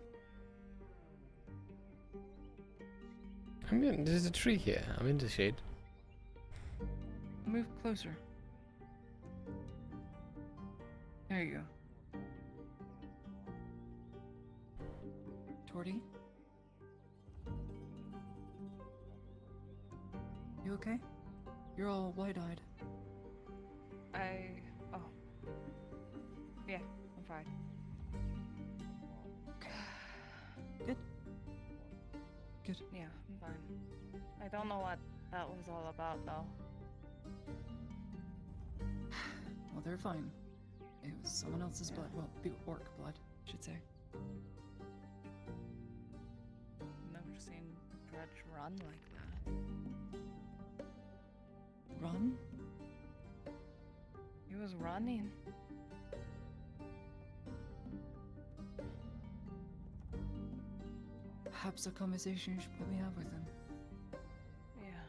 I mean, there's a tree here. I'm in the shade. Move closer. There you go. Torty? You okay? You're all wide-eyed. Oh. Yeah, I'm fine. Good. Good. Yeah, I'm fine. I don't know what that was all about, though. Well, they're fine. It was someone else's blood. Well, the orc blood, I should say. Never seen Dredge run like that. Run? He was running. Perhaps a conversation you should probably have with him. Yeah.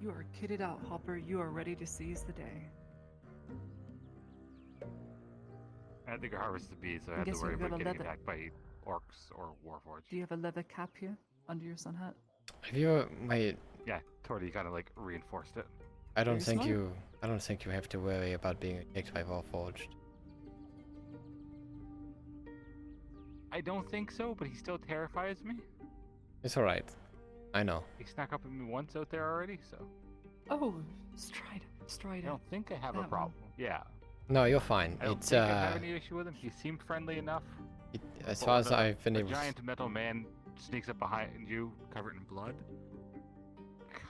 You are kitted out, Hopper. You are ready to seize the day. I think I harvested bees, so I I had to guess worry you've got about a getting leather- attacked by orcs or warforged. Do you have a leather cap here under your sun hat? Have you wait? Yeah, Torty kind of like reinforced it. I don't Very think smart. I don't think you have to worry about being attacked by Warforged. I don't think so, but he still terrifies me. It's alright. I know. He snuck up on me once out there already, so Oh, Stride. Stride. I don't think I have a That one. problem. Yeah. No, you're fine. I don't It's think I have any issue with him. He seemed friendly enough. as But far as when I've been a able to giant metal man sneaks up behind you, covered in blood.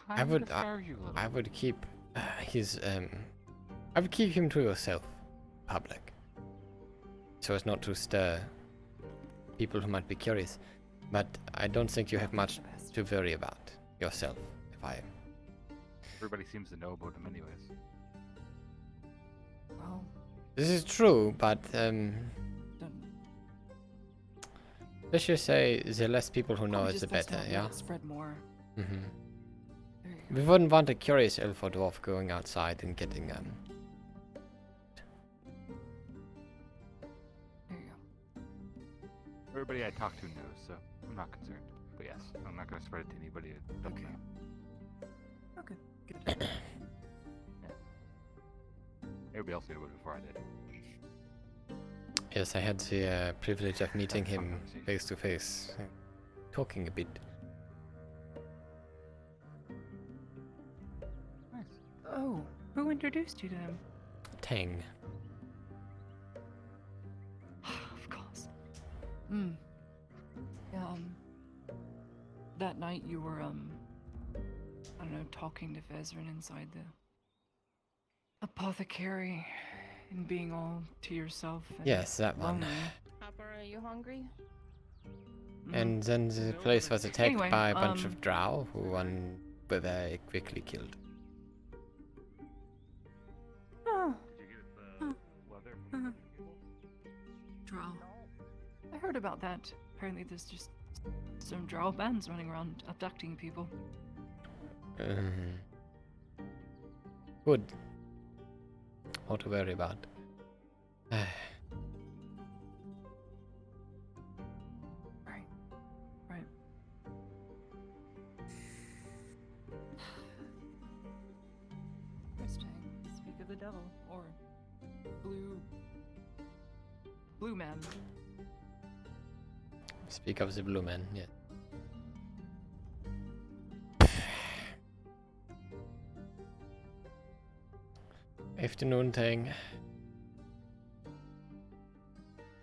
I would scares you a little. I would keep his I would keep him to yourself, public, so as not to stir people who might be curious. But I don't think you have much to worry about yourself. If I Everybody seems to know about him, anyways. Well, this is true, but let's just say the less people who know probably it, the just best better. not let Yeah. it spread more. Mm-hmm. There you We wouldn't want a curious elf or dwarf going outside and getting There you go. Everybody I talk to knows, so I'm not concerned. But yes, I'm not going to spread it to anybody that don't know. Okay. Good. Everybody else knew about it before I did. Yes, I had the privilege of meeting him face to face, talking a bit. Oh, who introduced you to him? Tang. Of course. Hmm. Yeah, that night you were, I don't know, talking to Vezrin inside the apothecary and being all to yourself. And Yes, that one. lonely. Hopper, are you hungry? And then the place was attacked Anyway, by a bunch of drow who one were very quickly killed. Oh. Did you get the leather? Drow. I heard about that. Apparently there's just some drow bands running around abducting people. Good. What to worry about. Right. Right. Interesting. Speak of the devil. Or Blue Man. Speak of the blue man, yeah. Afternoon thing.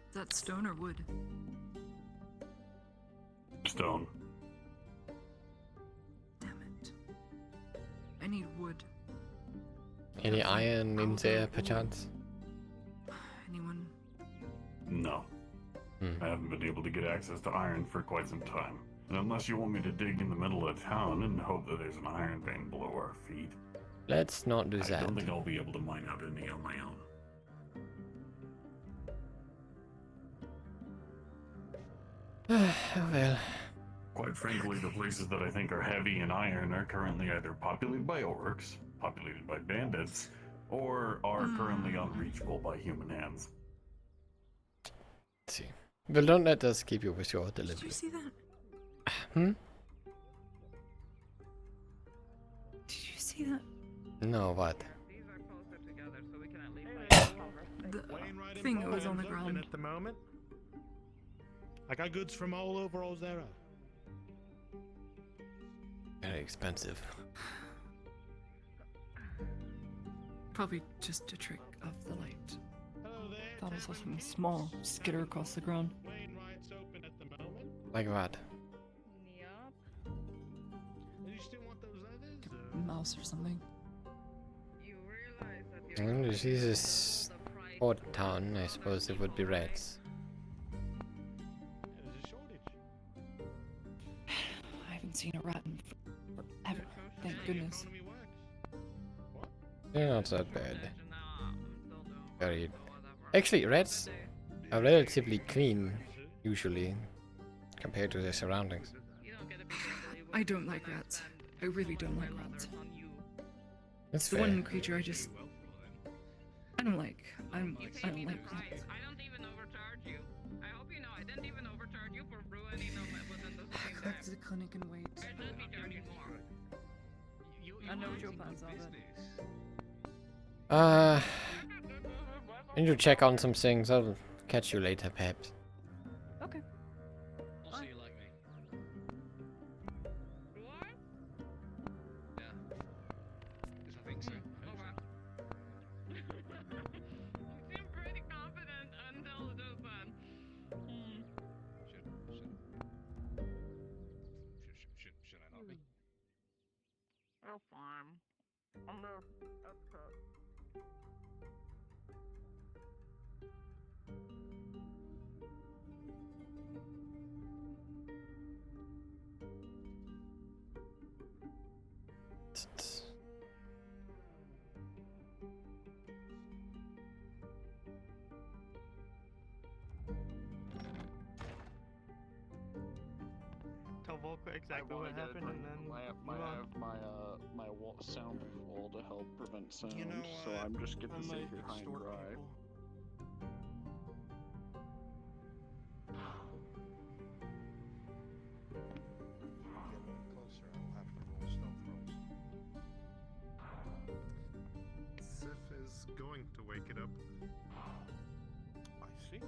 Is that stone or wood? Stone. I need wood. Any iron in there, perchance? Anyone? No. I haven't been able to get access to iron for quite some time. And unless you want me to dig in the middle of town and hope that there's an iron vein below our feet, Let's not do I that. don't think I'll be able to mine out any on my own. Well. Quite frankly, the places that I think are heavy in iron are currently either populated by orcs, populated by bandits, or are currently unreachable by human hands. Let's see. Well, don't let us keep you with your Did delivery. you see that? Hmm? Did you see that? No, what? The thing that was on the ground. At the moment, I got goods from all over Ozera. Very expensive. Probably just a trick of the light. Thought I saw something small skitter across the ground. Like what? Mouse or something. This is a port town. I suppose it would be rats. I haven't seen a rat in forever. Thank goodness. They're not that bad. Very. Actually, rats are relatively clean, usually, compared to their surroundings. I don't like rats. I really don't like rats. That's the fair. one creature I just I don't like. I don't like. I don't even overcharge you. I hope you know I didn't even overcharge you for ruining them within the same Go to the clinic and wait. I should be charging more. I know what your plans are, but I need to check on some things. I'll catch you later, perhaps. okay. I'll see you like me. What? Yeah. Because I think so. You seem pretty confident until just then. Should I not be? You're fine. I'm gonna upset. Tell Volker exactly what happened, and then I have my soundproof wall to help prevent sound, so I'm just gonna sit here high and dry. Sif is going to wake it up. I see.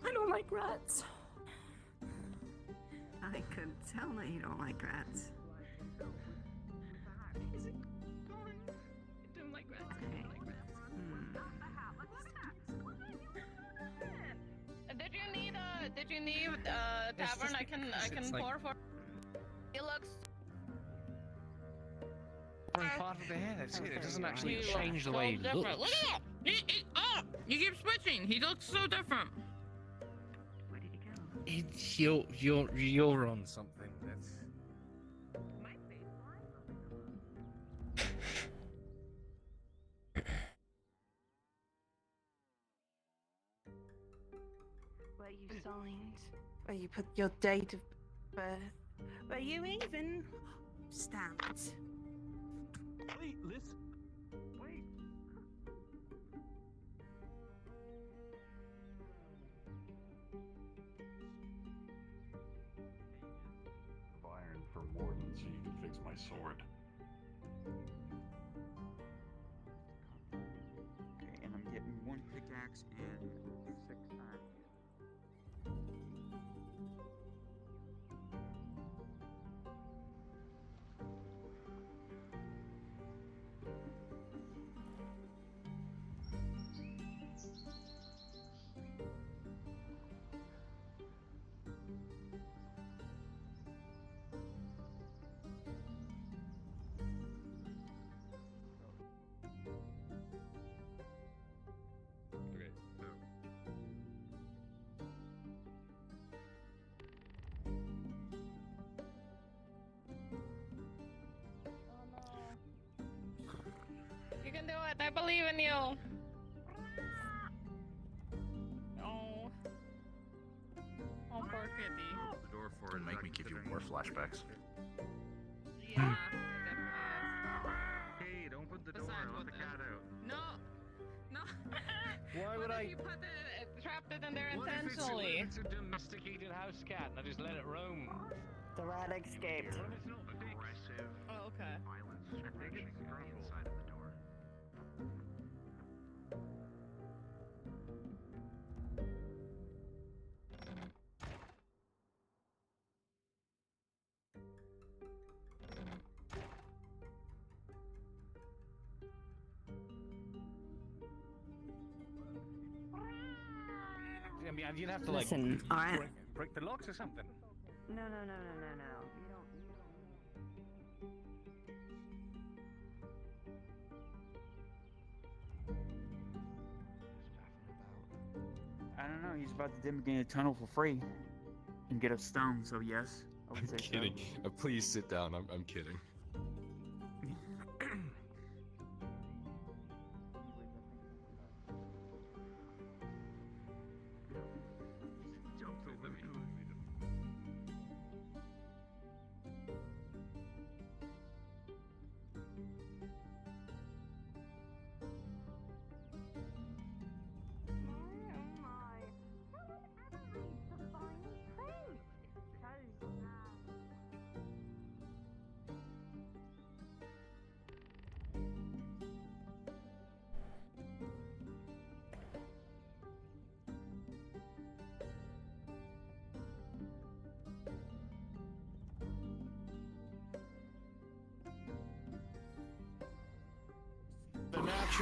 I don't like rats. I could tell that you don't like rats. Don't like rats. Don't like rats. Did you need a tavern? I can pour for. He looks. Part of the hair, that's it. It doesn't actually He change the looks way he so different. looks. Look at that! Oh! You keep switching! He looks so different! You're on something. That's. Where you signed, where you put your date of birth, where you even stamped. Wait, listen. Wait. Of iron for Warden so you can fix my sword. Okay, and I'm getting one pickaxe and 6 knives. Okay, so. You can do it! I believe in you! Oh. Oh, poor kitty. The door for Don't make me give you more flashbacks. Yeah, Hey, don't put the door. Let the cat out. No! No! Why would What I? if you put trapped it in there What if intentionally? it's a domesticated house cat and I just let it roam? The rat escaped. Aggressive Oh, okay. violence scratching on the inside of the door. I mean, you'd have to like Listen, alright. break the locks or something. No. You don't. I don't know, he's about to dim again a tunnel for free. And get a stone, so yes. I would say I'm kidding. Please sit down. I'm kidding. So.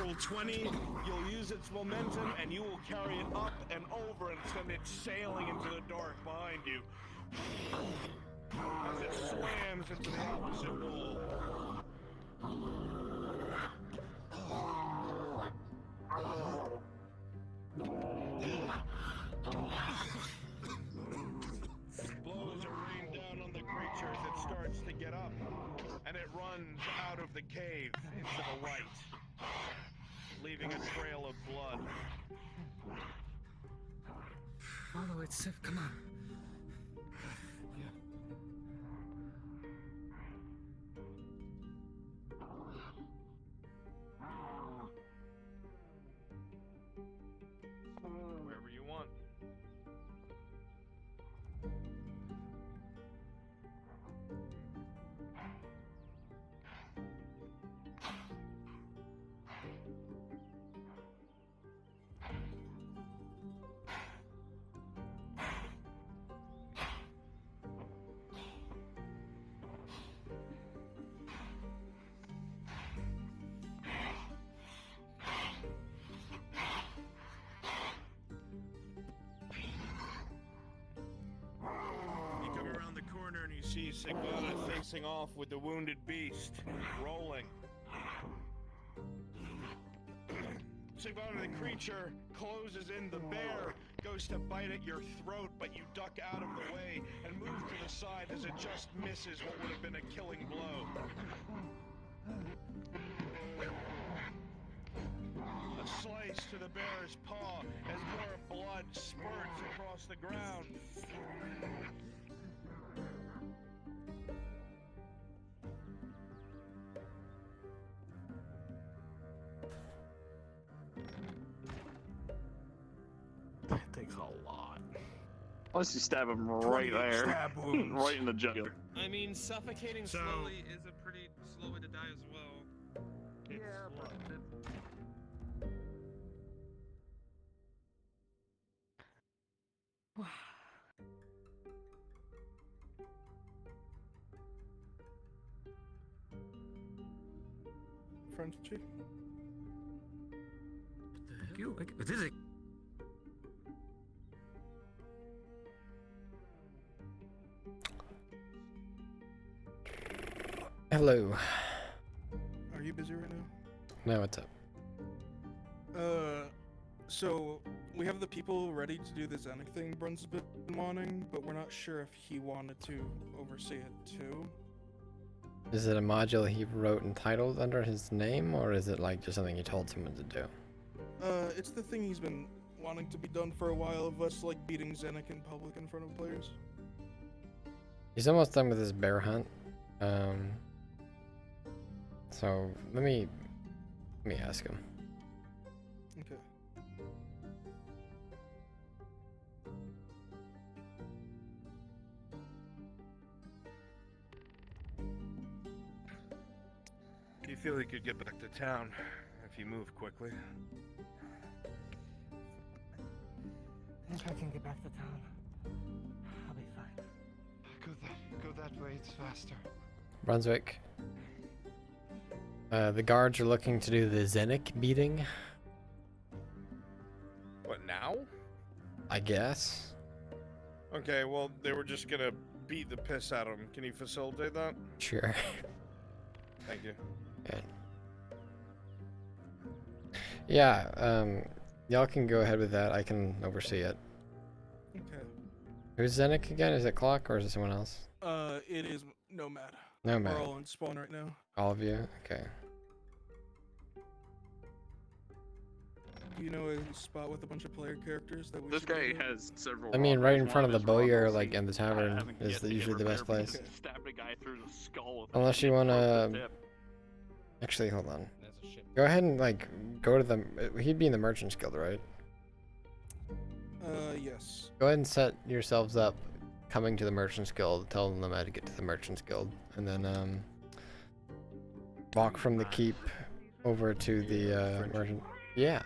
natural 20. You'll use its momentum, and you will carry it up and over and send it sailing into the dark behind you. As it slams into the opposite wall. Blows are rained down on the creature as it starts to get up, and it runs out of the cave into the light, leaving a trail of blood. Follow it, Sif, come on. Wherever you want. See Sigvana facing off with the wounded beast, rolling. Sigvana, the creature, closes in. The bear goes to bite at your throat, but you duck out of the way and move to the side as it just misses what would have been a killing blow. A slice to the bear's paw as more blood spurts across the ground. That takes a lot. Unless you stab him right there. Stab wounds. Right in the jugular. I mean, suffocating So- slowly is a pretty slow way to die as well. Yeah, but Frenchie? What is it? Hello. Are you busy right now? No, what's up? So we have the people ready to do the Zenik thing Brun's been wanting, but we're not sure if he wanted to oversee it too. Is it a module he wrote and titled under his name, or is it like just something he told someone to do? It's the thing he's been wanting to be done for a while of us, like beating Zenik in public in front of players. He's almost done with his bear hunt. So let me ask him. Okay. You feel he could get back to town if you move quickly? If I can get back to town, I'll be fine. Go that way, it's faster. Brunswick. The guards are looking to do the Zenik beating, What, now? I guess. Okay, well, they were just gonna beat the piss out of him. Can you facilitate that? Sure. Thank you. Good. Yeah, y'all can go ahead with that. I can oversee it. Okay. Who's Zenik again? Is it Clock or is it someone else? It is Nomad. Nomad. We're all in spawn right now. All of you? Okay. Do you know a spot with a bunch of player characters that we This should go guy to? has several. I mean, right in robberies. front of the One bowyer, is like in the tavern, is yet to usually the get best repaired place. because he Stabbed a guy through the skull. with a Unless you shit wanna. across the tip. Actually, hold on. Go ahead and like go to the. He'd be in the Merchant's Guild, right? Yes. Go ahead and set yourselves up, coming to the Merchant's Guild. Tell them how to get to the Merchant's Guild, and then walk from the keep over to the merchant. Yeah.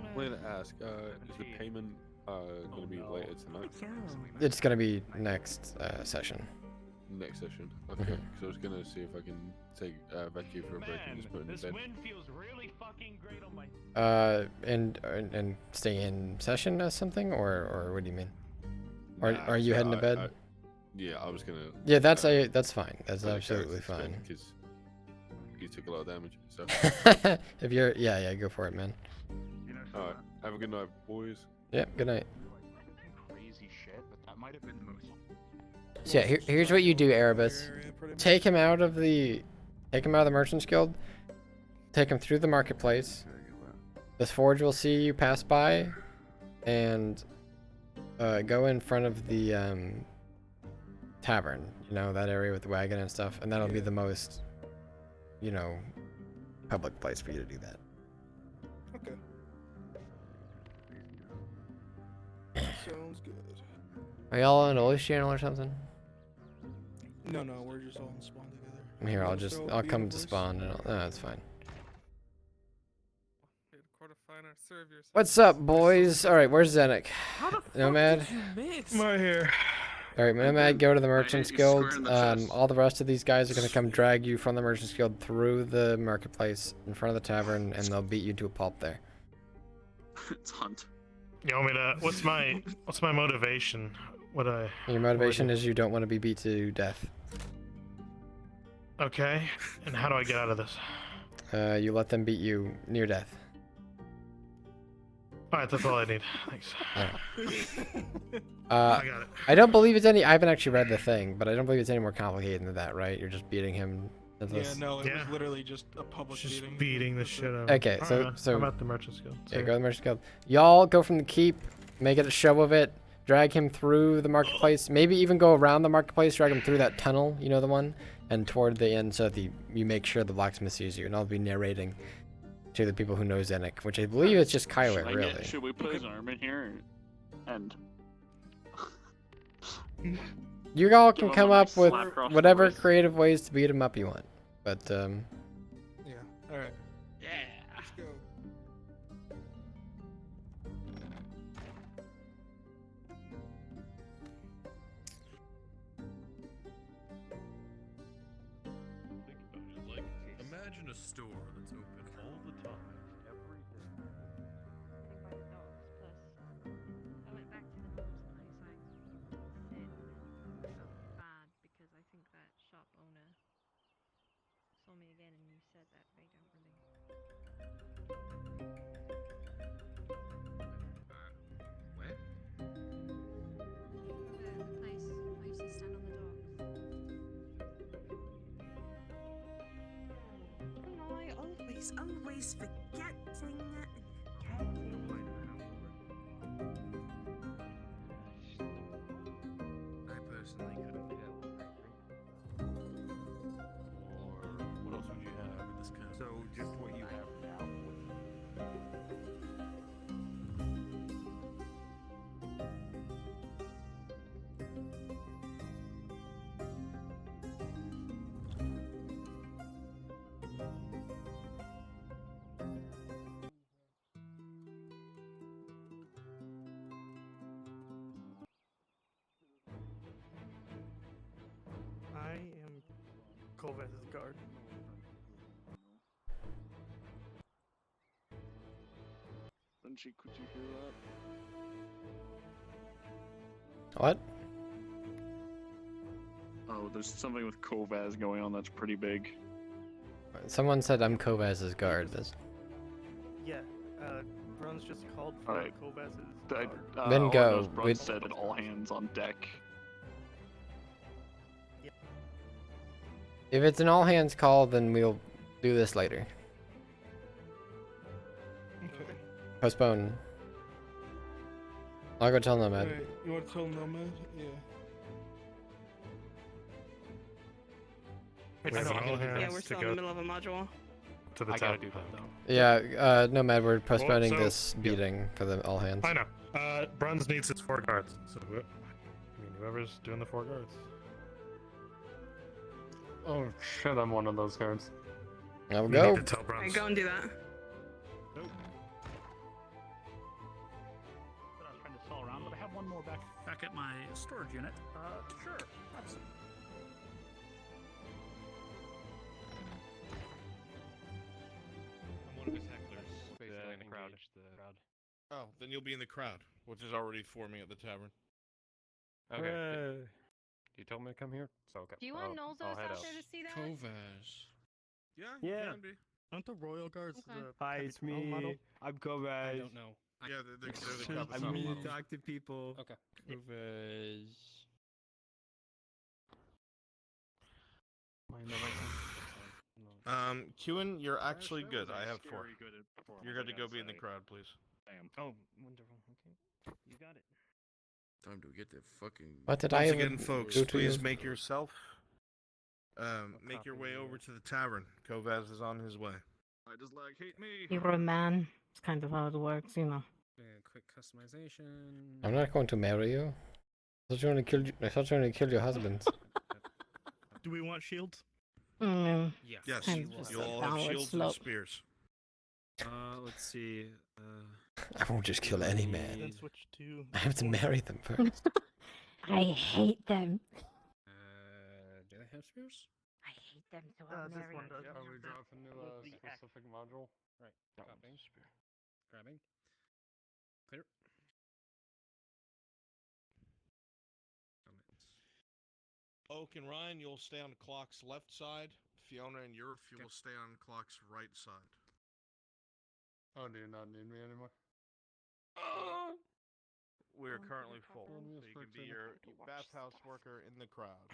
I wanted to ask, is the payment going to be later tonight? It's gonna be next session. next session. Okay, because I was gonna see if I can take Becky for a break and just put in This bed. wind feels really fucking great on my. And stay in session or something, or what do you mean? Or Nah, are you heading to bed? Yeah, I was gonna. Yeah, that's fine. That's absolutely fine. Because you took a lot of damage. So. If you're, yeah, go for it, man. Alright, have a good night, boys. Yep, good night. Crazy shit, but that might have been the most. So yeah, here's what you do, Erebus. Take him out of the Merchant's Guild. Take him through the marketplace. This forge will see you pass by, and go in front of the tavern. You know, that area with the wagon and stuff, and that'll be the most, you know, public place for you to do that. Okay. Sounds good. Are y'all on Oli's channel or something? No, we're just all in spawn together. Here, So I'll be come in to first? spawn. And no, that's fine. Serve yourself. What's up, boys? All right, where's Zenik? Nomad. My here. All right, Nomad, go to the Merchant's Guild. All the rest of these guys are gonna come drag you from the Merchant's Guild through the marketplace in front of the tavern, and they'll beat you to a pulp there. It's Hunt. You want me to? What's my motivation? Your motivation is you don't want to be beat to death. Okay, and how do I get out of this? You let them beat you near death. Alright, that's all I need. Thanks. I got it. I don't believe it's any. I haven't actually read the thing, but I don't believe it's any more complicated than that, right? You're just beating him. Yeah, no, it was literally just a public beating. Beating the shit out of Okay, him. so Alright, I'm at the Merchant's Guild. Yeah, go to the Merchant's Guild. Y'all go from the keep, make it a show of it, drag him through the marketplace, maybe even go around the marketplace, drag him through that tunnel, you know, the one, and toward the end so that you make sure the blacksmith sees you, and I'll be narrating to the people who know Zenik, which I believe it's just Kyler, really. Should we put his arm in here and? You all can Give him come a up nice with slap across the whatever wrist. creative ways to beat him up you want, but Yeah. All right. Yeah. Let's go. Like, imagine a store that's open all the time, every day. I went back to the mom's place. I felt bad because I think that shop owner saw me again, and you said that they don't really. Where? The place I used to stand on the docks. I always forgetting. I personally couldn't get Or what else would you have in this kind of? So just what you have now. I am Kovaz's guard. Benji, could you hear that? What? Oh, there's something with Kovaz going on that's pretty big. Someone said I'm Kovaz's guard. Yeah, Brun's just called for Alright. Kovaz's Then guard. Then go. Brun We'd- said all hands on deck. If it's an all hands call, then we'll do this later. Okay. Postpone. I'll go tell Nomad. Alright, you want to tell Nomad? Yeah. We have an all hands Yeah, we're to still in go the middle of a module. to the I gotta top. do that though. Yeah, Nomad, we're postponing so- this beating for the all hands. I know. Bruns needs his 4 guards. So, I mean, whoever's doing the 4 guards. Oh shit, I'm one of those guards. I'll You go. need to tell Alright, Bruns. go and do that. But I was trying to stall around, but I have one more back at my storage unit. Sure. Absolutely. manage the crowd. Oh, then you'll be in the crowd, which is already forming at the tavern. Okay. You told me to come here, so okay. Do you want I'll Nolzos head out out. there to see that? Kovaz. Yeah, Yeah. can be. Aren't the royal guards Okay. the Hi, it's Capitol model? me. I'm Kovaz. I don't know. Yeah, they're the I'm Capitol here to models. talk to people. Okay. Kovaz. Kewin, you're actually good. I have 4. Very good at performing, You're good to I go gotta be in the say. crowd, please. I am. Oh, wonderful. Okay. You got it. Time to get that fucking. What did Once I again, even folks, do to please you? make yourself. Make your way over to the tavern. Kovaz is on his way. I just like hate me. You're a man. It's kind of how it works, you know. Quick customization. I'm not going to marry you. I thought you wanted to kill. I thought you wanted to kill your husband. Do we want shields? Yeah. Yes, Kind of just you'll a all have downward shields and slope. spears. Let's see. I won't just kill any Then man. switch to. I have to marry them first. I hate them. Do they have spears? I hate them, so This I'll marry one them. does. Are we dropping new With the axe. specific module? Right. That Copy. one's spear. Grabbing. Clear. Comments. Oak and Ryan, you'll stay on the clock's left side. Fiona and Yurf, you will stay on the clock's right side. Oh, do you not need me anymore? We are currently full, Oh, so you can be your bathhouse worker in the crowd.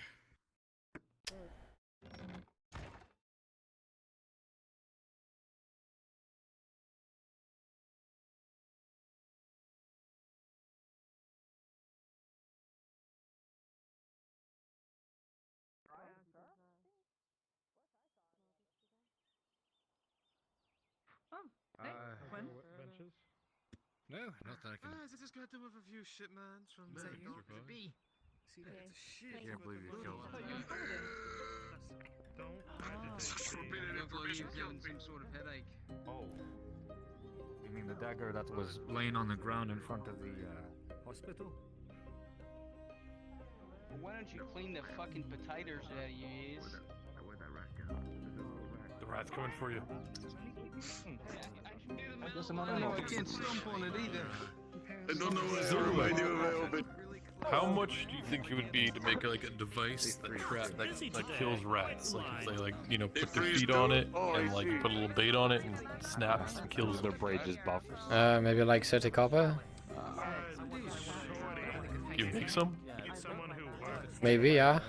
Benches? No, not that I can. I just got done with a few shipments from Is that you? B. See that? Okay. Shit. Thank Can't believe you killed him. Forbidden information kills some sort of headache. Oh. You mean the dagger that was laying on the ground in front of the hospital? Why don't you clean the fucking potatoes out of your ears? The rat's coming for you. I can't stomp on it either. I don't know what's wrong with you, man. How much do you think it would be to make like a device that kills rats? Like if they put their feet on it and like you put a little bait on it and snaps and kills their braid just buffers. Maybe like 30 copper? Can you make some? Maybe, yeah.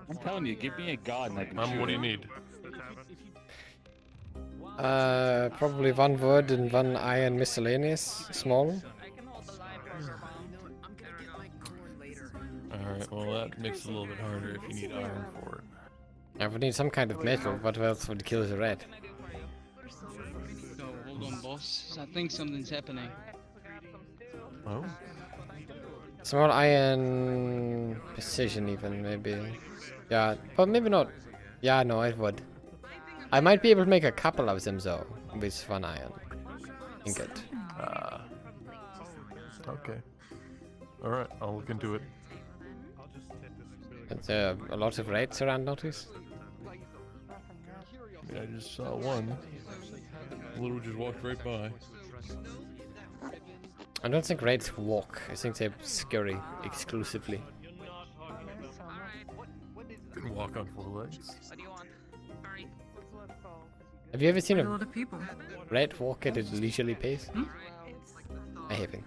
I'm telling you, give me a god and I can What do you need? Probably 1 wood and 1 iron miscellaneous, small. Alright, well that makes it a little bit harder if you need iron for it. I would need some kind of metal. What else would kill the rat? No, hold on, boss. I think something's happening. Oh? Small iron precision even, maybe. Yeah, but maybe not. Yeah, no, it would. I might be able to make a couple of them though, with 1 iron ingot. Okay. Alright, I'll look into it. Is there a lot of raids around, notice? I just saw one. Literally just walked right by. I don't think raids walk. I think they scurry exclusively. Can walk on 4 legs. What do you want? Sorry. Have you ever seen Quite a lot of people. rat walk at a leisurely pace? I haven't.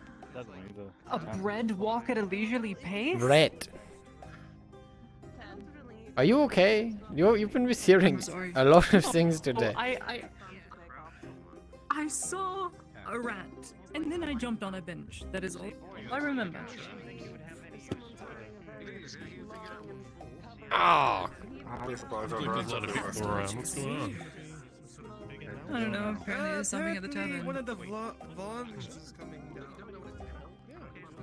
A bread walk at a leisurely pace? Rat. Are you okay? You've been hearing sorry. a lot of things today. I saw a rat, and then I jumped on a bench. That is all I remember. Ah! There's a lot of people around. What's going on? I don't know. Apparently, there's something at the tavern. One of the Vaughns is coming down.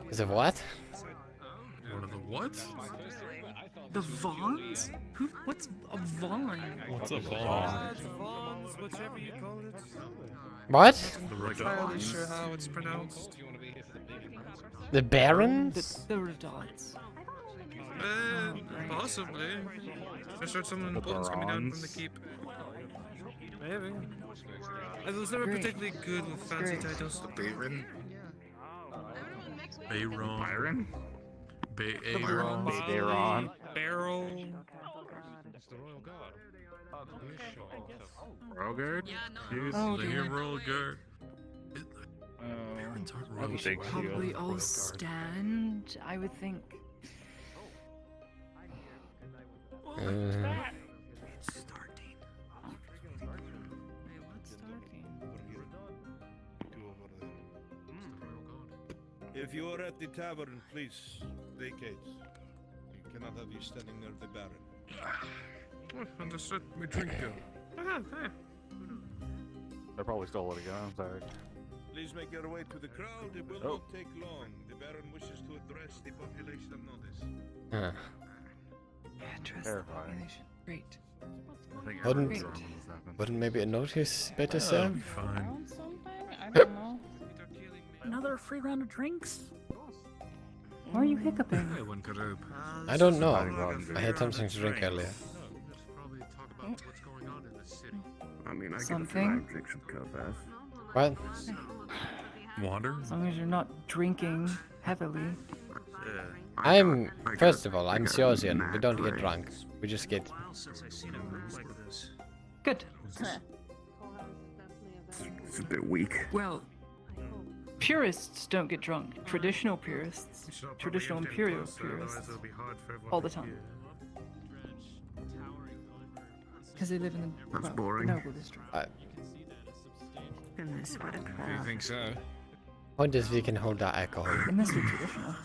Is it what? One of the what? The Vaughns? What's a Vaughn? What's a Vaughn? Vaughns, whichever you call it. What? The I'm not Redots? entirely sure how it's pronounced. The Barons? The Redots. Possibly. Just heard someone important's coming down from the keep. Maybe. I was never Great. particularly good with fancy Great. titles. Byron? Bayron. Byron? Bayron. Bayron. Barrel. It's the royal guard. Royal Guard? Oh, the dear. Royal Guard. Barons aren't royal I think guard. Probably Royal all Guard. stand, I would think. Uh, It's starting. Wait, what's starting? If you are at the tavern, please vacate. We cannot have you standing near the baron. Understood. Me drink go. They're probably still letting go, I'm sorry. Please make your way to the crowd. It will not take long. The baron wishes to address the population of Nodis. Address the Terrifying. population. Great. I think Wouldn't- everyone's wrong when this happens. Wouldn't maybe a notice better That'll served? be fine. I don't know. Another free round of drinks? Why are you hiccuping? Hey, one could hope. I don't know. Probably I had something to drink earlier. Let's probably talk about what's going on in the city. I mean, I Something? get a drinks with Kovac. What? Water? As long as you're not drinking heavily. I'm, first of all, I'm Siosian. We don't get drunk. We just get... Since I've seen a group like this. Good. It's a bit weak. Well, purists don't get drunk. Traditional purists, traditional imperial purists, all the time. Because they live in the, That's well, boring. the noble district. Goodness, what a Do you crowd. think so? Point is, we can hold our alcohol. It must be traditional.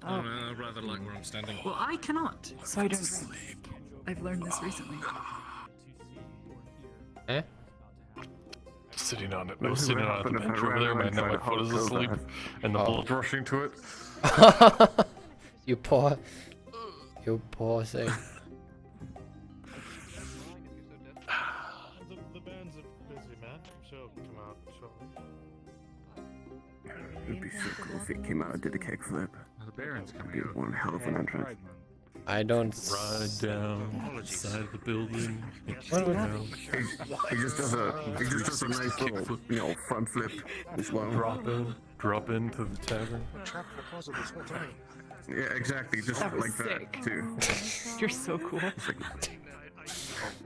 Oh, no, I'd rather like where I'm standing. Well, I cannot, so I don't drink. I've learned this recently. Eh? Sitting on it. I What was would sitting on happen the if I bench over ran there. around My, now trying my to foot is hold asleep, Kovac? and the Oh. blood's rushing to it. You poor thing. The band's are busy, man. She'll come out shortly. It would be so cool if it came out and did a kickflip. The Baron's It'd coming be out. one hell of an Yeah, entrance. Pride Month. I don't... Ride down the side of the building. What was that? He just does a nice little, you know, front flip as well. Drop into the tavern. Yeah, exactly. Just That was like sick. that too. You're so cool.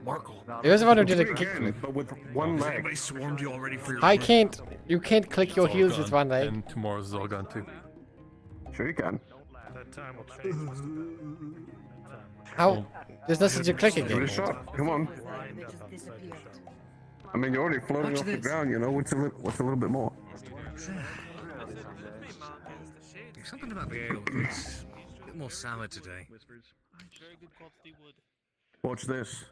Markle. He was the one who did a Do it again, kickflip. but with one leg. Anybody swarmed you already for your I can't... You can't click your It's all heels with gone, one leg. And tomorrow's is all gone too. Sure you can. That time will change. How? There's nothing to click Give it a again. shot. Come on. They just disappeared. I mean, you're already floating Watch off the this. ground. You know what's a little bit more. Something about the ale, please. A bit more sour today. Very good quality wood. Watch this.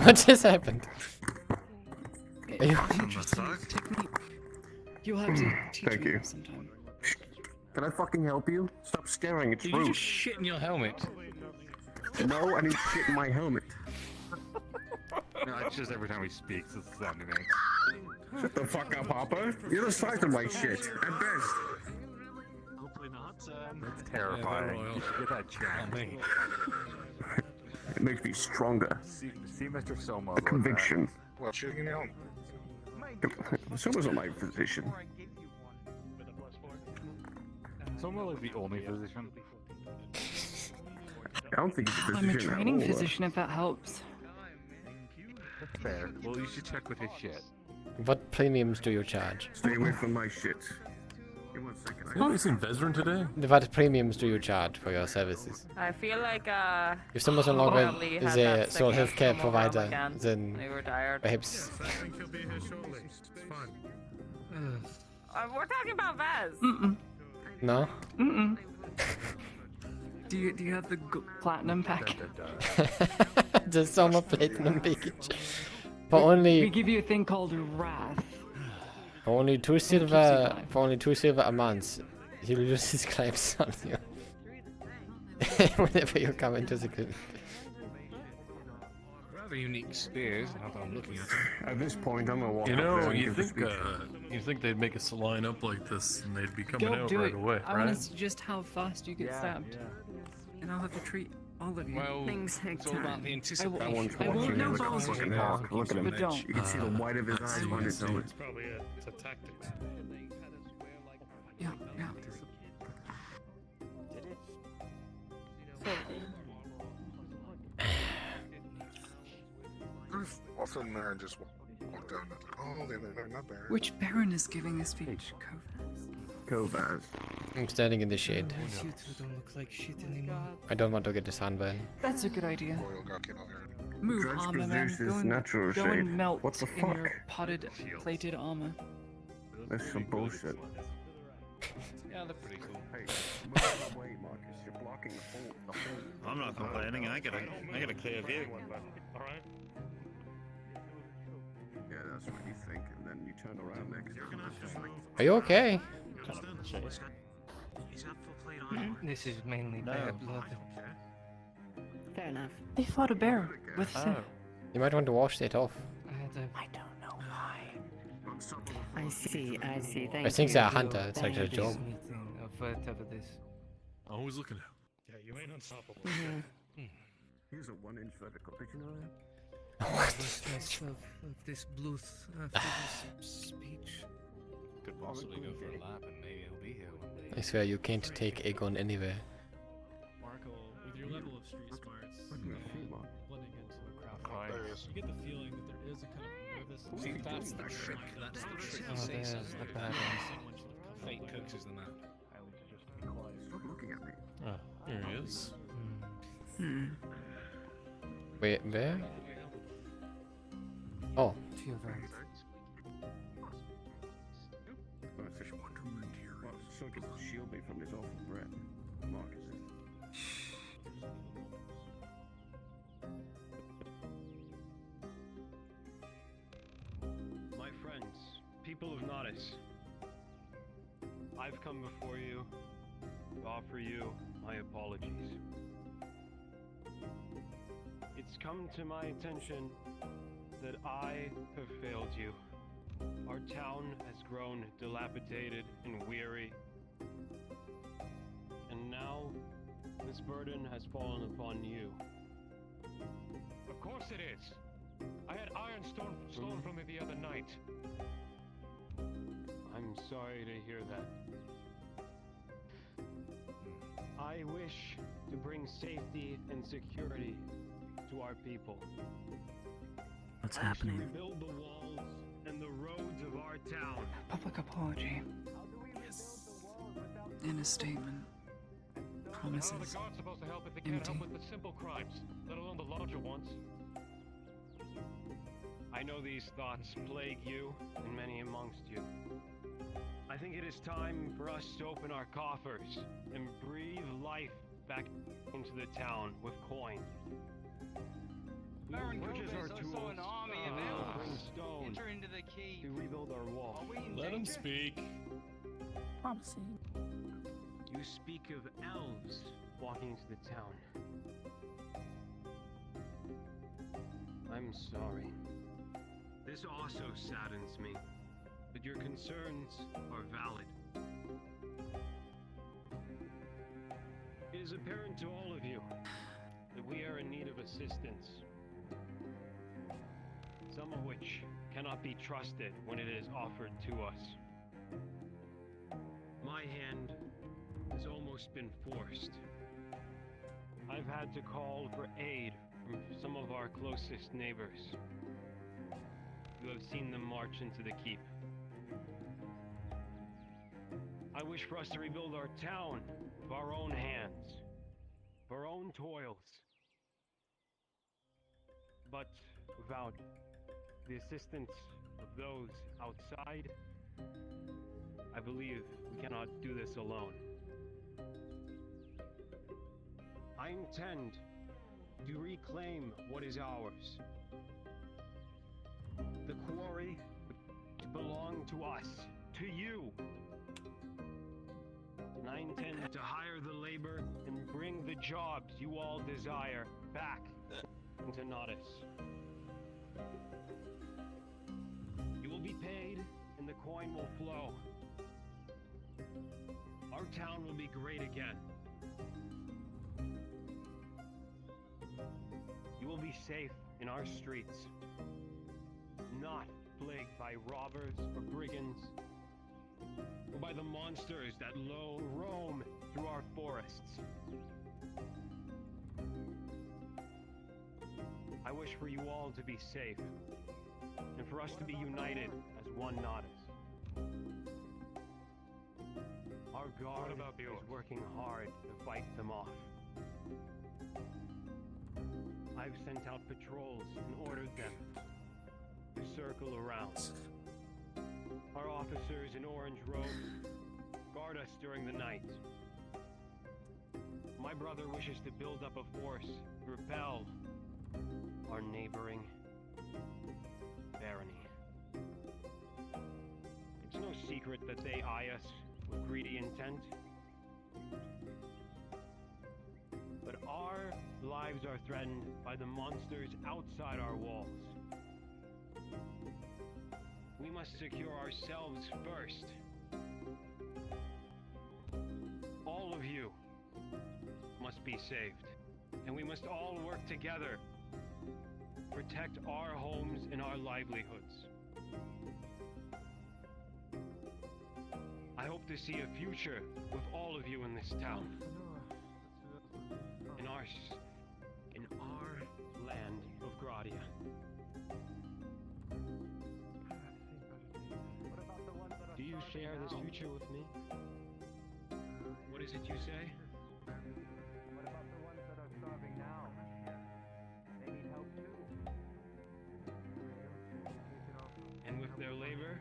What just happened? Are you... You'll have to teach Thank me you. sometime. Can I fucking help you? Stop staring. It's Did you rude. just shit in your helmet? No, I need shit in my helmet. No, it's just every time he speaks, it's the sound he makes. Shut the fuck up, Hopper. You're the size of my shit, at best. Hopefully not. That's terrifying. royal. You should get that Oh, checked. me. It makes me stronger. See Mr. Soma. A conviction. Well, shooting in the helmet. Soma's not my physician. Soma is the only physician. I don't think he's a I'm a physician training at all. physician if that helps. That's fair. Well, you should check with his shit. What premiums do you charge? Stay away from my shit. Give me 1 second. Anybody seen Vezran today? What premiums do you charge for your services? I feel like If someone's no longer Molly is had a that sole sickness healthcare come over him provider, again. then We were tired. perhaps... I think he'll be here shortly. It's fine. We're talking about Vez. Mm-mm. No? Mm-mm. Do you have the platinum pack? The summer platinum package. For We only give you a thing called Wrath. for only 2 silver a month, he'll use his claims on you. Whenever you come into the clinic. Rather unique spears, now that I'm looking at it. At this point, I'm gonna walk You up there know, and you give the think speech. they'd make us line up like this, and they'd be coming Don't out do right it. away, I right? want to see just how fast you get stabbed. And I'll have to treat. All of you. Well, Things take it's all about time. the That anticipation. one's I won't watching know him. balls Fucking are hawk. Look at him. but don't. You can see the white of his eyes on his own. It's probably it's a tactics. Yeah, yeah. All of a sudden, there and just walked down. Oh, they're not there. Which Baron is giving this speech? Kovaz. I'm standing in the shade. You two don't look like shit anymore. I don't want to get the sunburn. That's a good idea. Royal got killed already. Move, Dredge armor man. produces Go and, natural go shade. and melt What the in your fuck? potted, plated armor. That's some bullshit. Yeah, they're pretty cool. Hey, move out of the way, Marcus. You're blocking the whole. I'm not complaining. I got a clear view. All right. Yeah, that's what you think, and then you turn around there. You're gonna have to move. Are you okay? He's got full plate on. This is mainly bad blood. Fair enough. They fought a bear with You might want to wash it off. I don't know why. I see. Thank I think you. they're a hunter. It's like their job. Whatever this. Always looking out. Yeah, you ain't unstoppable. Here's a 1-inch vertical. Did you know that? The stress of this Bluth speech. Could possibly go for a lap and maybe he'll be here one day. I swear you can't take Aegon anywhere. Marco, with your level of street smarts, blending into a crowd, There he is. you get the feeling that there is a kind of nervous. See, that's the trick. That's the trick. Oh, there's the bad one. Fate Cooks is the man. Stop looking at me. Oh, here he is. Wait, where? Oh. To your right. Well, so does the shield be from his awful breath. Marcus is. My friends, people of Nodus, I've come before you to offer you my apologies. It's come to my attention that I have failed you. Our town has grown dilapidated and weary. And now, this burden has fallen upon you. Of course it is. I had iron stolen from me the other night. I'm sorry to hear that. I wish to bring safety and security to our people. What's I wish to happening? rebuild the walls and the roads of our town. Public apology. In a statement. How are the Promises. guards supposed to help if they can't help Empty. with the simple crimes, let alone the larger ones? I know these thoughts plague you and many amongst you. I think it is time for us to open our coffers and breathe life back into the town with coin. We will Baron purchase our Gomez, tools, also an army of elves. bring stone Enter into the to cave. rebuild our wall. Are we in Let him danger? speak. Promising. You speak of elves walking into the town. I'm sorry. This also saddens me, but your concerns are valid. It is apparent to all of you that we are in need of assistance, some of which cannot be trusted when it is offered to us. My hand has almost been forced. I've had to call for aid from some of our closest neighbors. You have seen them march into the keep. I wish for us to rebuild our town with our own hands, with our own toils. But without the assistance of those outside, I believe we cannot do this alone. I intend to reclaim what is ours. The quarry to belong to us, to you. And I intend to hire the labor and bring the jobs you all desire back into Nodus. You will be paid and the coin will flow. Our town will be great again. You will be safe in our streets, not plagued by robbers or brigands, or by the monsters that roam through our forests. I wish for you all to be safe, and for us to be united as one Nodus. Our guard is working hard to fight them off. I've sent out patrols and ordered them to circle around. Our officers in orange robes guard us during the night. My brother wishes to build up a force to repel our neighboring barony. It's no secret that they eye us with greedy intent. But our lives are threatened by the monsters outside our walls. We must secure ourselves first. All of you must be saved, and we must all work together. Protect our homes and our livelihoods. I hope to see a future with all of you in this town. In our land of Gradia. Do you share this future with me? What is it you say? What about the ones that are starving now? They need help too. And with their labor,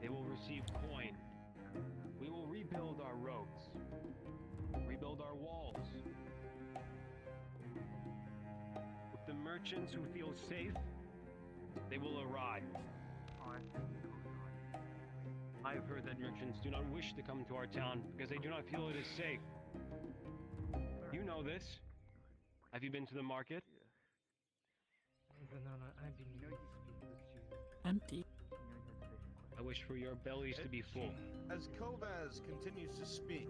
they will receive coin. We will rebuild our roads, rebuild our walls. With the merchants who feel safe, they will arrive. I've heard that merchants do not wish to come to our town because they do not feel it is safe. You know this. Have you been to the market? Empty. I wish for your bellies to be full. As Kovaz continues to speak,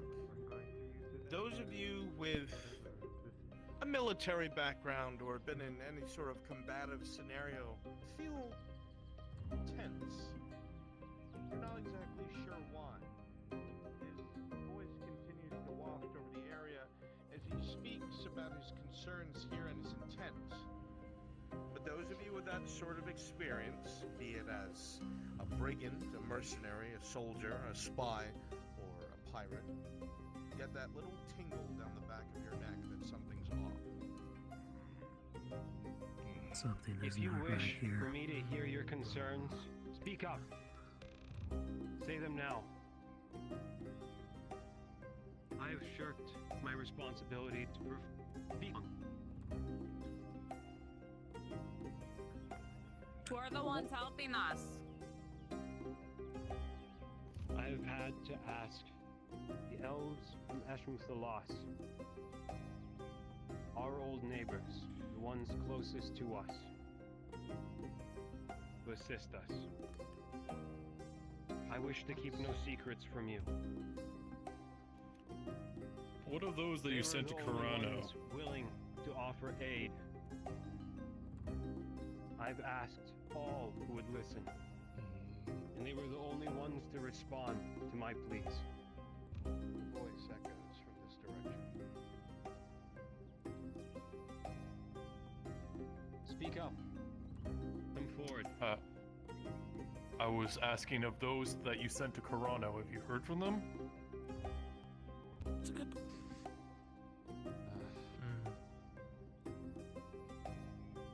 those of you with a military background or been in any sort of combative scenario feel tense. You're not exactly sure why. His voice continues to waft over the area as he speaks about his concerns here and his intent. But those of you with that sort of experience, be it as a brigand, a mercenary, a soldier, a spy, or a pirate, get that little tingle down the back of your neck that something's off. Something is If you not wish right here. for me to hear your concerns, speak up. Say them now. I have shirked my responsibility to speak. Who are the ones helping us? I have had to ask the elves from Eshram Thalas, our old neighbors, the ones closest to us, to assist us. I wish to keep no secrets from you. What of those that you sent to Carano? Willing to offer aid. I've asked all who would listen, and they were the only ones to respond to my pleas. The voice echoes from this direction. Speak up. Come forward. I was asking of those that you sent to Carano. Have you heard from them? It's a good.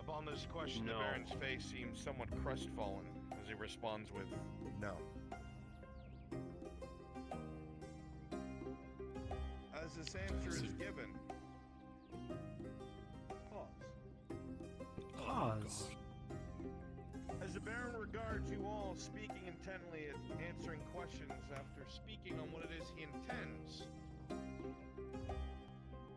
Upon this question, No. the Baron's face seems somewhat crestfallen as he responds with no. As this answer is given, pause. Pause. As the Baron regards you all speaking intently and answering questions after speaking on what it is he intends,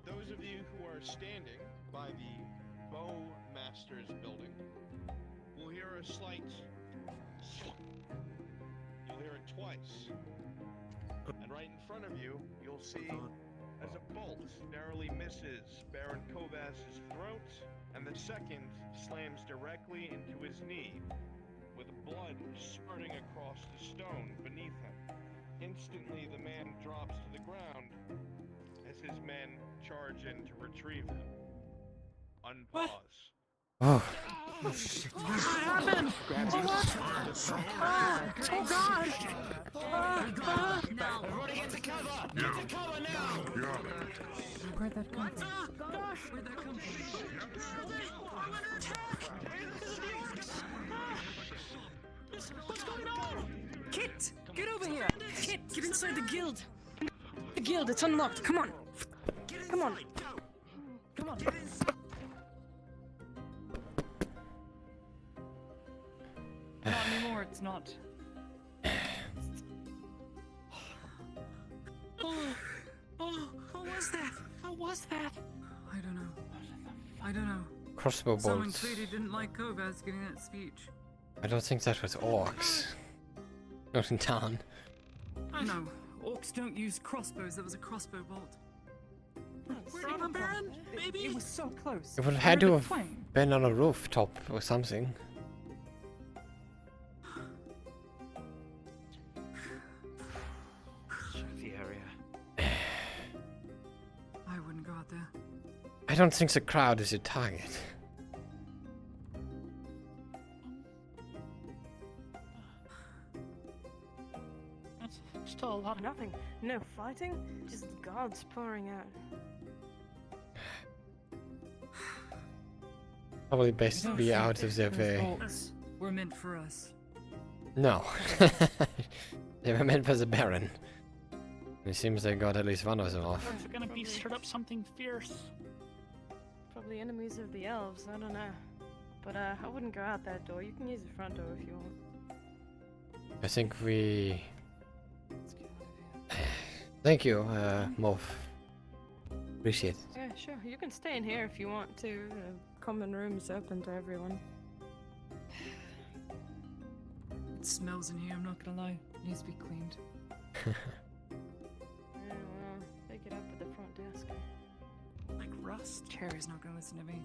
those of you who are standing by the Bowmaster's building will hear a slight... You'll hear it twice. And right in front of you, you'll see as a bolt narrowly misses Baron Kovas's throat, and the second slams directly into his knee, with blood spurting across the stone beneath him. Instantly, the man drops to the ground as his men charge in to retrieve him. Unpause. Oh. What happened? Oh God! Now, Everybody get to cover! Yeah. Get to cover now! Yeah. Where'd that come from? Gosh! Where'd that come from? I'm under attack! What's going on? Kit! Get over here! Kit, get inside the guild! The guild, it's unlocked. Come on! Come on! Come on! Not anymore, it's not. What was that? What was that? I don't know. I don't know. Crossbow Someone bolts. clearly didn't like Kovas getting that speech. I don't think that was orcs. Not in town. No, orcs don't use crossbows. That was a crossbow bolt. Where'd it come from? Baby? It was so close. It would have had to Where have the twang? been on a rooftop or something. Check the area. I wouldn't go out there. I don't think the crowd is a target. That's still a lot of nothing. No fighting, just gods pouring out. Probably best to be out of their Those way. bolts were meant for us. No. They were meant for the Baron. It seems they got at least one of them off. They're gonna be stirred up something fierce. Probably enemies of the elves, I don't know. But I wouldn't go out that door. You can use the front door if you want. I think we... Thank you, Morph. Appreciate it. Yeah, sure. You can stay in here if you want to. The common room is open to everyone. It smells in here, I'm not gonna lie. It needs to be cleaned. Yeah, well, pick it up at the front desk. Like rust. Cherry's not gonna listen to me.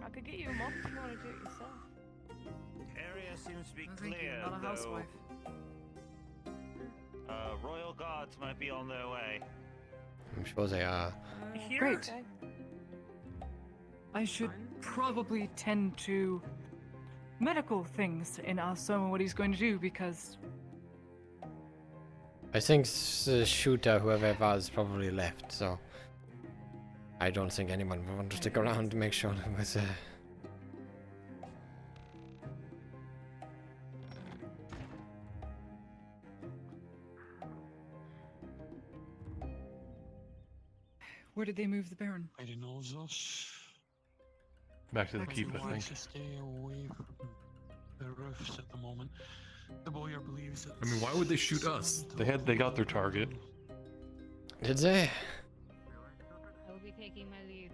I could get you a mop if you want to do it yourself. Area seems to be No, thank you, clear, not a though. housewife. Royal guards might be on their way. I'm sure they are. Great. Okay. I should probably tend to medical things and ask someone what he's going to do because I think the shooter, whoever it was, probably left, so... I don't think anyone would want to stick around to make sure it was, where did they move the Baron? I don't know those. Back to the Back keep, to I the think. To stay away from the roofs at the moment. The boyar believes that. I mean, why would they shoot us? They got their target. Did they? I will be taking my leave.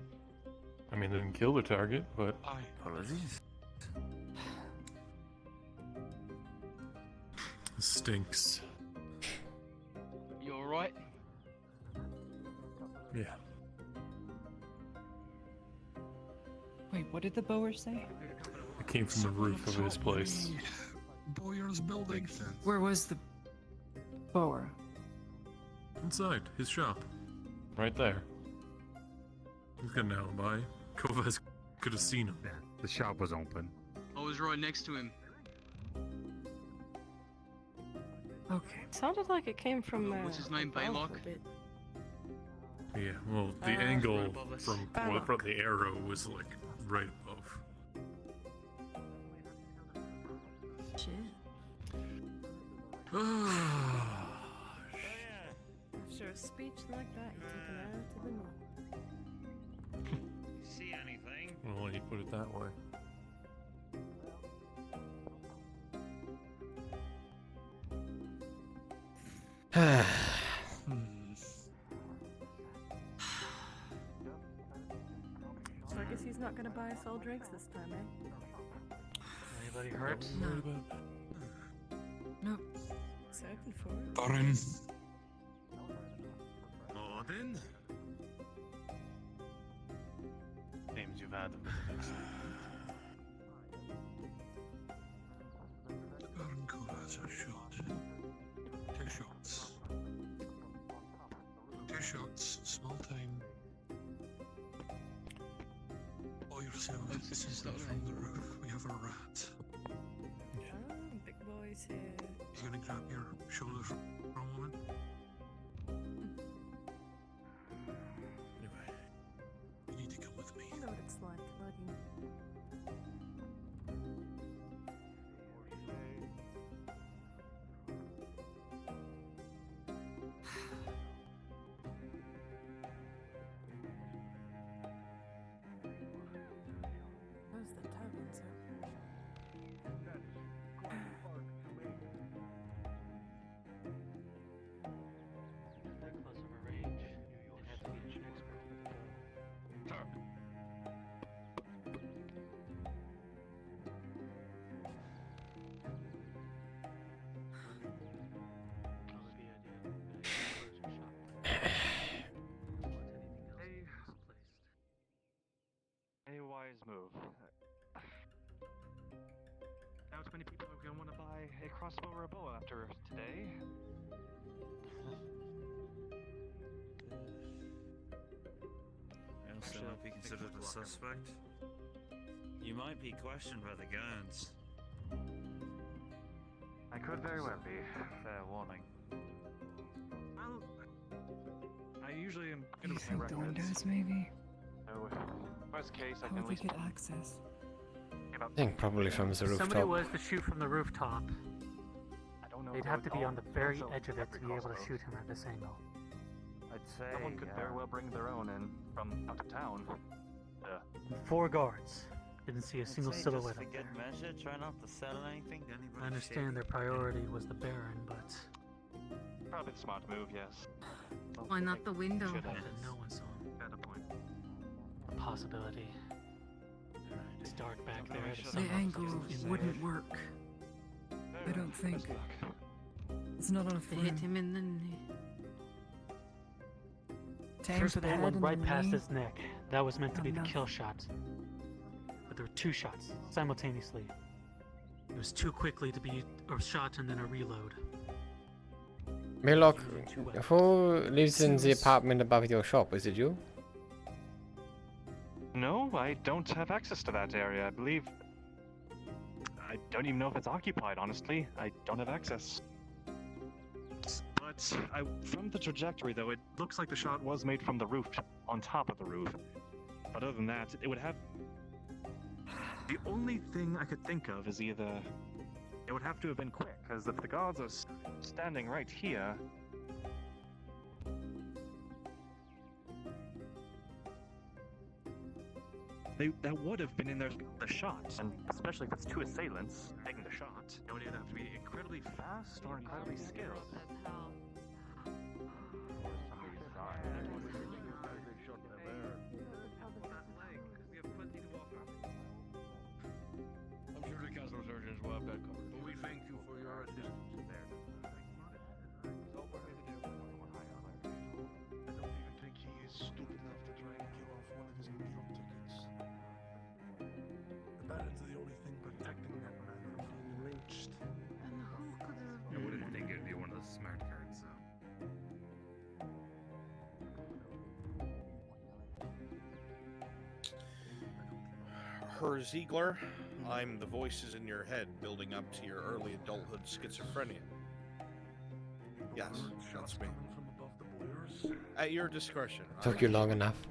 I mean, they didn't kill their target, but Apologies. stinks. You alright? Yeah. Wait, what did the bower say? It came from the roof of his place. Boyar's building. Where was the bower? Inside his shop. Right there. He's got an alibi. Kovas could have seen him. The shop was open. I was right next to him. Okay. Sounded like it came from. What's his name, above Baylock? a bit. Yeah, well, the Right angle above us. from the arrow was like right above. Shit. After a speech like that, you took an arrow to the moon. See anything? Well, when you put it that way. So I guess he's not gonna buy us all drinks this time, eh? Anybody hurt? No. Nope. It's open for it. Baron. Morning. Seems you've had a bit of excitement. Baron Kovas a shot. 2 shots. 2 shots. Small time. Pour yourself from the roof. We have a rat. Oh, big boys here. He's gonna grab your shoulder for a moment. Anyway, you need to come with me. I know what it's like, lugging. Where's the tavern, sir? That close of a range, it had to be an expert. A wise move. Doubt many people are going to want to buy a crossbow or a bow after today. You'll still not be considered a suspect. You might be questioned by the guards. I could very well be. Fair warning. Well, I usually am good You with my think the records. windows, maybe? So, worst case, I How can at would we least get access? give up. I think probably from the Somebody rooftop. was to shoot from the rooftop. I don't know. They'd if I have would to be call on the very also edge of it to every be able to crossbow. shoot him at this angle. I'd say someone could very well bring their own in from out of town. 4 guards. Didn't see a single I'd say silhouette just up for there. good measure, try not to sell anything to anybody. I understand their priority was the Baron, but Probably the smart move, yes. Why not the window? Should have. no one saw him. Got a point. A possibility. It's dark back there. The angle wouldn't work. I don't think. It's not on a They hit flume. him in the knee. Tame First for the bullet head went and right the past knee. his neck. That was meant to be the Enough. kill shot. But there were 2 shots simultaneously. It was too quickly to be a shot and then a reload. Milok, who lives in the apartment above your shop? Is it you? No, I don't have access to that area. I believe. I don't even know if it's occupied, honestly. I don't have access. But from the trajectory, though, it looks like the shot was made from the roof, on top of the roof. But other than that, it would have. The only thing I could think of is either. It would have to have been quick, because if the guards are standing right here. That would have been in the shot, and especially if it's 2 assailants taking the shot, it would either have to be incredibly fast or incredibly skilled. I'm sure the council surgeons will have that covered. But we thank you for your assistance. I don't even think he is stupid enough to try and kill off one of his meal tickets. The Baron's the only thing protecting that man from being lynched. I wouldn't think it'd be one of the smart cards, though. Herr Ziegler, I'm the voices in your head building up to your early adulthood schizophrenia. Yes, that's me. At your discretion. Took you long enough.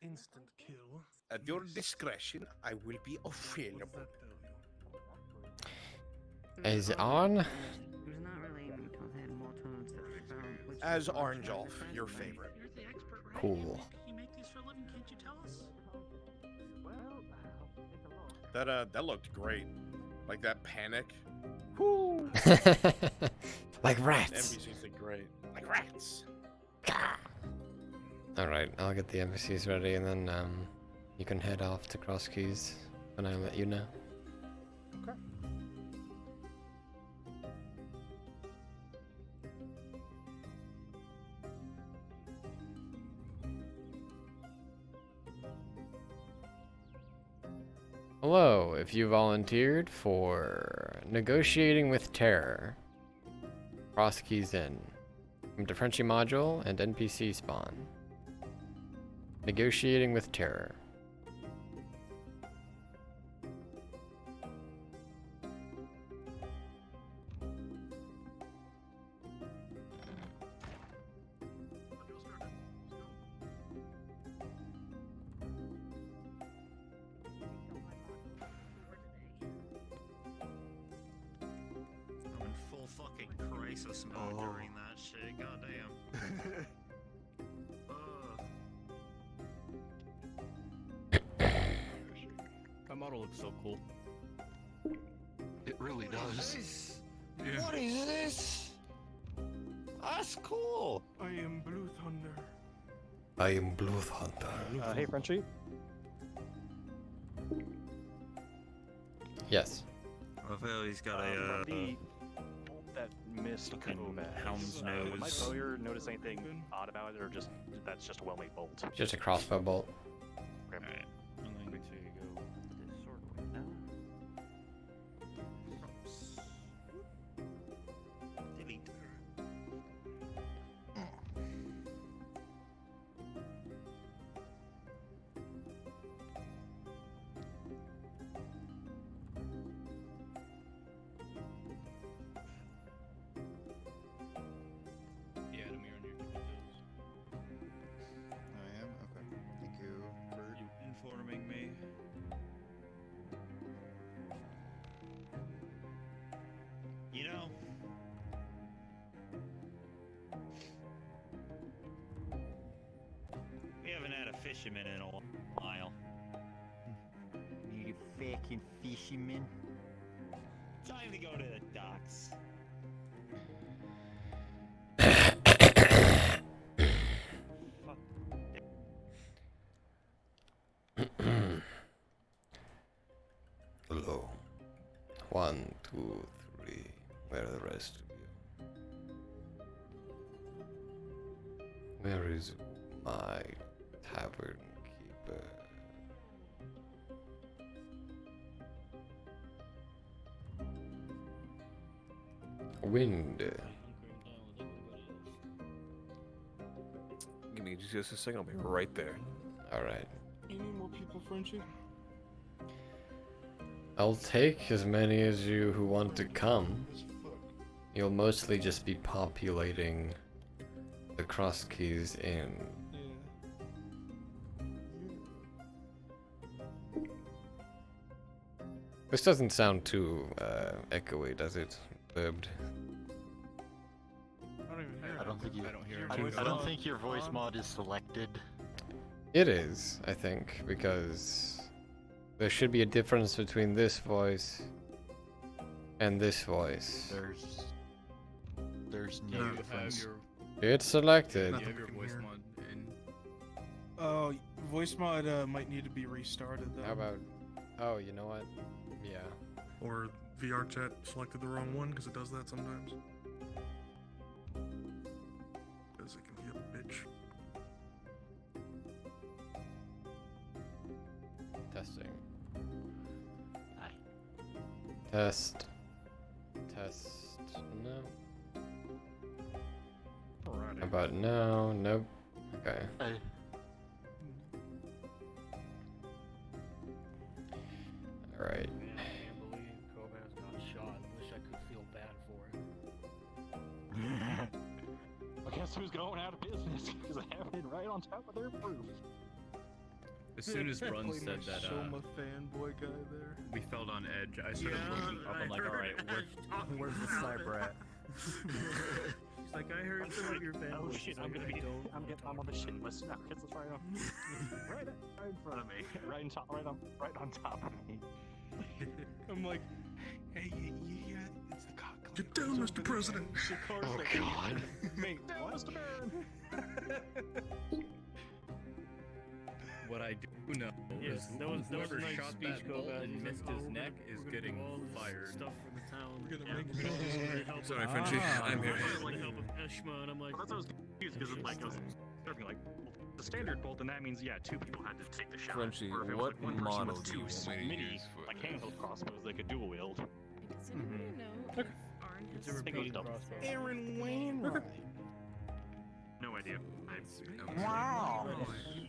Instant kill. At your discretion, I will be available. Is it on? It was not really because I had more tones that I found. Which As was Orange very Off, friendly. your favorite. You're the expert, right? Cool. You make these for a living, can't you tell us? That looked great. Like that panic. Whoo! Like rats. NPCs look great. Like rats. Alright, I'll get the NPCs ready and then you can head off to Cross Keys and I'll let you know. Okay. Hello, if you volunteered for negotiating with terror. Cross keys in. From the Frenchy module and NPC spawn. Negotiating with terror. I'm in full fucking crisis mode during that shit. Goddamn. My model looks so cool. It really does. Yeah. What is this? That's cool. I am Blue Thunder. I am Blue Thunder. Hey, Frenchie. Yes. I feel he's got That missed fucking Kovac. hound's Would my nose. bowyer notice anything odd about it, or just that's just a well-made bolt? Just a crossbow bolt. Okay. Alright, I'm going to go put this sword away now. Props. Delete. Yeah, Adamir on your tippy toes. I am? Okay. Thank you for informing me. You know, we haven't had a fisherman in a while. Need a fucking fisherman. Time to go to the docks. Hello. 1, 2, 3. Where are the rest of you? Where is my tavern keeper? Wind. Give me just a second. I'll be right there. All right. You need more people, Frenchie? I'll take as many as you who want to come. You'll mostly just be populating the cross keys in. This doesn't sound too echoey, does it, Bibbed? I don't think you. I don't hear I don't think your voice mod is selected. It is, I think, because there should be a difference between this voice and this voice. There's no You have difference. your It's selected. you have your voice mod in. Oh, voice mod might need to be restarted though. How about? Oh, you know what? Yeah. Or VR chat selected the wrong one, because it does that sometimes. Because it can be a bitch. Testing. Hi. Test. Test. No. Alrighty. How about no? Nope. Okay. Alright. Man, I can't believe Kovaz got shot. Wish I could feel bad for him. I guess who's going out of business? Because I have it right on top of their proof. As soon as Brun Play said my that, Soma fanboy guy there. we felt on edge, I started looking up. I'm like, alright, where's the sniper at? She's like, I heard some of your fanboys. Oh shit, I'm gonna be. I'm on the shit list now. Because it's right in front of me, right on top of me. I'm like, hey, yeah, it's the cock. Get down, Mr. President! Oh god. Mate, what? Mr. Baron. What I do know Yes, is that was a whoever nice shot speech, that bolt Kovaz. and He's like, missed "Oh, his we're neck gonna- is we're gonna getting do all this fired. Stuff for the town. We're gonna Yeah, make we're it. gonna need help Sorry, with- Frenchie, I'm here. Like help with Eshma, and I'm like, Well, that's what I was confused because like I was starting like the standard bolt, then that means, yeah, 2 people had to take the shot. Frenchie, Or if it was what like 1 person model with do 2 you want me to mini, use for like handheld crossbows they could dual wield. Does anybody know if Arn has It's a repeating spoken to crossbow. Sarah? Aaron Wainwright. No idea. Wow.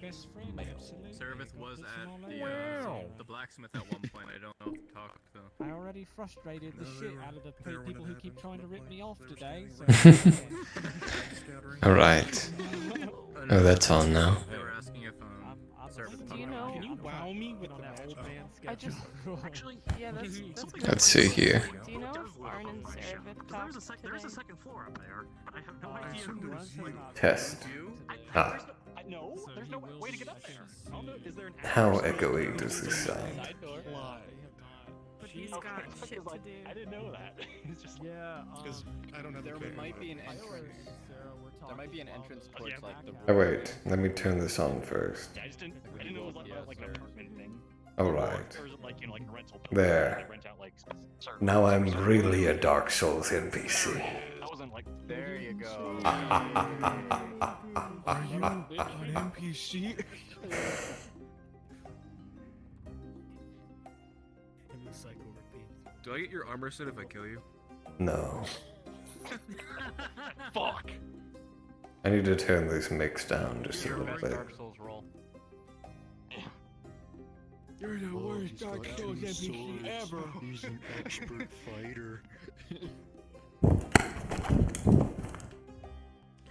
Best friend, absolutely. Servith was at Wow. the blacksmith at one point. I don't know if he talked though. I already frustrated the shit out of the people who keep trying to rip me off today. So Alright. Oh, that's on now. They were asking if Servith Do you know? Can you wow me with that old man sketch? I just actually, yeah, that's a good Let's see here. Do you know if Arn and Sarah talked today? There's a second floor up there, but I have no idea who's like. Test. Ah. No, there's no way to get up there. I don't know, is there an How echoey does this sound? But he's got shit to do. I didn't know that. It's just Because I don't have There a clue. might be an entrance. There might be an entrance towards like the. Oh wait, let me turn this on first. I didn't know it was like an apartment thing. Alright. Or is it like, you know, like a rental building? There. They rent out, like, Now I'm really a Dark Souls NPC. I wasn't like. There you go. Are you an NPC? And the cycle repeats. Do I get your armor set if I kill you? No. Fuck. I need to turn this mix down just a little bit. Dark Souls roll. You're the worst Dark Souls NPC ever. He's an expert fighter.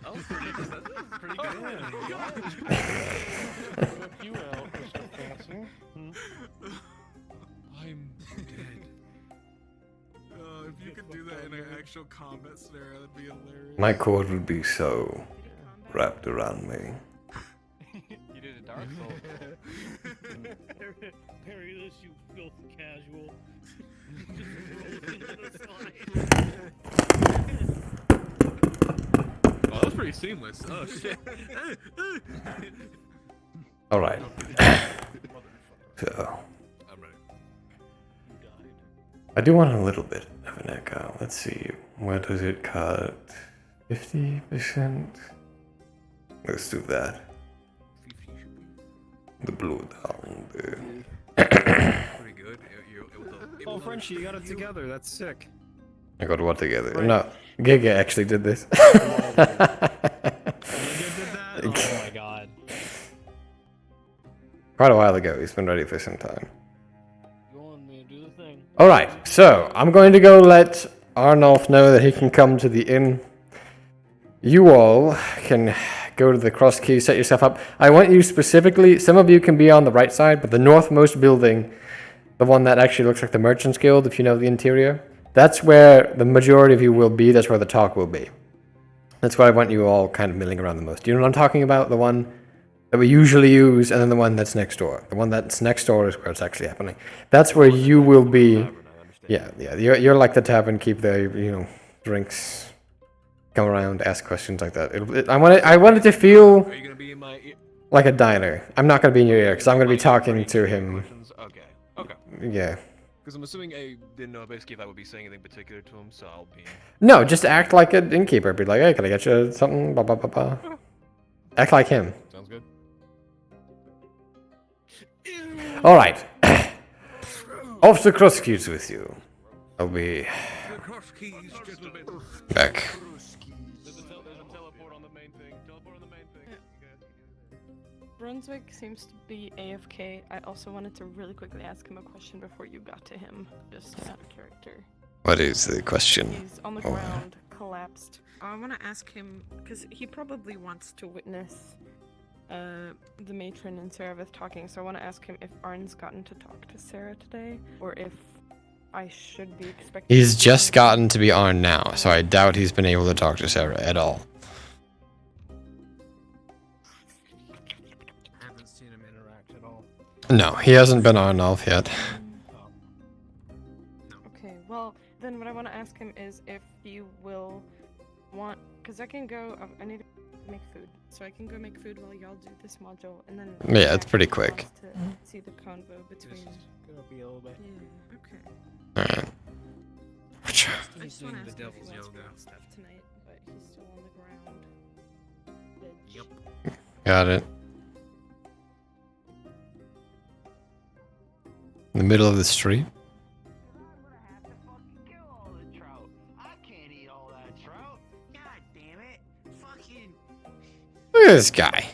Oh, pretty good. That's pretty good. You out, Mr. Fancy. I'm dead. If you could do that in an actual combat scenario, that'd be hilarious. My cord would be so wrapped around me. You did a Dark Souls. Parry this, you filthy casual. Oh, that was pretty seamless. Oh shit. Alright. So. I'm ready. I do want a little bit of an echo. Let's see. What does it cut? 50%? Let's do that. The blue down there. Pretty good. Oh, Frenchie, you got it together. That's sick. I got what together? No. Giga actually did this. Oh my god. Quite a while ago. He's been ready for some time. You want me to do the thing? Alright, so I'm going to go let Arnulf know that he can come to the inn. You all can go to the cross key, set yourself up. I want you specifically, some of you can be on the right side, but the northmost building, the one that actually looks like the Merchant's Guild, if you know the interior, that's where the majority of you will be, that's where the talk will be. That's why I want you all kind of milling around the most. Do you know what I'm talking about? The one that we usually use, and then the one that's next door. The one that's next door is where it's actually happening. That's where you will be. Yeah. You're like the tavern, keep the, drinks, come around, ask questions like that. I want it to feel Are you gonna be in my ear? like a diner. I'm not going to be in your ear, because I'm going to be talking to him. Okay. Okay. Yeah. Because I'm assuming I didn't know basically if I would be saying anything particular to him, so I'll be. No, just act like an innkeeper. Be like, hey, can I get you something? Blah, blah, blah, blah. Act like him. Sounds good. Alright. Off the cross keys with you. I'll be back. There's a teleport on the main thing. Teleport on the main thing. Brunswick seems to be AFK. I also wanted to really quickly ask him a question before you got to him, just out of character. What is the question? He's on the ground, collapsed. I want to ask him, because he probably wants to witness the matron and Sarah talking, so I want to ask him if Arn's gotten to talk to Sarah today, or if I should be expecting... He's just gotten to be Arn now, so I doubt he's been able to talk to Sarah at all. I haven't seen him interact at all. No, he hasn't been Arnulf yet. Okay, well, then what I want to ask him is if he will want... Because I can go... I need to make food. So I can go make food while y'all do this module, and then... Yeah, it's pretty quick. To see the convo between... Gonna be a little bit. Yeah, okay. Alright. I just want to the ask him if devil's he wants yoga. more stuff tonight, but he's still on the ground. Yep. Got it. the middle of the street. Look at this guy.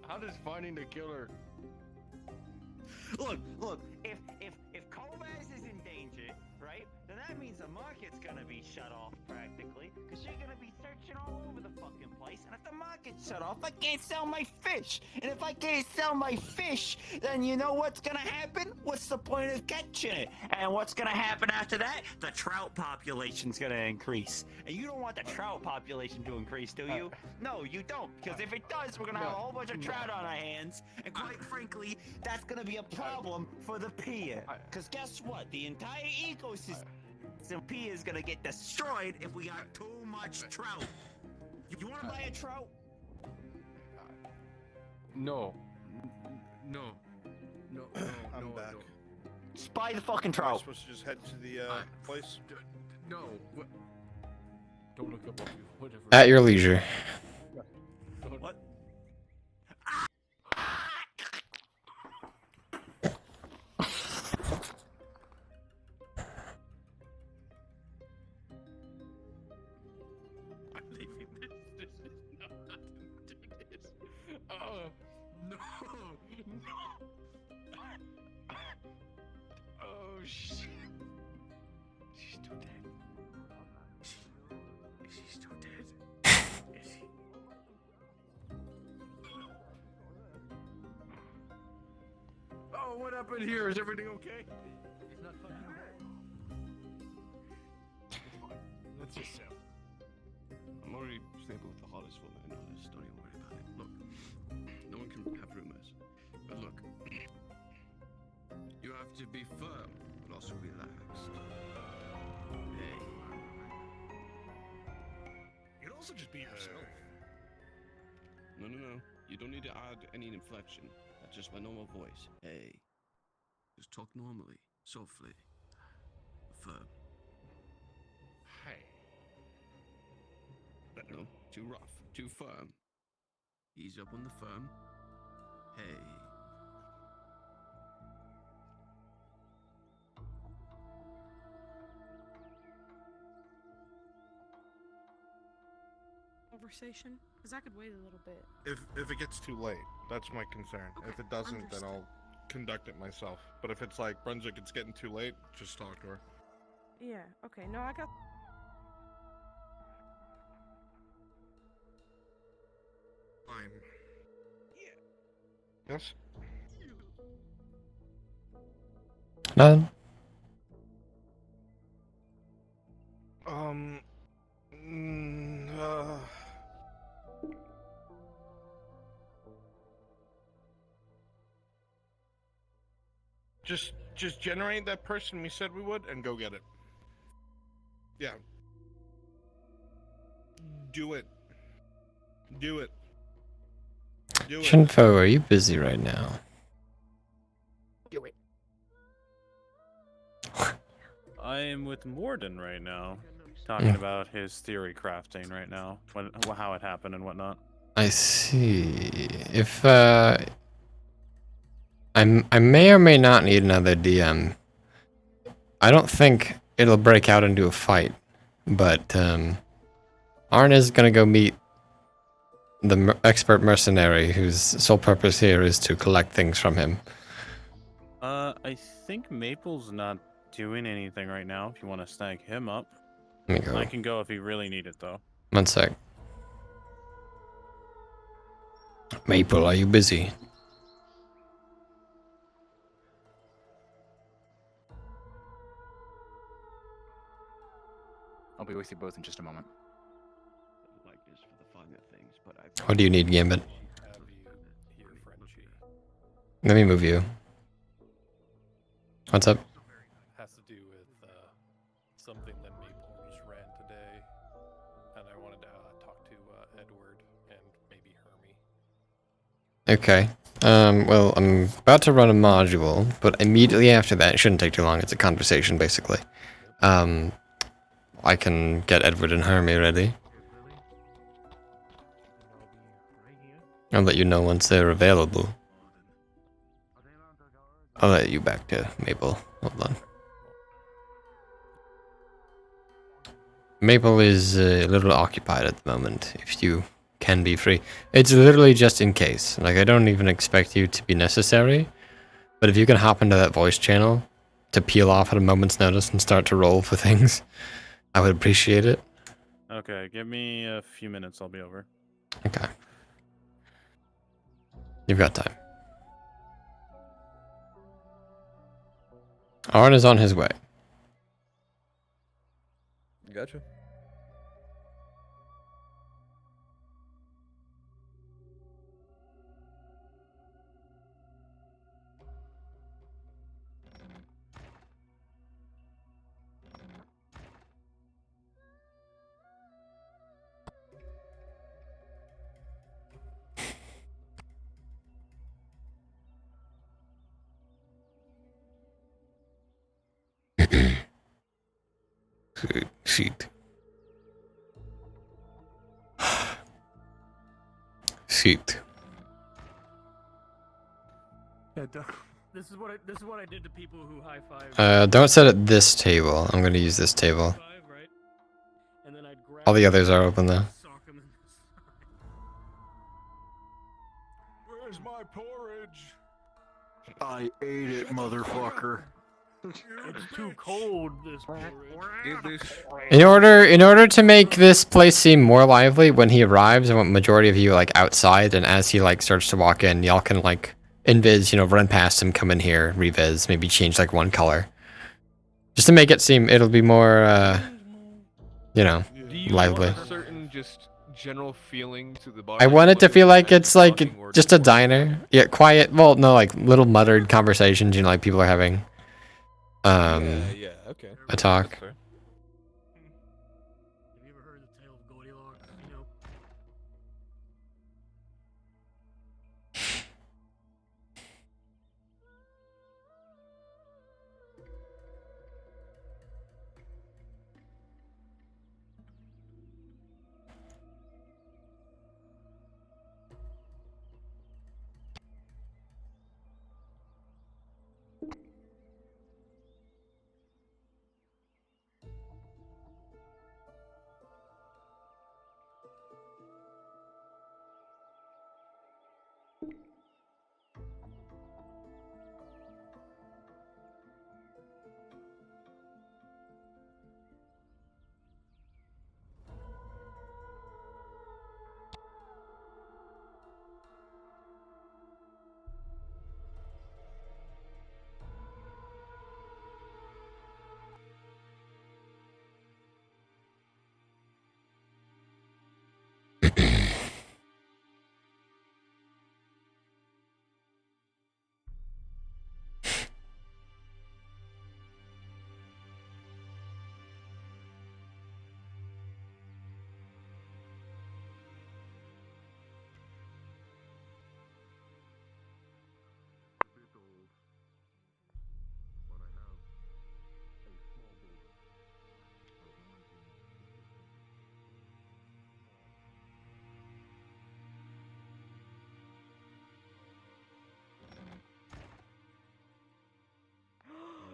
How does finding the killer? Look. If Kovaz is in danger, right? Then that means the market's gonna be shut off practically, because you're gonna be searching all over the fucking place. And if the market's shut off, I can't sell my fish. And if I can't sell my fish, then you know what's gonna happen? What's the point of catching it? And what's gonna happen after that? The trout population's gonna increase. And you don't want the trout population to increase, do you? No, you don't. Because if it does, we're gonna have a whole bunch of trout on our hands. And quite frankly, that's gonna be a problem for the pier. Because guess what? The entire ecosystem pier is gonna get destroyed if we got too much trout. You wanna buy a trout? No. I'm back. Just buy the fucking Am I trout. supposed to just head to the place? No. What? Don't look up. Whatever. At your leisure. What? Oh, no. Oh, shit. She's still dead. Is she still dead? Is she? Oh, what happened here? Is everything okay? Let's just sell. I'm already stable with the hottest woman in all this. Don't even worry about it. Look, no one can have rumors. But look, you have to be firm, but also relaxed. Hey. You could also just be yourself. No. You don't need to add any inflection. That's just my normal voice. Hey. Just talk normally, softly, firm. Hey. No, too rough, too firm. Ease up on the firm. Hey. Conversation? Because I could wait a little bit. If it gets too late, that's my concern. Okay, if it doesn't, understood. then I'll conduct it myself. But if it's like Brunswick, it's getting too late, just talk to her. Yeah, okay. No, I got... Fine. Yes? None. Just generate that person we said we would and go get it. Yeah. Do it. Do it. Do it. Shinfo, are you busy right now? Do it. I am with Morden right now, talking about his theory crafting right now, how it happened and whatnot. I see. If I may or may not need another DM. I don't think it'll break out into a fight, but Arn is gonna go meet the expert mercenary whose sole purpose here is to collect things from him. I think Maple's not doing anything right now. If you want to snag him up, Let me go. I can go if you really need it though. One sec. Maple, are you busy? I'll be with you both in just a moment. Likeness for the finer things, but What do you need, Gambit? Let me move you. What's up? Has to do with something that Maple just ran today, and I wanted to talk to Edward and maybe Hermie. Okay. Well, I'm about to run a module, but immediately after that, it shouldn't take too long. It's a conversation, basically. I can get Edward and Hermie ready. I'll let you know once they're available. I'll let you back to Maple. Hold on. Maple is a little occupied at the moment, if you can be free. It's literally just in case. Like, I don't even expect you to be necessary, but if you can hop into that voice channel to peel off at a moment's notice and start to roll for things, I would appreciate it. Okay, give me a few minutes. I'll be over. Okay. You've got time. Arn is on his way. Gotcha. Sheet. Sheet. Yeah, this is what I did to people who high five. Don't sit at this table. I'm gonna use this table. All the others are open though. Where's my porridge? I ate it, motherfucker. It's too cold. This porridge. In order to make this place seem more lively when he arrives, I want majority of you like outside, and as he like starts to walk in, y'all can like invis, you know, run past him, come in here, revis, maybe change like one color, just to make it seem it'll be more, you know, lively. Want a certain just general feeling to the bar? I want it to feel like it's like just a diner. Yeah, quiet. Well, no, like little muttered conversations. You know, like people are having. Yeah, okay. A talk. That's fair. Have you ever heard the tale of Goldilocks? You know.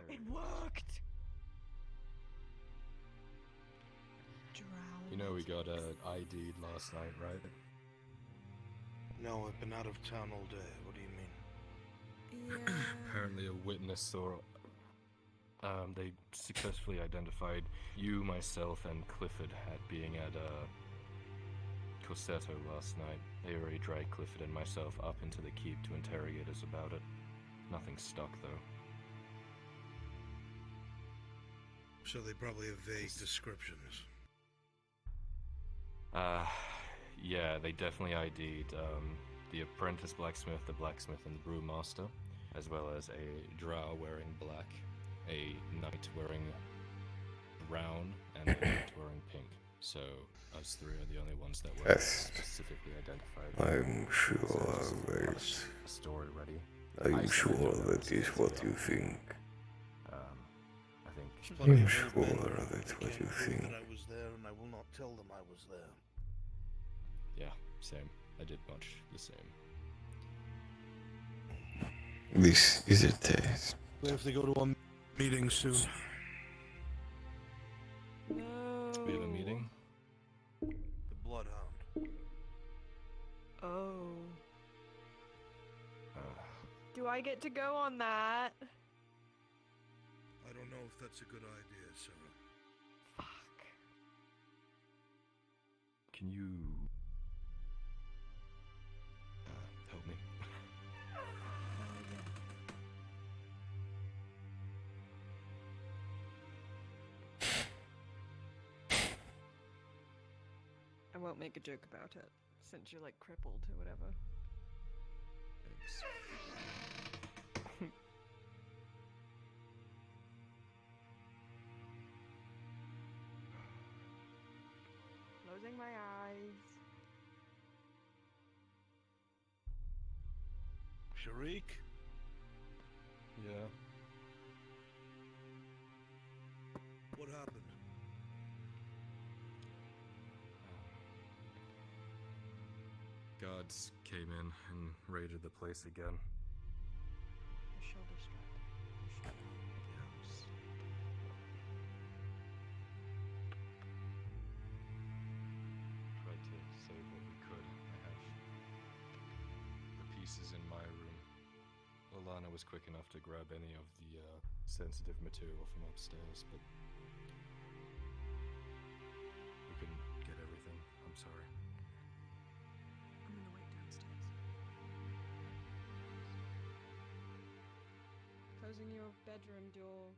It worked! You know we got ID'd last night, right? No, I've been out of town all day. What do you mean? Apparently a witness or they successfully identified you, myself, and Clifford at being at Corsetto last night. They already dragged Clifford and myself up into the keep to interrogate us about it. Nothing stuck though. So they probably have vague descriptions. Yeah, they definitely ID'd the apprentice blacksmith, the blacksmith, and the brewmaster, as well as a drow wearing black, a knight wearing brown, and a knight wearing pink. So us three are the only ones that were specifically identified. I'm sure that. A story ready. I'm sure that is what you think. I think. I'm sure that's what you think. I was there, and I will not tell them I was there. Yeah, same. I did much the same. This is a test. We have to go to a meeting soon. We have a meeting? The Bloodhound. Oh. Do I get to go on that? I don't know if that's a good idea, Sarah. Fuck. Can you help me? I won't make a joke about it, since you're like crippled or whatever. Thanks. Closing my eyes. Sharik? Yeah. What happened? Gods came in and raided the place again. A shoulder strap. Tried to save what we could. I have the pieces in my room. Alana was quick enough to grab any of the sensitive material from upstairs, but we couldn't get everything. I'm sorry. I'm gonna wait downstairs. Closing your bedroom door.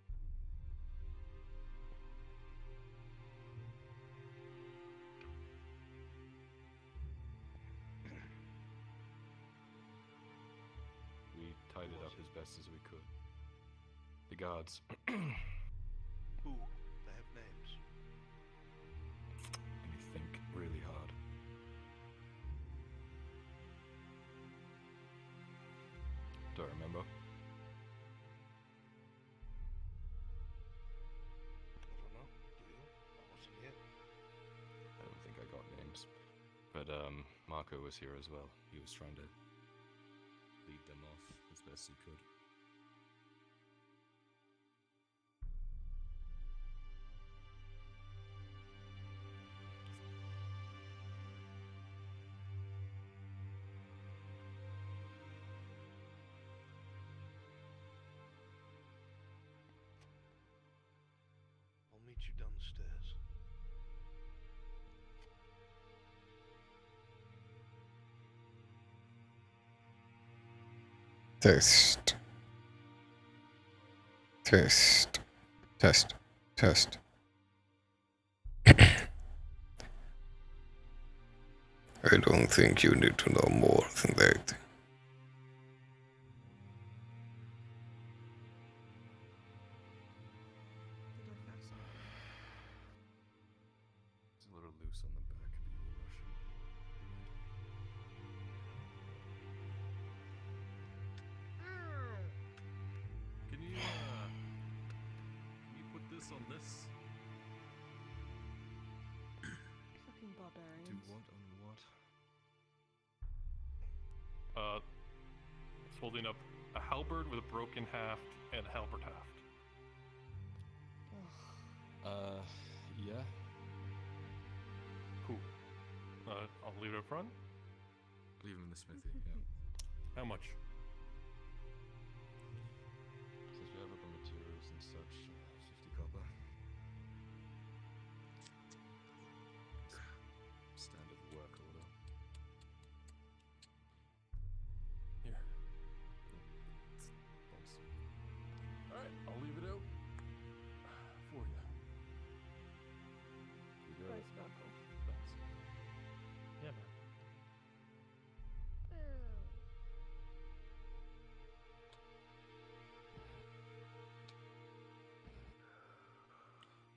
We tied it up as best as we could. The guards. Who? They have names. Let me think really hard. Do I remember? I don't know. Do you? I wasn't here. I don't think I got names. But Marco was here as well. He was trying to lead them off as best he could. I'll meet you downstairs. Test. Test. Test. Test. I don't think you need to know more than that. It's a little loose on the back. Be Russian. Can you put this on this? Fucking barbarians. Do what on what? It's holding up a halberd with a broken haft and a halberd haft. Yeah. Cool. I'll leave it up front. Leave him in the smithy, yeah. How much? Since we have other materials and such, 50 copper. Standard work order. Here. Thanks. Alright, I'll leave it out for you. You got it. Thanks. Yeah, man.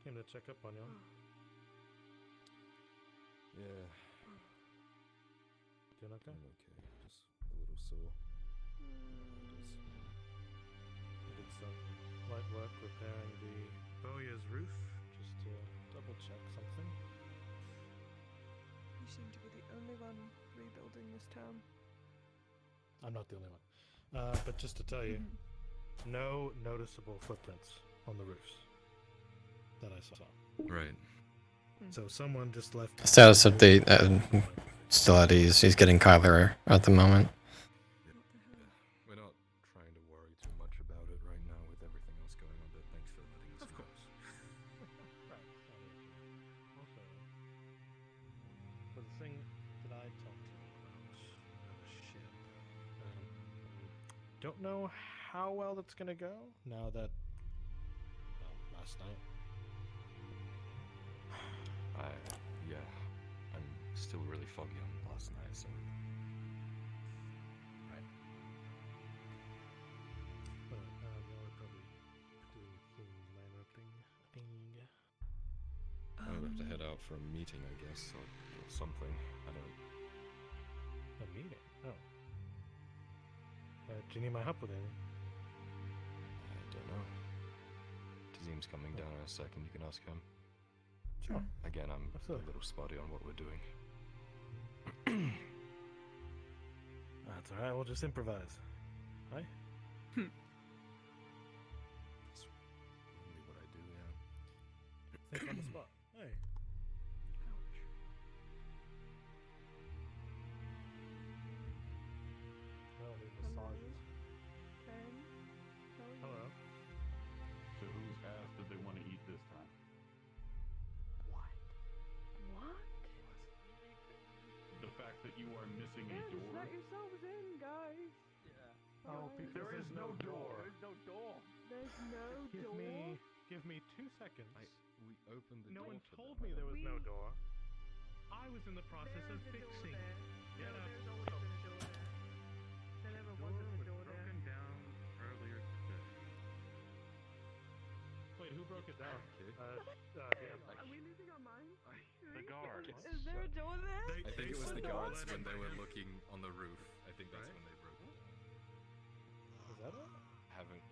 Came to check up on you. Yeah. Doing okay? I'm okay. Just a little sore. I did some light work repairing the Boya's roof, just to double check something. You seem to be the only fun rebuilding this town. I'm not the only one. But just to tell you, no noticeable footprints on the roofs that I saw. Right. So someone just left. Status update. Still at ease. He's getting Kyler at the moment. We're not trying to worry too much about it right now with everything else going on, but thanks for letting us know. Of course. Also, for the thing that I talked to you about the ship, don't know how well that's gonna go now that, well, last night. Yeah, I'm still really foggy on last night, so. Right. But we'll probably do some minor thing. I would have to head out for a meeting, I guess, or something. I don't. A meeting? Oh. Do you need my help with anything? I don't know. Tazim's coming down in a second. You can ask him. Sure. Again, I'm Absolutely. a little spotty on what we're doing. That's alright, we'll just improvise. Right? That's only what I do, yeah. Think on the spot. Hey. I don't need massages. Hello. So whose ass did they want to eat this time? What? The fact that you are missing a Yeah, just door. let yourselves in, guys. Oh, there is no door. There's no door. There's no Give door. give me 2 seconds. We opened the No door one for told them. me there was no door. I was in the process of fixing it. Get up. There's always been a door there. There never wasn't a door there. Broken down earlier today. Wait, who broke it down? Are we losing our minds? The guard. Is there a door there? I think it was the guards when they were Is looking on the roof. I think that's when they broke it. that it?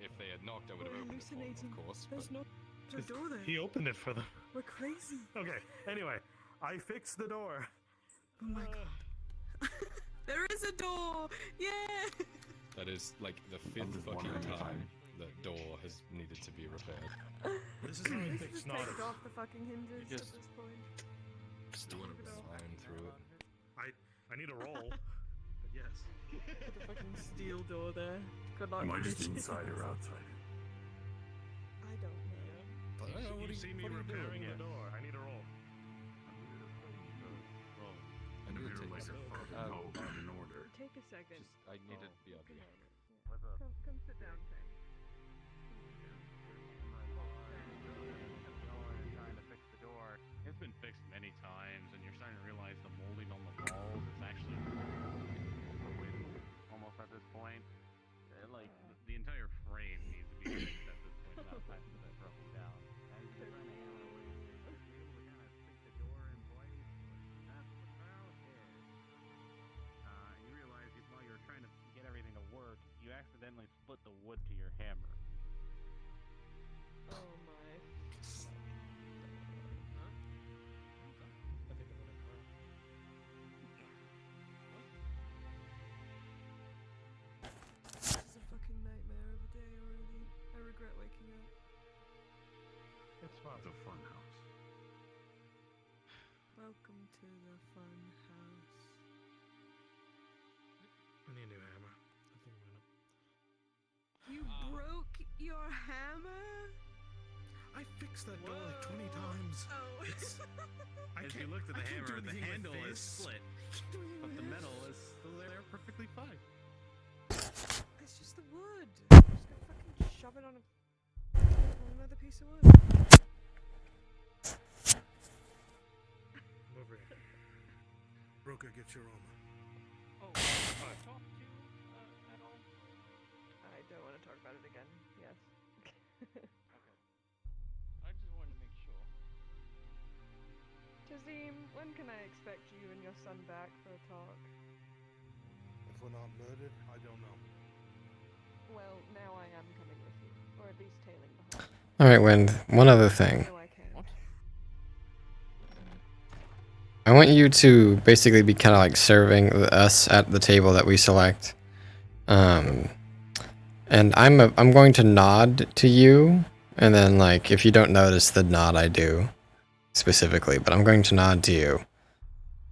If they had knocked, I would have opened it for them, of course. There's no door there. He opened it for them. We're crazy. Okay, anyway, I fixed the door. Oh my god. There is a door! Yeah! That is like the 5th fucking time the door has needed to be repaired. This is how I fix Just Nautilus. take off the fucking hinges You at just- this point. You want to slam through it. I need a roll. But yes. Put the fucking steel door there. Good luck. Am I just bitches. inside or outside? I don't know. I don't know, You see me repairing the Yeah. door. I need a roll. I need to take like a a fucking hoe in order. Take a second. I needed the other. Come sit down, Frank. Trying to fix the door. It's been fixed many times, and you're starting to realize the molding on the walls is actually ruined almost at this point. Like the entire frame needs to be fixed at this point. Not time to get broken down. And you're trying to hammer away, be able to kind of stick the door in place. But that's the problem here. You realize while you're trying to get everything to work, you accidentally split the wood to your hammer. Oh my. I think I'm gonna cry. This is a fucking nightmare of a day already. I regret waking up. It's fine. The fun house. Welcome to the fun house. I need a new hammer. I think I'm gonna. You broke your hammer? I fixed that door like 20 times. Oh. I As can't- you look to the I can't do hammer, the anything with handle is this. split, but the metal is still there perfectly fine. It's just the wood. I'm just gonna fucking shove it on another piece of wood. I'm over here. Broker, get your armor. Oh, I talked to at all? I don't want to talk about it again. Yes. Okay. I just wanted to make sure. Tazim, when can I expect you and your son back for a talk? If we're not murdered, I don't know. Well, now I am coming with you, or at least tailing behind. Alright, Wind, one other thing. No, I can't. I want you to basically be kind of like serving us at the table that we select. And I'm going to nod to you, and then like if you don't notice the nod I do specifically, but I'm going to nod to you.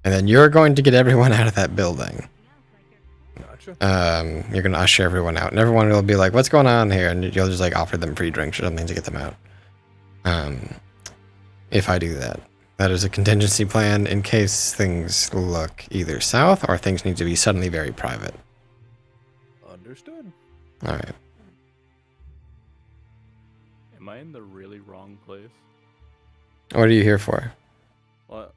And then you're going to get everyone out of that building. Gotcha. You're gonna usher everyone out, and everyone will be like, "What's going on here?" And you'll just like offer them free drinks or something to get them out. If I do that, that is a contingency plan in case things look either south or things need to be suddenly very private. Understood. All right. Am I in the really wrong place? What are you here for? Well,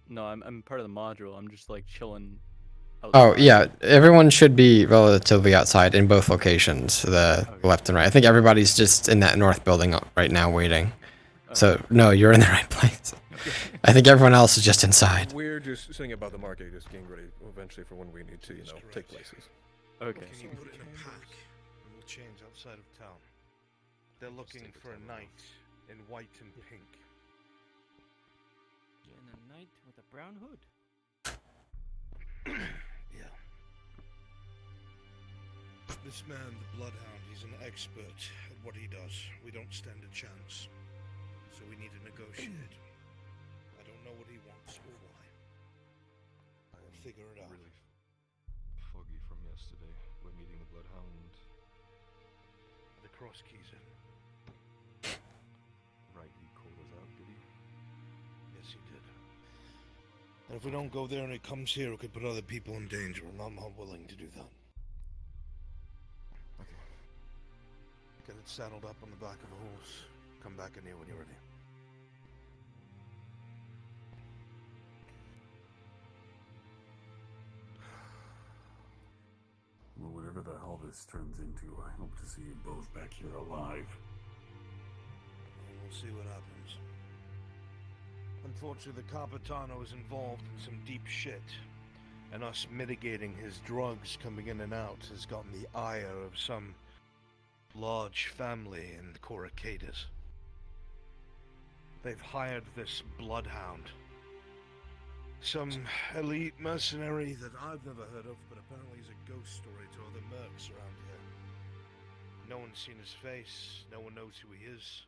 no, I'm part of the module. I'm just like chilling. Oh yeah, everyone should be relatively outside in both locations, the left and right. I think everybody's just in that north building right now waiting. So no, you're in the right place. I think everyone else is just inside. We're just saying about the market, just getting ready eventually for when we need to, take places. Okay. Can you put it in a pack, and we'll change outside of town. They're looking for a knight in white and pink. And a knight with a brown hood. Yeah. This man, the Bloodhound, he's an expert at what he does. We don't stand a chance. So we need to negotiate. I don't know what he wants or why. I'll figure it out. Really foggy from yesterday. We're meeting the Bloodhound. The cross keys in. Right, he called us out, did he? Yes, he did. And if we don't go there and he comes here, it could put other people in danger, and I'm not willing to do that. Okay. Get it saddled up on the back of a horse. Come back in here when you're ready. Well, whatever the hell this turns into, I hope to see you both back here alive. And we'll see what happens. Unfortunately, the Capitano is involved in some deep shit, and us mitigating his drugs coming in and out has gotten the ire of some large family in Coracadus. They've hired this Bloodhound. Some elite mercenary that I've never heard of, but apparently he's a ghost story to other mercs around here. No one's seen his face, no one knows who he is.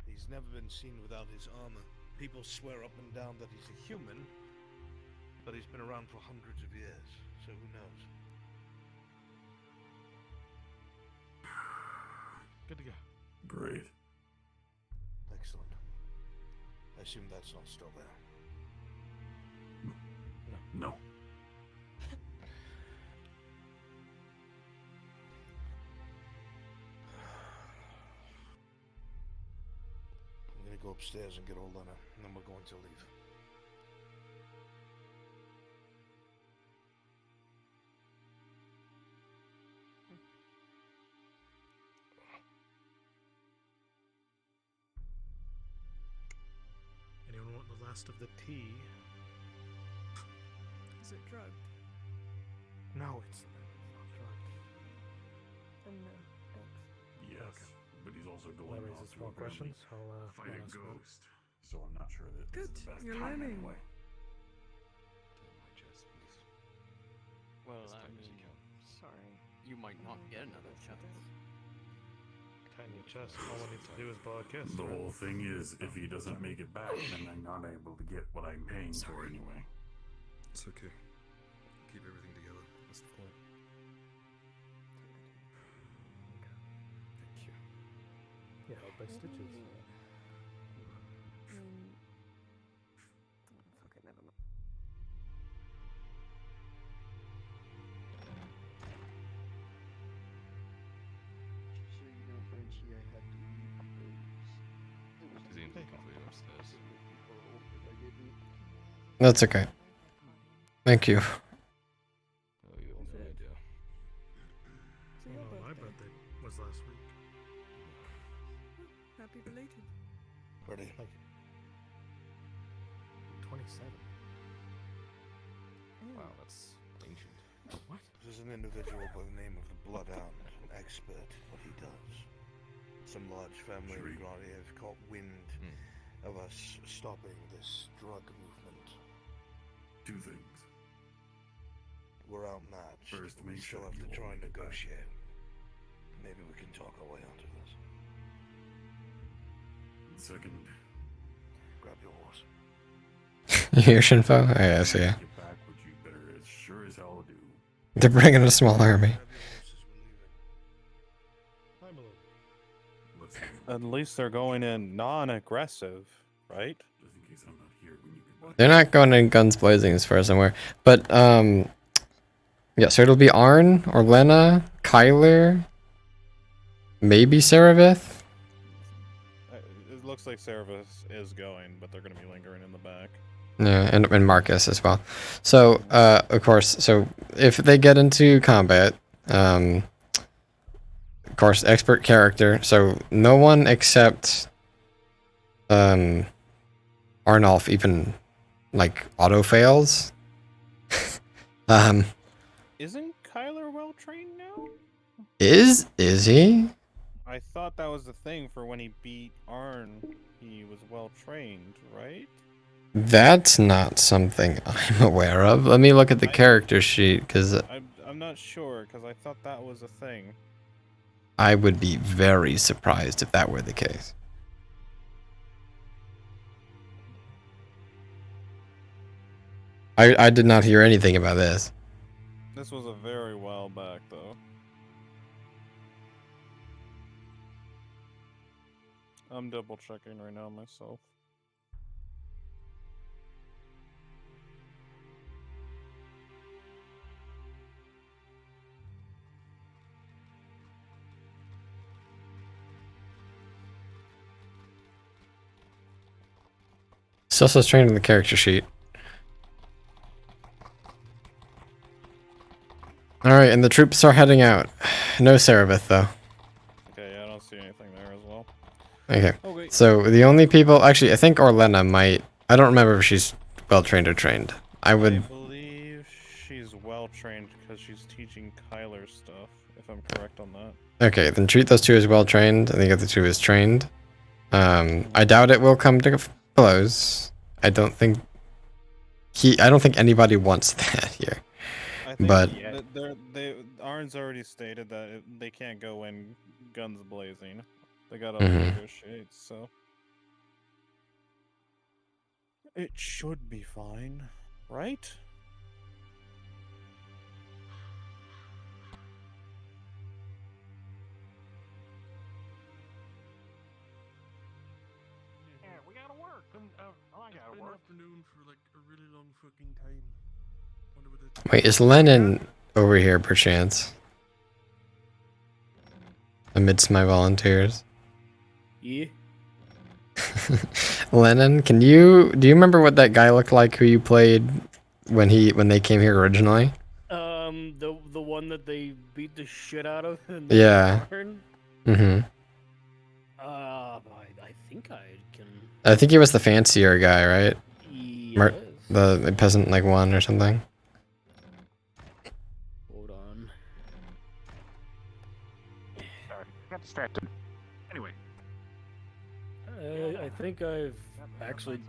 He's never been seen without his armor. People swear up and down that he's a human, but he's been around for hundreds of years, so who knows? Good to go. Great. Excellent. I assume that's not still there. No. I'm gonna go upstairs and get all done, and then we're going to leave. Anyone want the last of the tea? Is it drugged? No, it's not drugged. Then no, thanks. Yes, but he's also That going raises off to more apparently questions. I'll fight a ask one. ghost. So I'm not sure that Good, this is the best you're time learning. anyway. My chest, please. Well, As I tight as you mean, can. sorry. You might not get another chance. Tighten your chest. All I need to do is blow a kiss. The right? whole thing is, if he doesn't make it back, then I'm not able to get what I'm paying for anyway. It's okay. Keep everything together. That's the point. Thank you. Yeah, help by stitches. Fuck it, never mind. So you know, Frenchie, I had to leave because it was Is he completely upstairs? That's okay. Thank you. Oh, you have no idea. Oh, my birthday was last week. Happy belated. Ready? Thank you. 27. Wow, that's ancient. What? This is an individual by the name of the Bloodhound, an expert at what he does. Some large family in Gradia have caught wind of us stopping this drug movement. Two things. We're outmatched. First, make She'll sure have you to try won't and get back. negotiate. Maybe we can talk our way out of this. Second, Grab your horse. You hear Shinfo? Oh, yeah, I see. get back what you better as sure as hell do. They're bringing a small army. At least they're going in non-aggressive, right? Just in case I'm not here when you get back. They're not going in guns blazing as far as I'm aware. But, yeah, so it'll be Arn, Orlena, Kyler, maybe Saravith. It looks like Cerevis is going, but they're going to be lingering in the back. Yeah, and Marcus as well. So, of course, so if they get into combat, of course, expert character. So no one except Arnulf even like auto fails. Isn't Kyler well trained now? Is he? I thought that was the thing for when he beat Arn. He was well trained, right? That's not something I'm aware of. Let me look at the character sheet because I'm not sure because I thought that was a thing. I would be very surprised if that were the case. I did not hear anything about this. This was a very while back, though. I'm double checking right now myself. It's also trained in the character sheet. Alright, and the troops are heading out. No Saravith, though. Okay, yeah, I don't see anything there as well. Okay. Okay. So the only people... Actually, I think Orlena might... I don't remember if she's well-trained or trained. I would... I believe she's well trained because she's teaching Kyler stuff, if I'm correct on that. Okay, then treat those two as well-trained, and the other two as trained. I doubt it will come to blows. I don't think anybody wants that here. I think But Arn's already stated that they can't go in guns blazing. They gotta Mhm. negotiate, so it should be fine, right? Yeah, we gotta work. I gotta It's been work. afternoon for like a really long fucking time. Wonder what it- wait, is Lennon over here perchance? Amidst my volunteers. Yeah. Lennon, do you remember what that guy looked like who you played when they came here originally? The one that they beat the shit out of. In Yeah. barn? Mm-hmm. I think I can. I think he was the fancier guy, right? Yes. The peasant like one or something. Hold on. Sorry, got distracted. Anyway. I think I've actually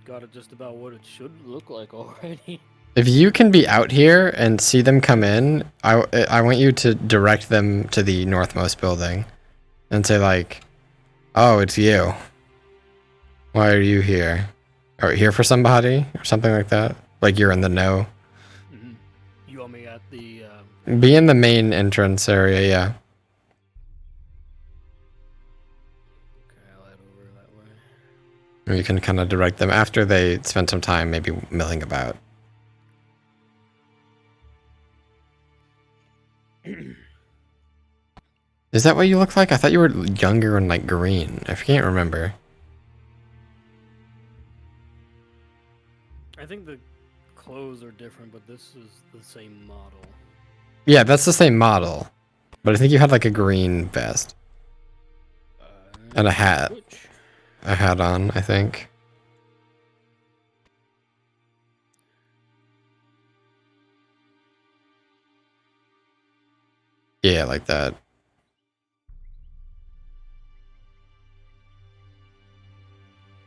got it just about what it should look like already. If you can be out here and see them come in, I want you to direct them to the northmost building and say like, "Oh, it's you. Why are you here? Are you here for somebody?" or something like that. Like you're in the know. You want me at the? Be in the main entrance area, yeah. Or you can kind of direct them after they spend some time maybe milling about. Is that what you look like? I thought you were younger and like green. I can't remember. I think the clothes are different, but this is the same model. Yeah, that's the same model. But I think you had like a green vest. And a hat. A hat on, I think. Yeah, like that.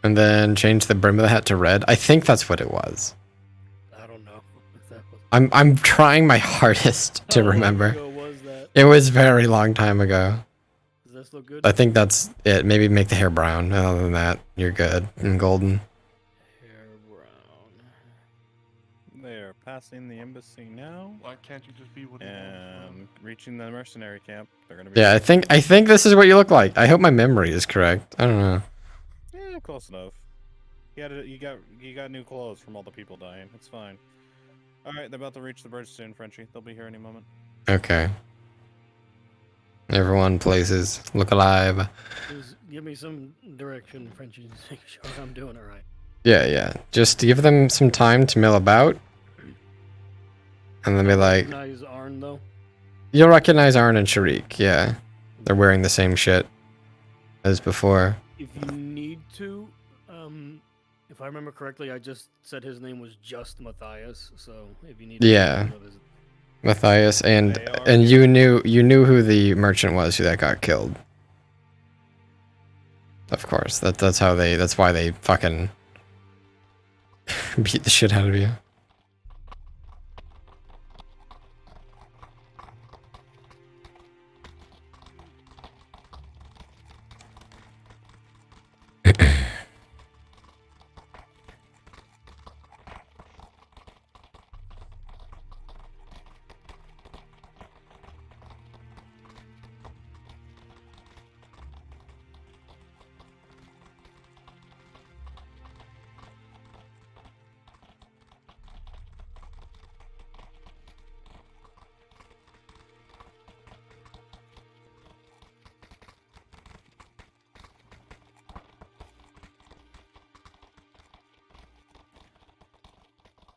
And then change the brim of the hat to red. I think that's what it was. I'm trying my hardest to How long remember. ago was that? It was a very long time ago. Does this look good? I think that's it. Maybe make the hair brown. Other than that, you're good and golden. They are passing the embassy now. Why can't you just be what and reaching the mercenary camp? They're gonna be. Yeah, I think this is what you look like. I hope my memory is correct. I don't know. Yeah, close enough. You got new clothes from all the people dying. It's fine. All right, they're about to reach the bridge soon, Frenchie. They'll be here any moment. Okay. Everyone, places, look alive. Just give me some direction, Frenchie. Make sure I'm doing it right. Yeah. Just give them some time to mill about. And then be like, Recognize Arn though. you'll recognize Arn and Sharik. Yeah. They're wearing the same shit as before. If you need to, if I remember correctly, I just said his name was just Matthias. So if you need, Yeah. Matthias and you knew who the merchant was who that got killed. Of course. That's why they fucking beat the shit out of you.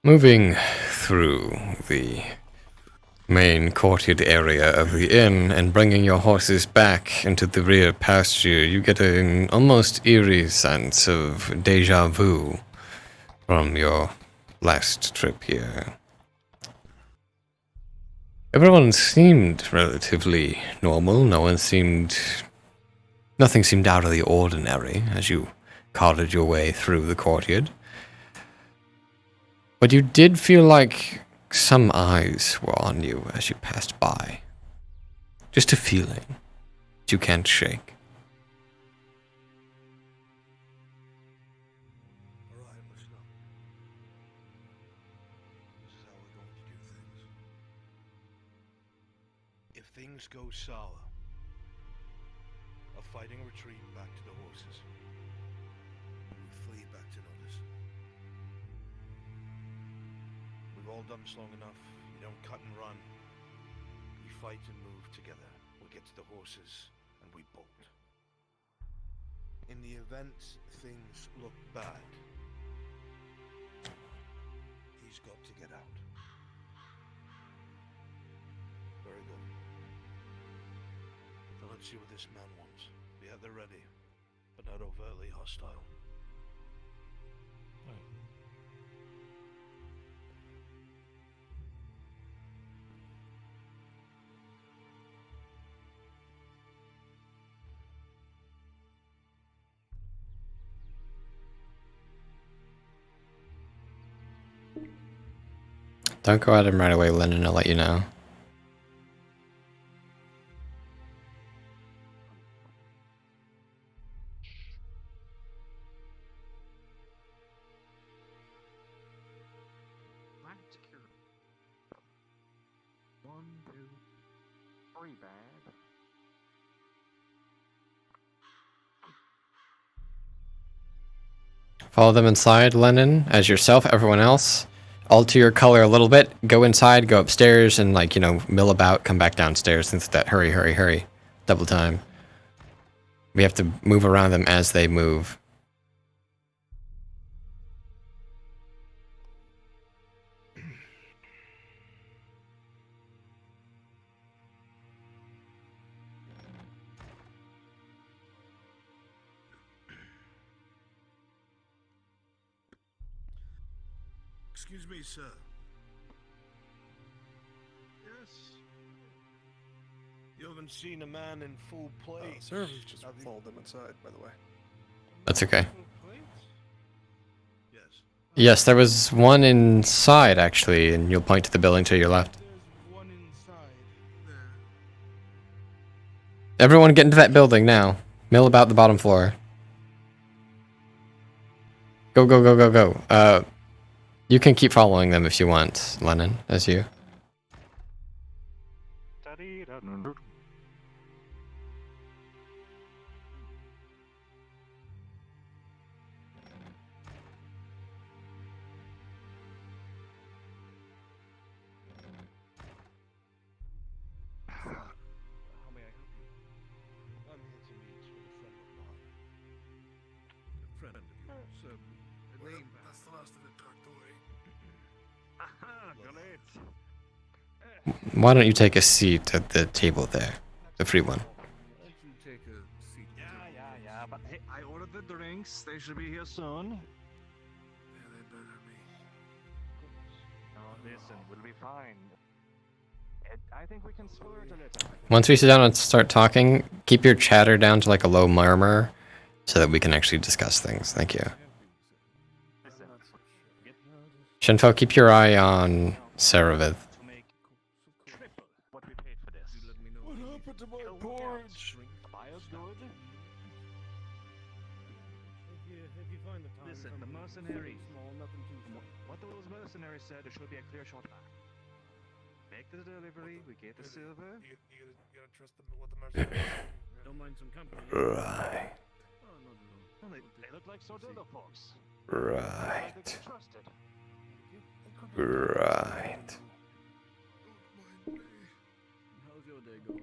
Moving through the main courtyard area of the inn and bringing your horses back into the rear pasture, you get an almost eerie sense of deja vu from your last trip here. Everyone seemed relatively normal. Nothing seemed out of the ordinary as you carted your way through the courtyard. But you did feel like some eyes were on you as you passed by. Just a feeling that you can't shake. Alright, listen up. This is how we're going to do things. If things go sour, a fighting retreat back to the horses. We flee back to Nodus. We've all done this long enough. You don't cut and run. We fight and move together. We get to the horses and we bolt. In the event things look bad, he's got to get out. Very good. Then let's see what this man wants. Be at the ready, but not overtly hostile. Don't go at him right away, Lennon. I'll let you know. One, two, three bad. Follow them inside, Lennon, as yourself, everyone else. Alter your color a little bit. Go inside, go upstairs, and mill about, come back downstairs. Things like that. Hurry, hurry, hurry. Double time. We have to move around them as they move. Excuse me, sir. Yes. You haven't seen a man in full plate. Sir, we just followed them inside, by the way. That's okay. Yes. Yes, there was one inside actually, and you'll point to the building to your left. Everyone get into that building now. Mill about the bottom floor. Go, go, go, go, go. You can keep following them if you want, Lennon, as you. Why don't you take a seat at the table there? The free one. Yeah, but hey, I ordered the drinks. They should be here soon. Oh, listen, we'll be fine. I think we can splurge a little. Once we sit down and start talking, keep your chatter down to like a low murmur so that we can actually discuss things. Thank you. Shinfo, keep your eye on Saravith. What happened to my porridge? Fire's good. If you find the time, Listen, the mercenaries. What those mercenaries said, there should be a clear shot back. Make the delivery, we get the silver. You gotta trust them with the mercenaries. Don't mind some company. Right. Well, they look like Sordillo folks. Right. They can be trusted. Right. How's your day going?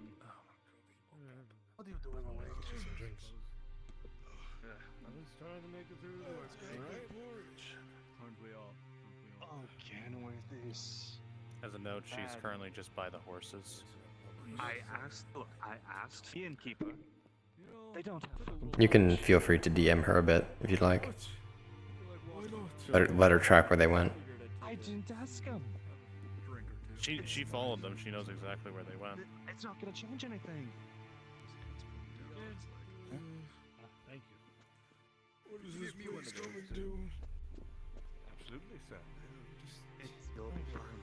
What are you doing away? Get you some drinks. I'm just trying to make it through the work, right? Aren't we all? Again with this. As a note, she's Bad. currently just by the horses. I asked the innkeeper. They don't have You can feel free to DM her a bit if you'd like. Let her track where they went. I didn't ask him. She followed them. She knows exactly where they went. It's not gonna change anything. Thank you. What does this place coming to? Absolutely, sir. You'll be fine,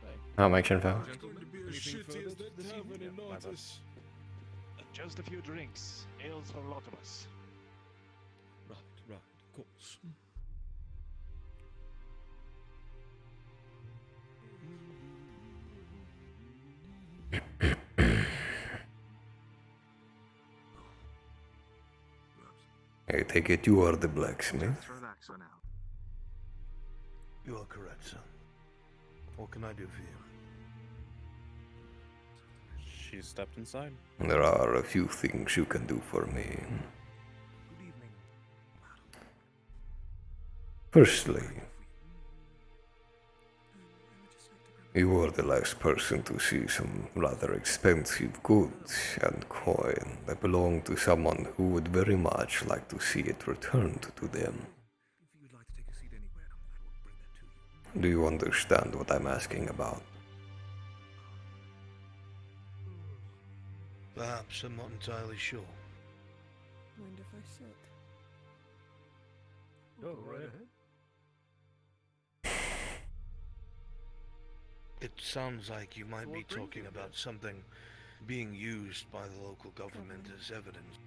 lad. Oh, Mike Shinfo. It's going to be as shitty as that tavern in Nautis. Just a few drinks. Ales for a lot of us. Right, of course. I take it you are the blacksmith. Relax for now. You are correct, sir. What can I do for you? She stepped inside. There are a few things you can do for me. Firstly, you were the last person to see some rather expensive goods and coin that belonged to someone who would very much like to see it returned to them. Do you understand what I'm asking about? Perhaps I'm not entirely sure. Mind if I sit? Go right ahead. It sounds like you might be talking about something being used by the local government as evidence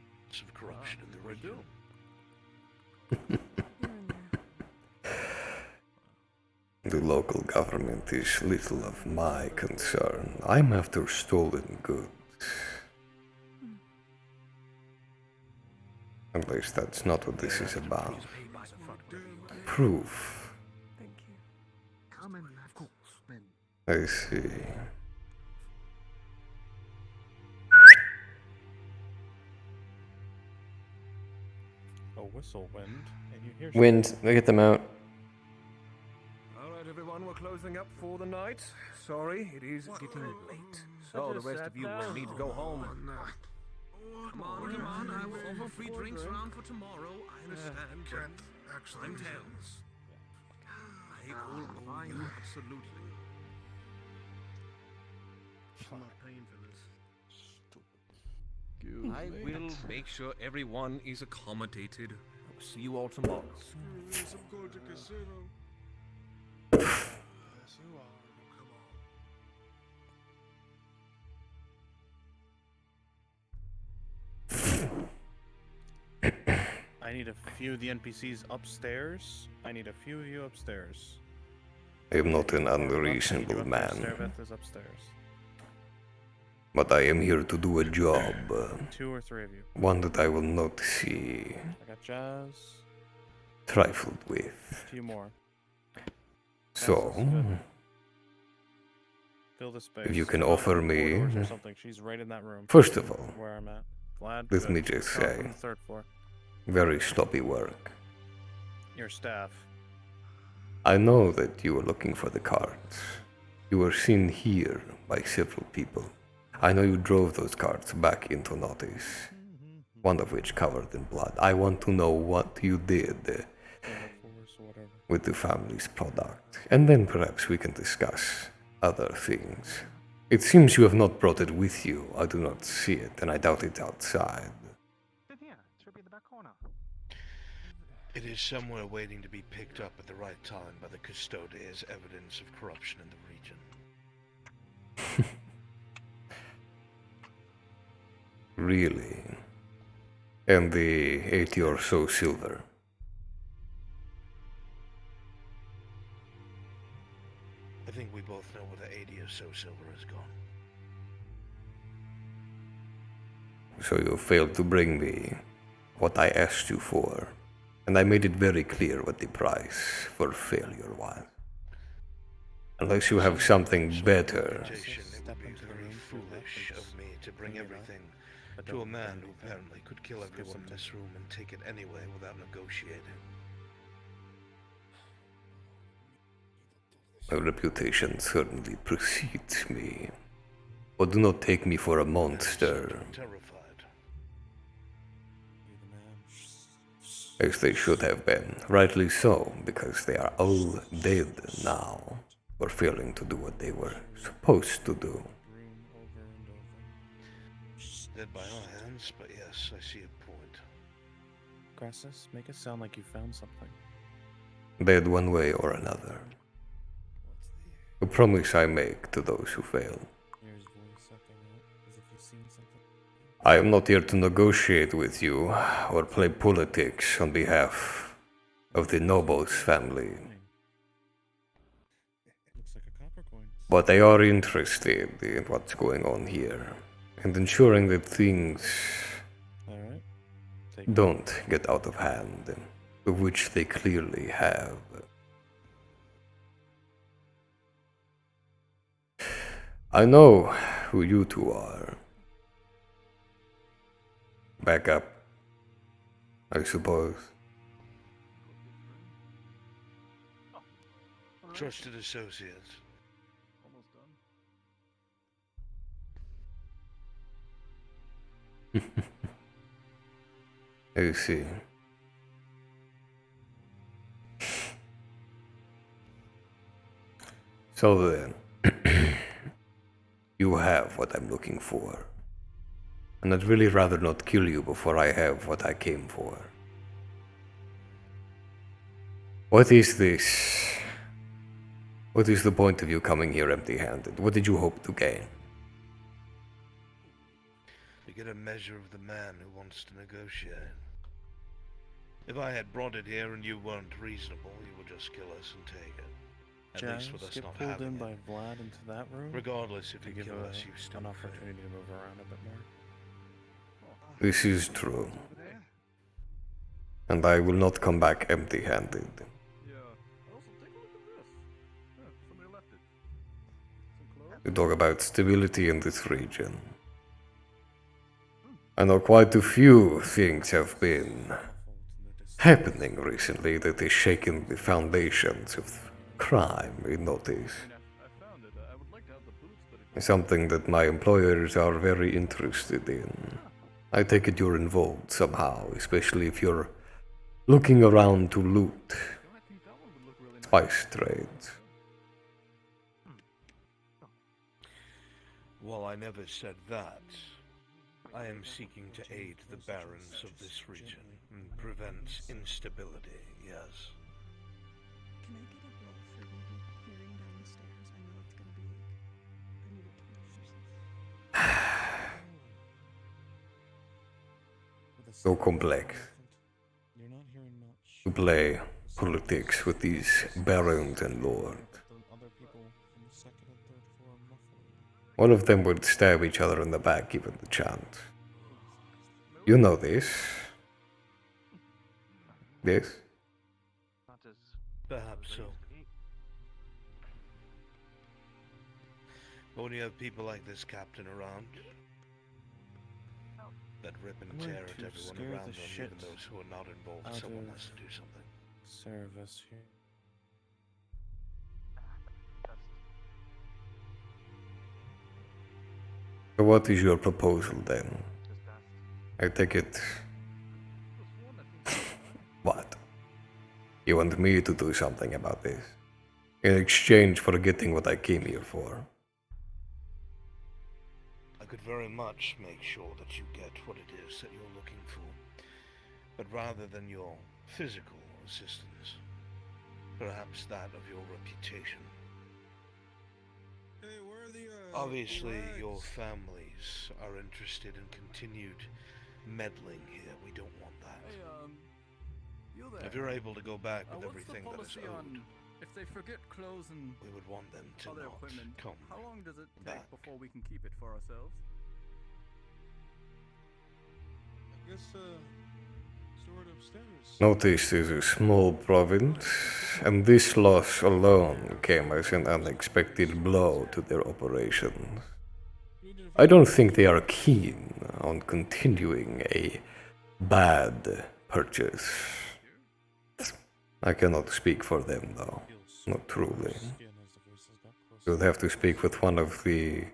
of corruption in the region. The local government is little of my concern. I'm after stolen goods. At least that's not what this is about. Proof. Come in, of course. I see. A whistle wind, and you hear Wind, get them out. Alright, everyone, we're closing up for the night. Sorry, it is getting late. So the rest of you will need to go home. Come on, I will offer free drinks around for tomorrow. I understand. Can't actually. I'm tails. I all owe you, absolutely. I'm not paying for this. I will make sure everyone is accommodated. See you all tomorrow. Some Goja Casino. I need a few of the NPCs upstairs. I need a few of you upstairs. I am not an unreasonable man, Serveth is upstairs. but I am here to do a job. 2 or 3 of you. One that I will not see I got Jazz. trifled with. A few more. So, Fill the space. if you can offer me, Corridors or something. She's right in that room. first of all, Where I'm at. Vlad, let good. me just Start say, from the 3rd floor. very sloppy work. Your staff. I know that you were looking for the cards. You were seen here by several people. I know you drove those cards back into Nautis, one of which covered in blood. I want to know what you did with the family's product, and then perhaps we can discuss other things. It seems you have not brought it with you. I do not see it, and I doubt it's outside. It is somewhere waiting to be picked up at the right time by the custode as evidence of corruption in the region. Really? And the 80 or so silver? I think we both know where the 80 or so silver has gone. So you failed to bring me what I asked you for, and I made it very clear what the price for failure was. Unless you have something better. It would be very foolish of me to bring everything to a man who apparently could kill everyone in this room and take it anyway without negotiating. My reputation certainly precedes me. But do not take me for a monster. Terrified. As they should have been. Rightly so, because they are all dead now for failing to do what they were supposed to do. Dead by our hands, but yes, I see a point. Crassus, make it sound like you found something. Dead one way or another. A promise I make to those who fail. I am not here to negotiate with you or play politics on behalf of the Nobles family. But they are interested in what's going on here and ensuring that things don't get out of hand, which they clearly have. I know who you two are. Back up, I suppose. Trusted associates. I see. So then, you have what I'm looking for. And I'd really rather not kill you before I have what I came for. What is this? What is the point of you coming here empty-handed? What did you hope to gain? To get a measure of the man who wants to negotiate. If I had brought it here and you weren't reasonable, you would just kill us and take it. At least with us get not pulled having in it. by Vlad into that room. Regardless, if to you give kill us, you still an fail. opportunity to move around a bit more. This is true. And I will not come back empty-handed. You talk about stability in this region. I know quite a few things have been happening recently that has shaken the foundations of crime in Nautis. Something that my employers are very interested in. I take it you're involved somehow, especially if you're looking around to loot spice trades. Well, I never said that. I am seeking to aid the barons of this region and prevent instability, yes. Can I get a roll for me hearing down the stairs? I know it's gonna be like I need a 20 or something. So complex. You're not hearing much. To play politics with these barons and lords. Other people from the second and third floor are muffled. One of them would stab each other in the back given the chance. You know this. This? Perhaps so. But when you have people like this captain around, that rip and I'm going tear at to everyone scare around the them, shit even those who are not involved, out someone of has to do something. Service here. So what is your proposal then? I take it... What? You want me to do something about this? In exchange for getting what I came here for? I could very much make sure that you get what it is that you're looking for. But rather than your physical assistance, perhaps that of your reputation. Hey, where are the, Obviously, rags? your families are interested in continued meddling here. We don't want that. Hey, you there? If you're able to go back with what's everything the that is policy owed, on if they forget clothes and we would want them to other not equipment? come How long does it take back. before we can keep it for ourselves? I guess, store it upstairs. Notice this is a small province, and this loss alone came as an unexpected blow to their operations. I don't think they are keen on continuing a bad purchase. I cannot speak for them, though. Not truly. You'll have to speak with one of the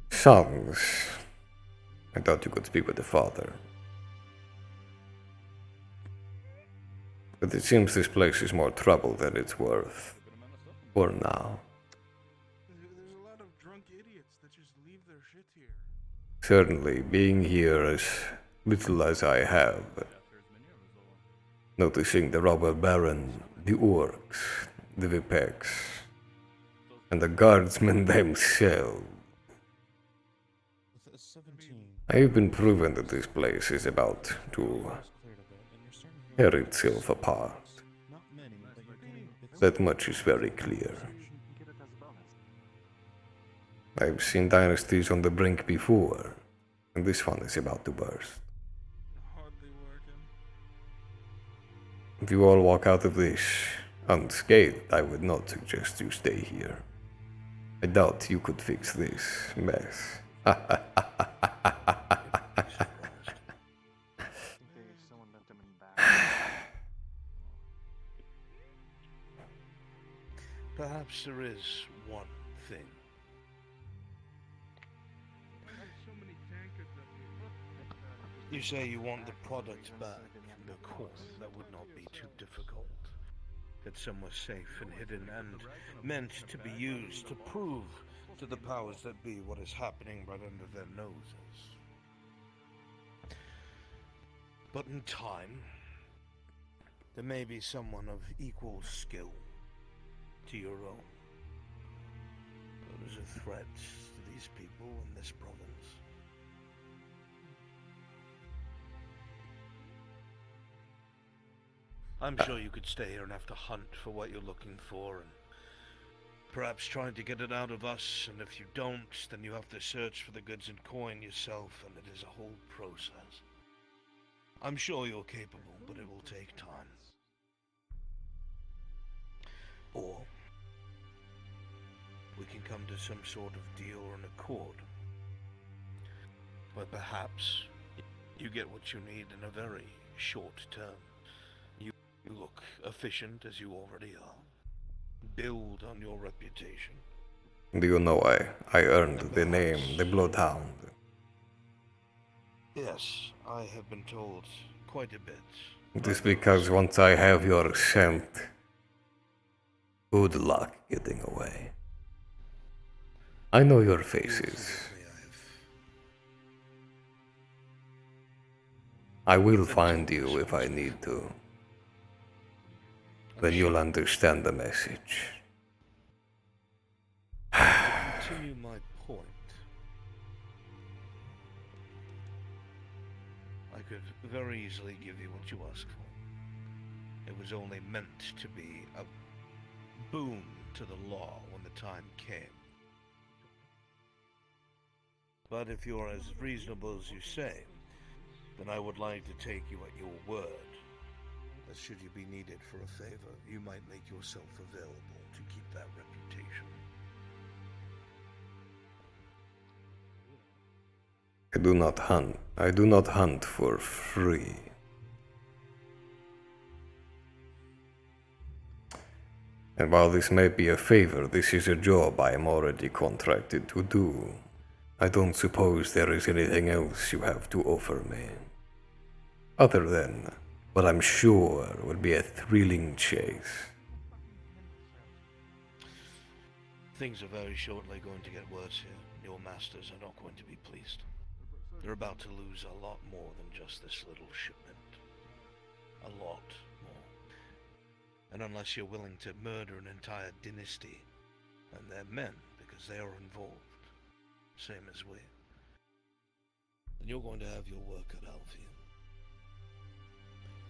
sons. I thought you could speak with the father. But it seems this place is more trouble than it's worth. For now. There's a lot of drunk idiots that just leave their shit here. Certainly, being here as little as I have, noticing the robber baron, the orcs, the Vipex, and the guardsmen themselves, I have been proven that this place is about to tear itself apart. That much is very clear. I've seen dynasties on the brink before, and this one is about to burst. If you all walk out of this unscathed, I would not suggest you stay here. I doubt you could fix this mess. Perhaps there is one thing. You say you want the product back from the court. That would not be too difficult. Get somewhere safe and hidden and meant to be used to prove to the powers that be what is happening right under their noses. But in time, there may be someone of equal skill to your own. Those are threats to these people in this province. I'm sure you could stay here and have to hunt for what you're looking for, and perhaps trying to get it out of us, and if you don't, then you have to search for the goods and coin yourself, and it is a whole process. I'm sure you're capable, but it will take time. Or we can come to some sort of deal or an accord, where perhaps you get what you need in a very short term. You look efficient as you already are. Build on your reputation. Do you know I earned the name, the Bloodhound? Yes, I have been told quite a bit. It is because once I have your scent, good luck getting away. I know your faces. I will find you if I need to. Then you'll understand the message. Continue my point. I could very easily give you what you asked for. It was only meant to be a boon to the law when the time came. But if you're as reasonable as you say, then I would like to take you at your word. That should you be needed for a favor, you might make yourself available to keep that reputation. I do not hunt. I do not hunt for free. And while this may be a favor, this is a job I am already contracted to do. I don't suppose there is anything else you have to offer me. Other than what I'm sure would be a thrilling chase. Things are very shortly going to get worse here. Your masters are not going to be pleased. They're about to lose a lot more than just this little shipment. A lot more. And unless you're willing to murder an entire dynasty and their men because they are involved, same as we, then you're going to have your work cut out for you.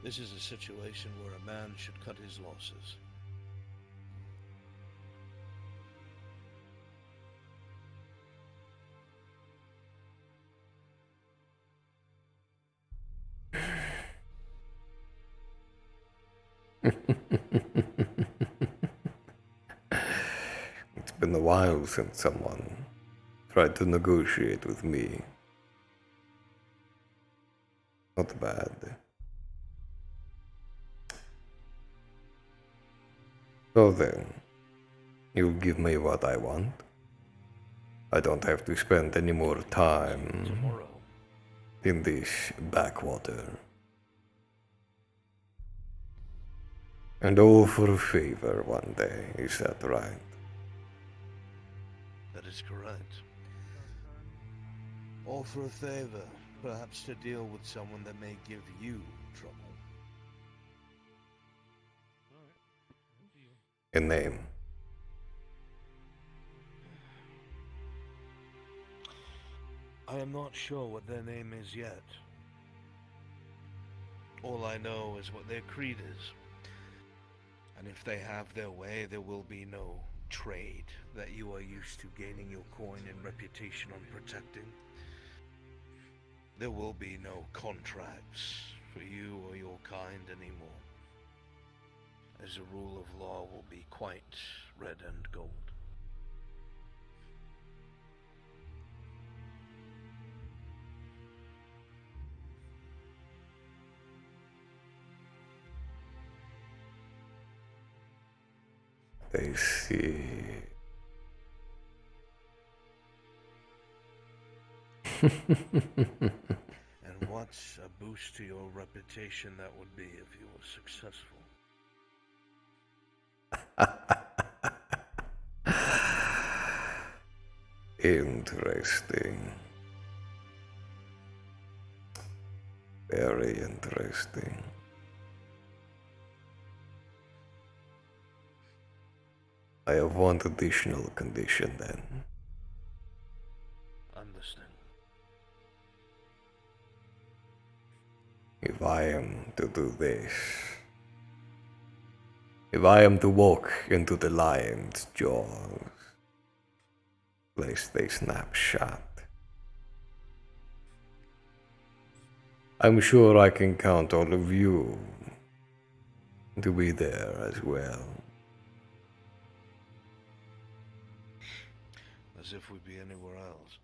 This is a situation where a man should cut his losses. It's been a while since someone tried to negotiate with me. Not bad. So then, you'll give me what I want? I don't have to spend any more time in this backwater. And all for a favor one day, is that right? That is correct. All for a favor, perhaps to deal with someone that may give you trouble. A name. I am not sure what their name is yet. All I know is what their creed is. And if they have their way, there will be no trade that you are used to gaining your coin and reputation on protecting. There will be no contracts for you or your kind anymore. As a rule of law will be quite red and gold. I see. And what's a boost to your reputation that would be if you were successful? Interesting. Very interesting. I have one additional condition then. Understand. If I am to do this, if I am to walk into the lion's jaws, place they snap shut, I'm sure I can count all of you to be there as well. As if we'd be anywhere else.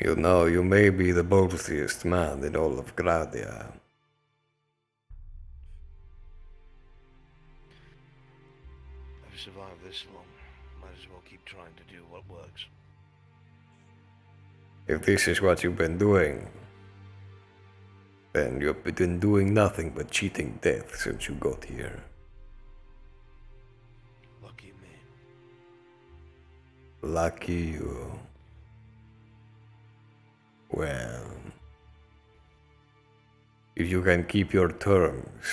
You know, you may be the boldest man in all of Gradia. I've survived this long. Might as well keep trying to do what works. If this is what you've been doing, Then you've been doing nothing but cheating death since you got here. Lucky me. Lucky you. Well, if you can keep your terms,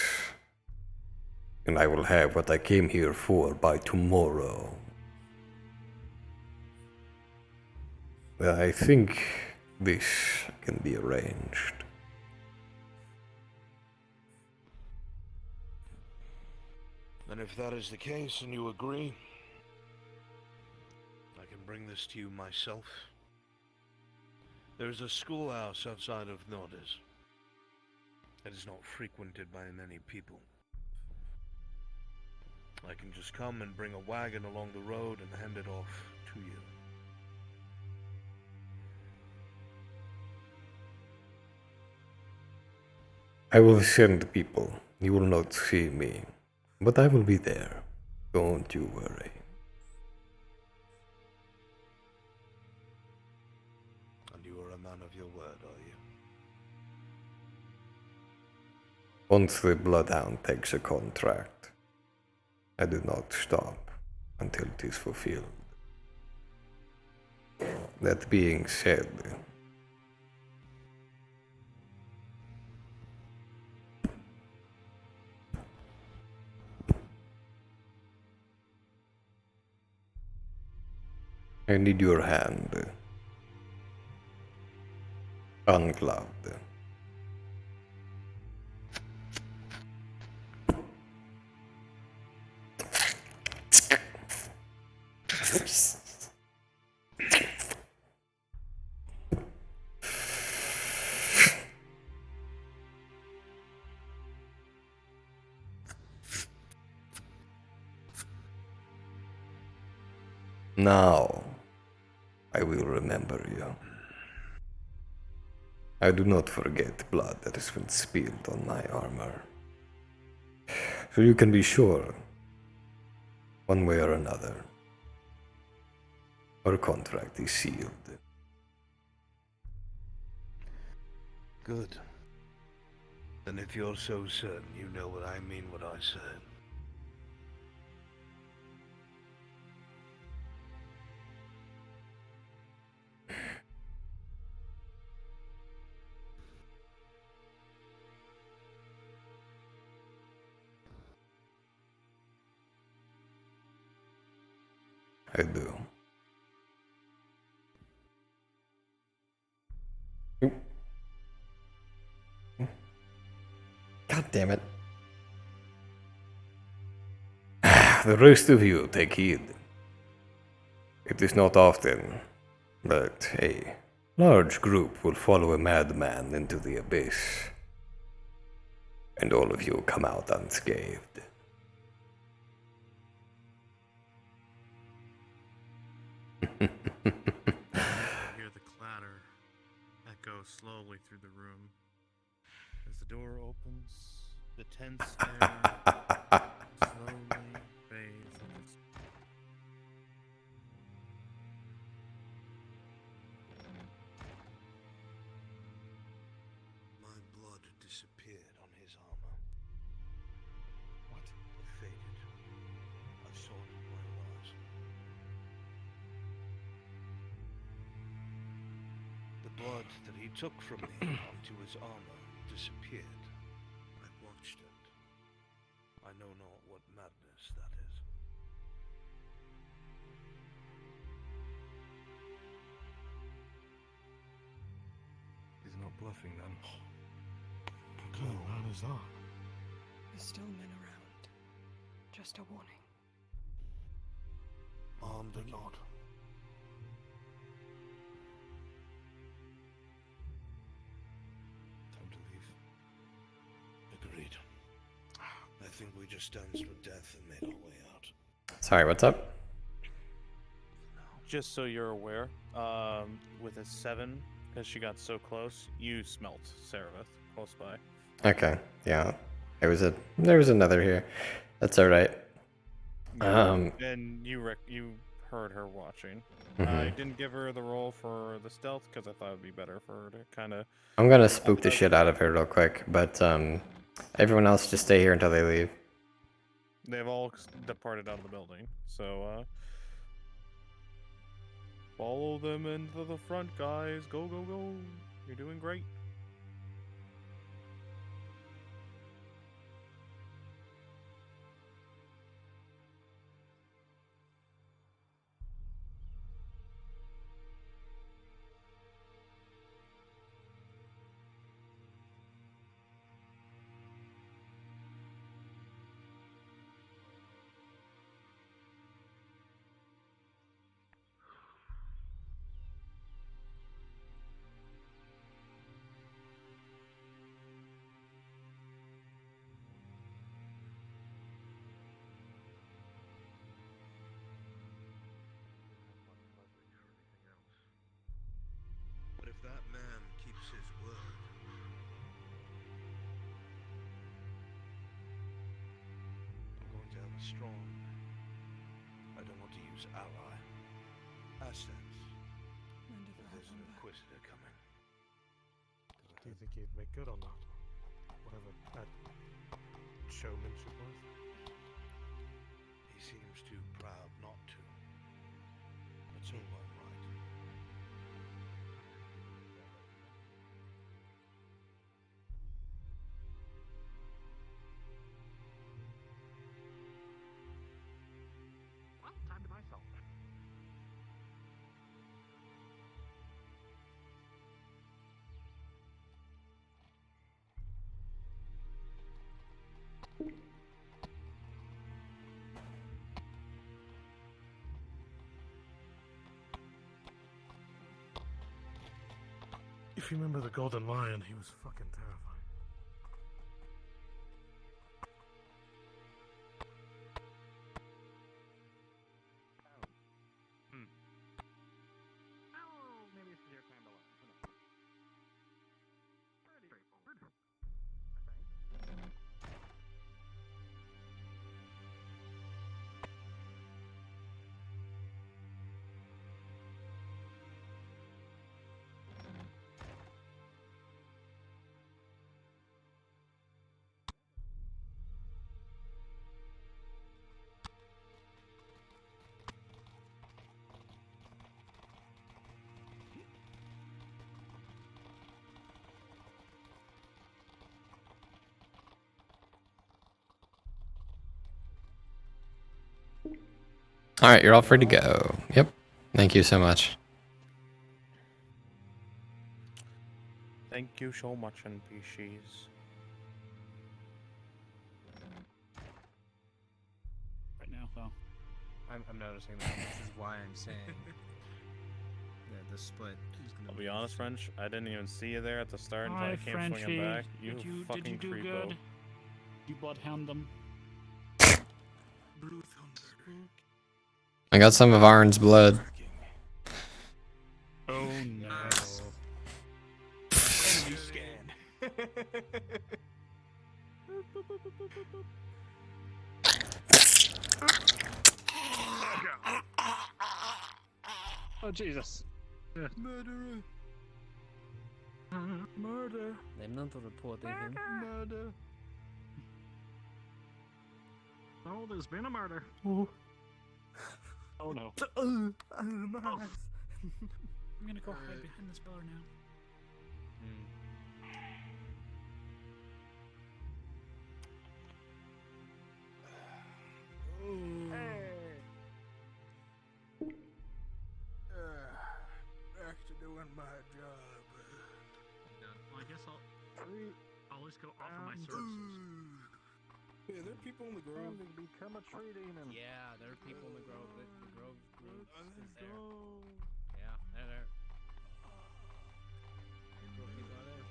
and I will have what I came here for by tomorrow. I think this can be arranged. And if that is the case and you agree, I can bring this to you myself. There's a schoolhouse outside of Nordes. It is not frequented by many people. I can just come and bring a wagon along the road and hand it off to you. I will send people. You will not see me, but I will be there. Don't you worry. And you are a man of your word, are you? Once the Bloodhound takes a contract, I do not stop until it is fulfilled. That being said, I need your hand. Ungloved. Now, I will remember you. I do not forget blood that has been spilled on my armor. So you can be sure, one way or another, our contract is sealed. Good. Then if you're so certain, you know what I mean what I said. I do. God damn it. The rest of you take heed. It is not often that a large group will follow a madman into the abyss, and all of you come out unscathed. Hear the clatter echo slowly through the room. As the door opens, the tense air slowly fades into My blood disappeared on his armor. What? It faded. I saw it in my eyes. The blood that he took from me onto his armor disappeared. I watched it. I know not what madness that is. He's not bluffing then. Good, how is that? There's still men around. Just a warning. Armed or not. Time to leave. Agreed. I think we just danced with death and made our way out. Sorry, what's up? Just so you're aware, with a 7, because she got so close, you smelt Seraph close by. Okay, yeah. There was another here. That's alright. And you heard her watching. Mhm. I didn't give her the role for the stealth because I thought it'd be better for her to kind of. I'm gonna spook the shit out of her real quick, but everyone else just stay here until they leave. They've all departed out of the building, so follow them into the front, guys. Go, go, go! You're doing great. But if that man keeps his word, I'm going to have a strong, I don't want to use ally, assets. If there's an inquisitor coming. Do you think he'd make good on that? Whatever that showmanship was? He seems too proud not to. That's all I'm right. Well, time to buy salt. If you remember the Golden Lion, he was fucking terrifying. Oh, maybe this is your time to learn. Who knows? Pretty straightforward, I think. All right, you're all free to go. Yep. Thank you so much. Thank you so much, NPCs. Right now, though. I'm noticing that. This is why I'm saying that the split is gonna I'll be honest, French. I didn't even see you there at the start until Hi, I came Frenchie. swinging back. You Did you fucking do creepo. good? You bloodhound them. Blue Thunder. I got some of Arn's blood. Oh no. Enemy scan. Oh Jesus. Yeah. Murderer. Murder. Lämna inte reportingen. Murder. Oh, there's been a murder. Oh. Oh no. My I'm gonna go hide behind this pillar now. Back to doing my job. Well, I guess I'll just go offer my services. Yeah, there are people in the grove. Become a tree demon. Yeah, there are people in the grove. The grove group is there. Go. Yeah, they're there. People are there.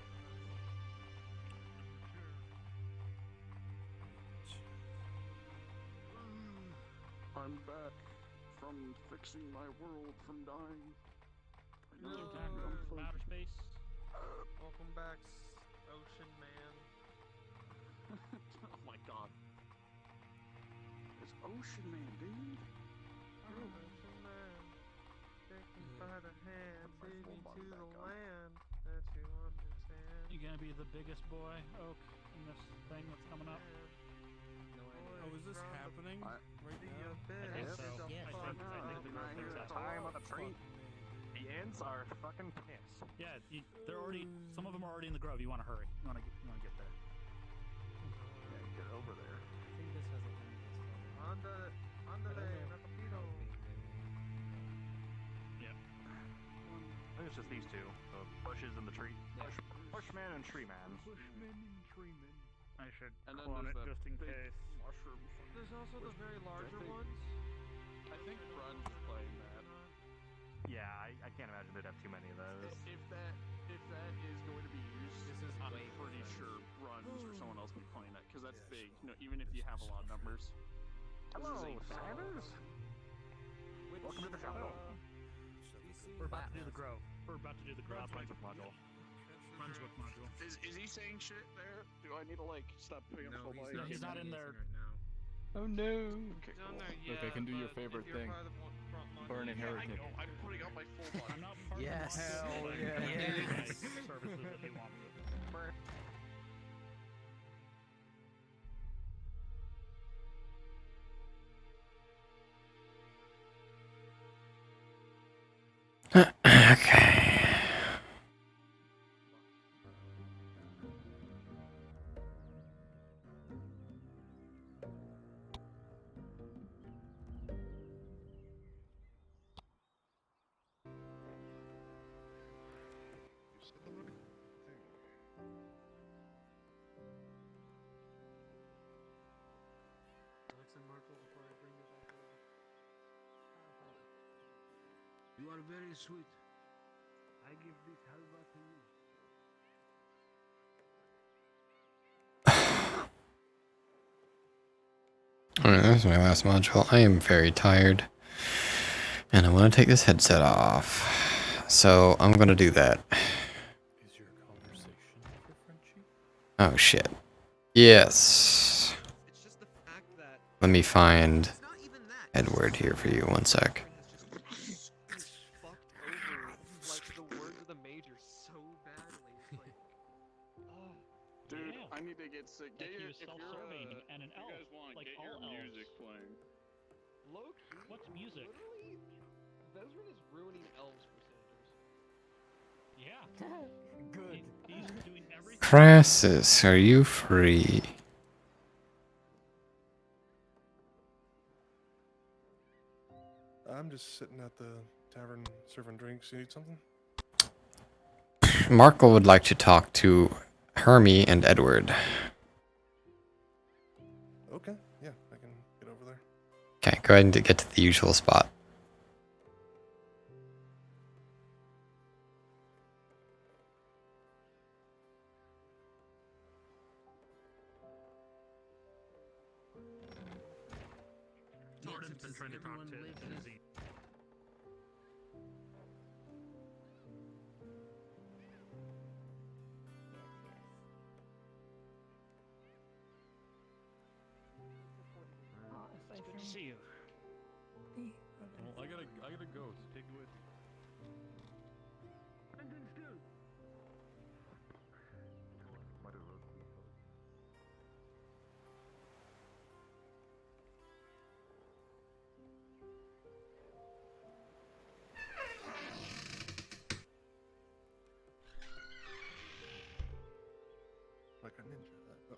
I'm back from fixing my world from dying. I know From outer space. Welcome back, Ocean Man. Oh my god. It's Ocean Man, dude. Ocean Man. You gonna be the biggest boy, Oak, in this thing that's coming up? Oh, is this happening? I think so. Yes. I think the girl thinks that's Time on the tree. The ants are fucking pissed. Yeah, they're already. Some of them are already in the grove. You want to hurry. You want to get there. Yeah, get over there. I think this has a Yeah. I think it's just these two, the bushes and the tree. Bushman and tree man. Bushman and treeman. I should And then clone it there's just in big case. mushroom. There's also the very larger think- ones. I think Grunge playing that. Yeah, I can't imagine they'd have too many of those. If that is going to be used, I'm pretty sure Grunge or someone else will be playing that because that's big. You know, even if you have a lot of numbers. Hello, Sanders. Welcome to the show. We're about to do the grove. We're about to do the grove. Brunswick module. Brunswick module. Is he saying shit there? Do I need to like stop putting up full mic? No, he's not in there. Oh no. Okay, He's on cool. there, Look, I can do your but if favorite you're thing. part of the front line- Burn a Yeah, I heretic. know. I'm putting out my full mic. I'm not part Yes. of the Hell but I yeah. can do Yes. my services if you want me to. Okay. You are very sweet. I give this halva to you. Alright, that's my last module. I am very tired. And I want to take this headset off. So I'm going to do that. Oh shit. Yes. Let me find Edward here for you. One sec. Dude, I need to get sick. Get Like he your, was if you're, self-serving and an if elf, you guys want, like get all your elves. music playing. What's music? Vezran is ruining elves for soldiers. Yeah. Good. He's doing everything. Crassus, are you free? I'm just sitting at the tavern serving drinks. You need something? Markle would like to talk to Hermie and Edward. Okay, yeah, I can get over there. Okay, go ahead and get to the usual spot. Jordan's been trying to talk to Izzy. It's good to see you. Well, I gotta go. So take it with you. Like a ninja. Oh.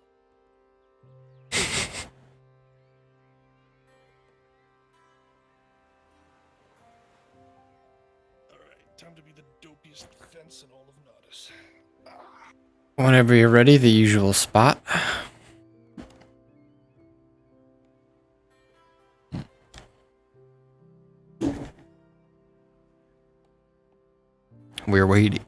Alright, time to be the dopiest fence in all of Nodus. Whenever you're ready, the usual spot. We're waiting.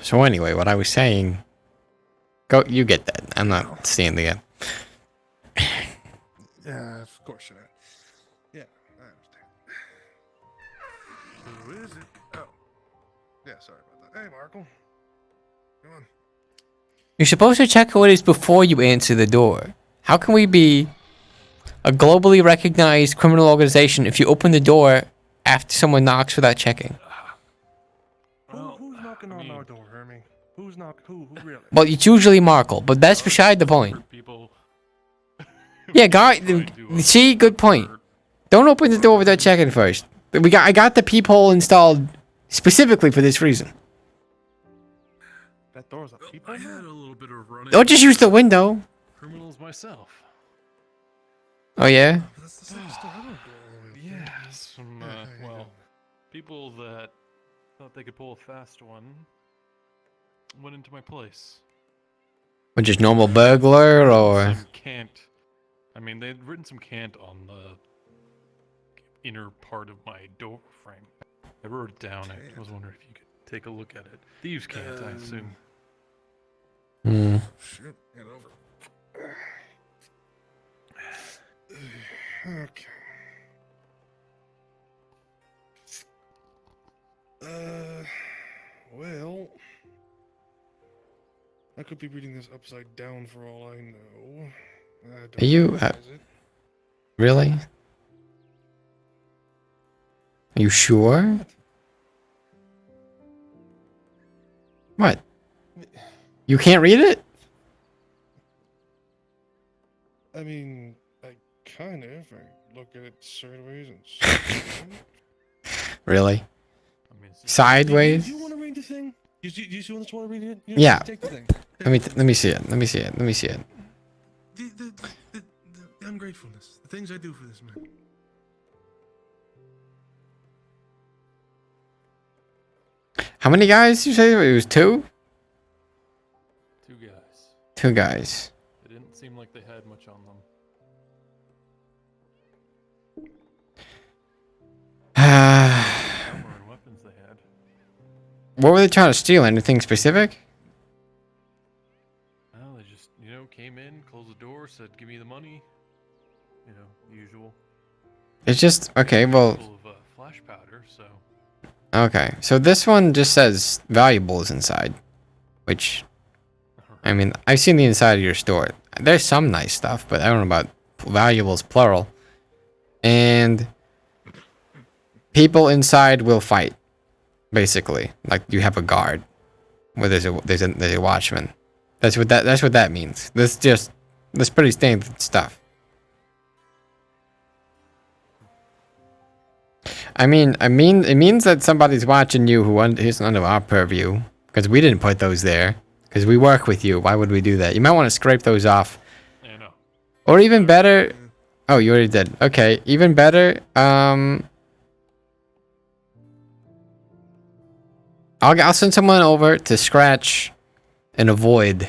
So anyway, what I was saying, go, you get that. I'm not standing up. Yeah, of course you're not. Yeah, I understand. Who is it? Oh. Yeah, sorry about that. Hey, Markle. Come on. You're supposed to check who it is before you answer the door. How can we be a globally recognized criminal organization if you open the door after someone knocks without checking? Who's knocking on our door, Hermie? Who's knocking? Who really? Well, it's usually Markle, but that's beside the point. Yeah, see, good point. Don't open the door without checking first. I got the peephole installed specifically for this reason. That door's a peephole. I had a little bit of running. Don't just use the window. Criminals myself. Oh yeah. Yeah, some well, people that thought they could pull a fast one went into my place. Or just normal burglar, or Some cant. I mean, they'd written some cant on the inner part of my door frame. I wrote it down. I was wondering if you could take a look at it. Thieves' cant, I assume. Hmm. Shit, get over. Okay. Well, I could be reading this upside down for all I know. Are you really? Are you sure? What? You can't read it? I mean, I kind of. I look at it sideways and Really? Sideways? Do you want to read the thing? Do you want to read it? Yeah. Take the thing. Let me see it. Let me see it. Let me see it. The ungratefulness. The things I do for this man. How many guys you say? It was two? 2 guys. 2 guys. It didn't seem like they had much on them. Armored weapons they had. What were they trying to steal? Anything specific? Well, they just, came in, closed the door, said, "Give me the money." The usual. It's just okay. Well, Full of flash powder, so. okay. So this one just says valuables inside, which, I mean, I've seen the inside of your store. There's some nice stuff, but I don't know about valuables plural. And people inside will fight, basically. Like you have a guard, where there's a watchman. That's what that means. That's pretty standard stuff. I mean, it means that somebody's watching you who isn't under our purview, because we didn't put those there, because we work with you. Why would we do that? You might want to scrape those off. Yeah, no. Or even better, oh, you already did. Okay, even better. I'll send someone over to scratch an avoid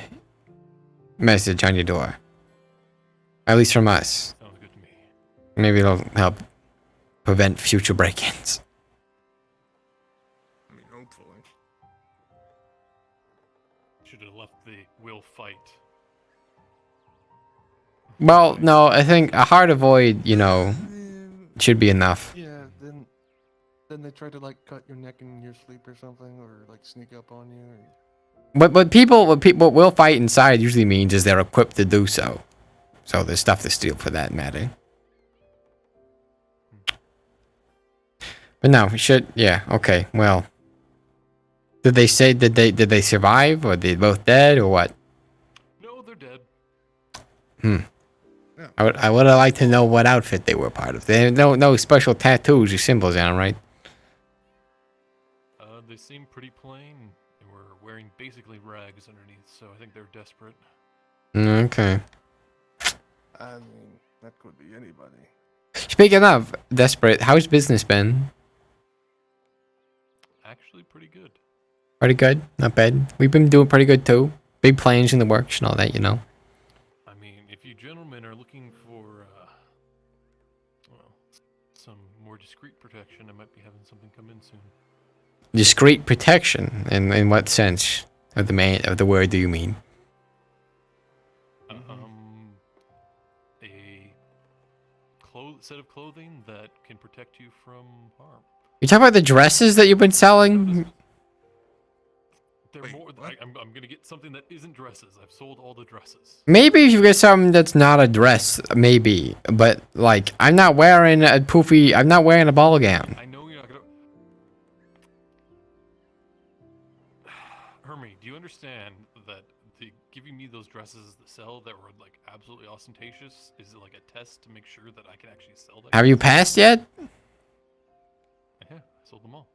message on your door. At least from us. Sounds good to me. Maybe it'll help prevent future break-ins. I mean, hopefully. Should have left the will fight. Well, no, I think a hard avoid, should be enough. Yeah, then they try to like cut your neck in your sleep or something, or like sneak up on you. Or... What will fight inside usually means is they're equipped to do so. So there's stuff to steal for that matter. But no, we should. Yeah. Okay. Well, did they survive, or they both dead, or what? No, they're dead. I would have liked to know what outfit they were part of. They had no special tattoos or symbols on them, right? They seemed pretty plain. They were wearing basically rags underneath, so I think they're desperate. Okay. I mean, that could be anybody. Speaking of desperate, how's business been? Actually, pretty good. Pretty good, not bad. We've been doing pretty good too. Big plans in the works and all that, I mean, if you gentlemen are looking for, some more discreet protection, I might be having something come in soon. Discreet protection. In what sense of the word do you mean? A set of clothing that can protect you from harm. You talking about the dresses that you've been selling? They're more. I'm gonna get something that isn't dresses. I've sold all the dresses. Maybe if you get something that's not a dress, maybe. But like, I'm not wearing a poofy. I'm not wearing a ball gown. I know you're not gonna. Hermie, do you understand that giving me those dresses to sell that were like absolutely ostentatious is like a test to make sure that I can actually sell them? Have you passed yet? Yeah, I sold them all.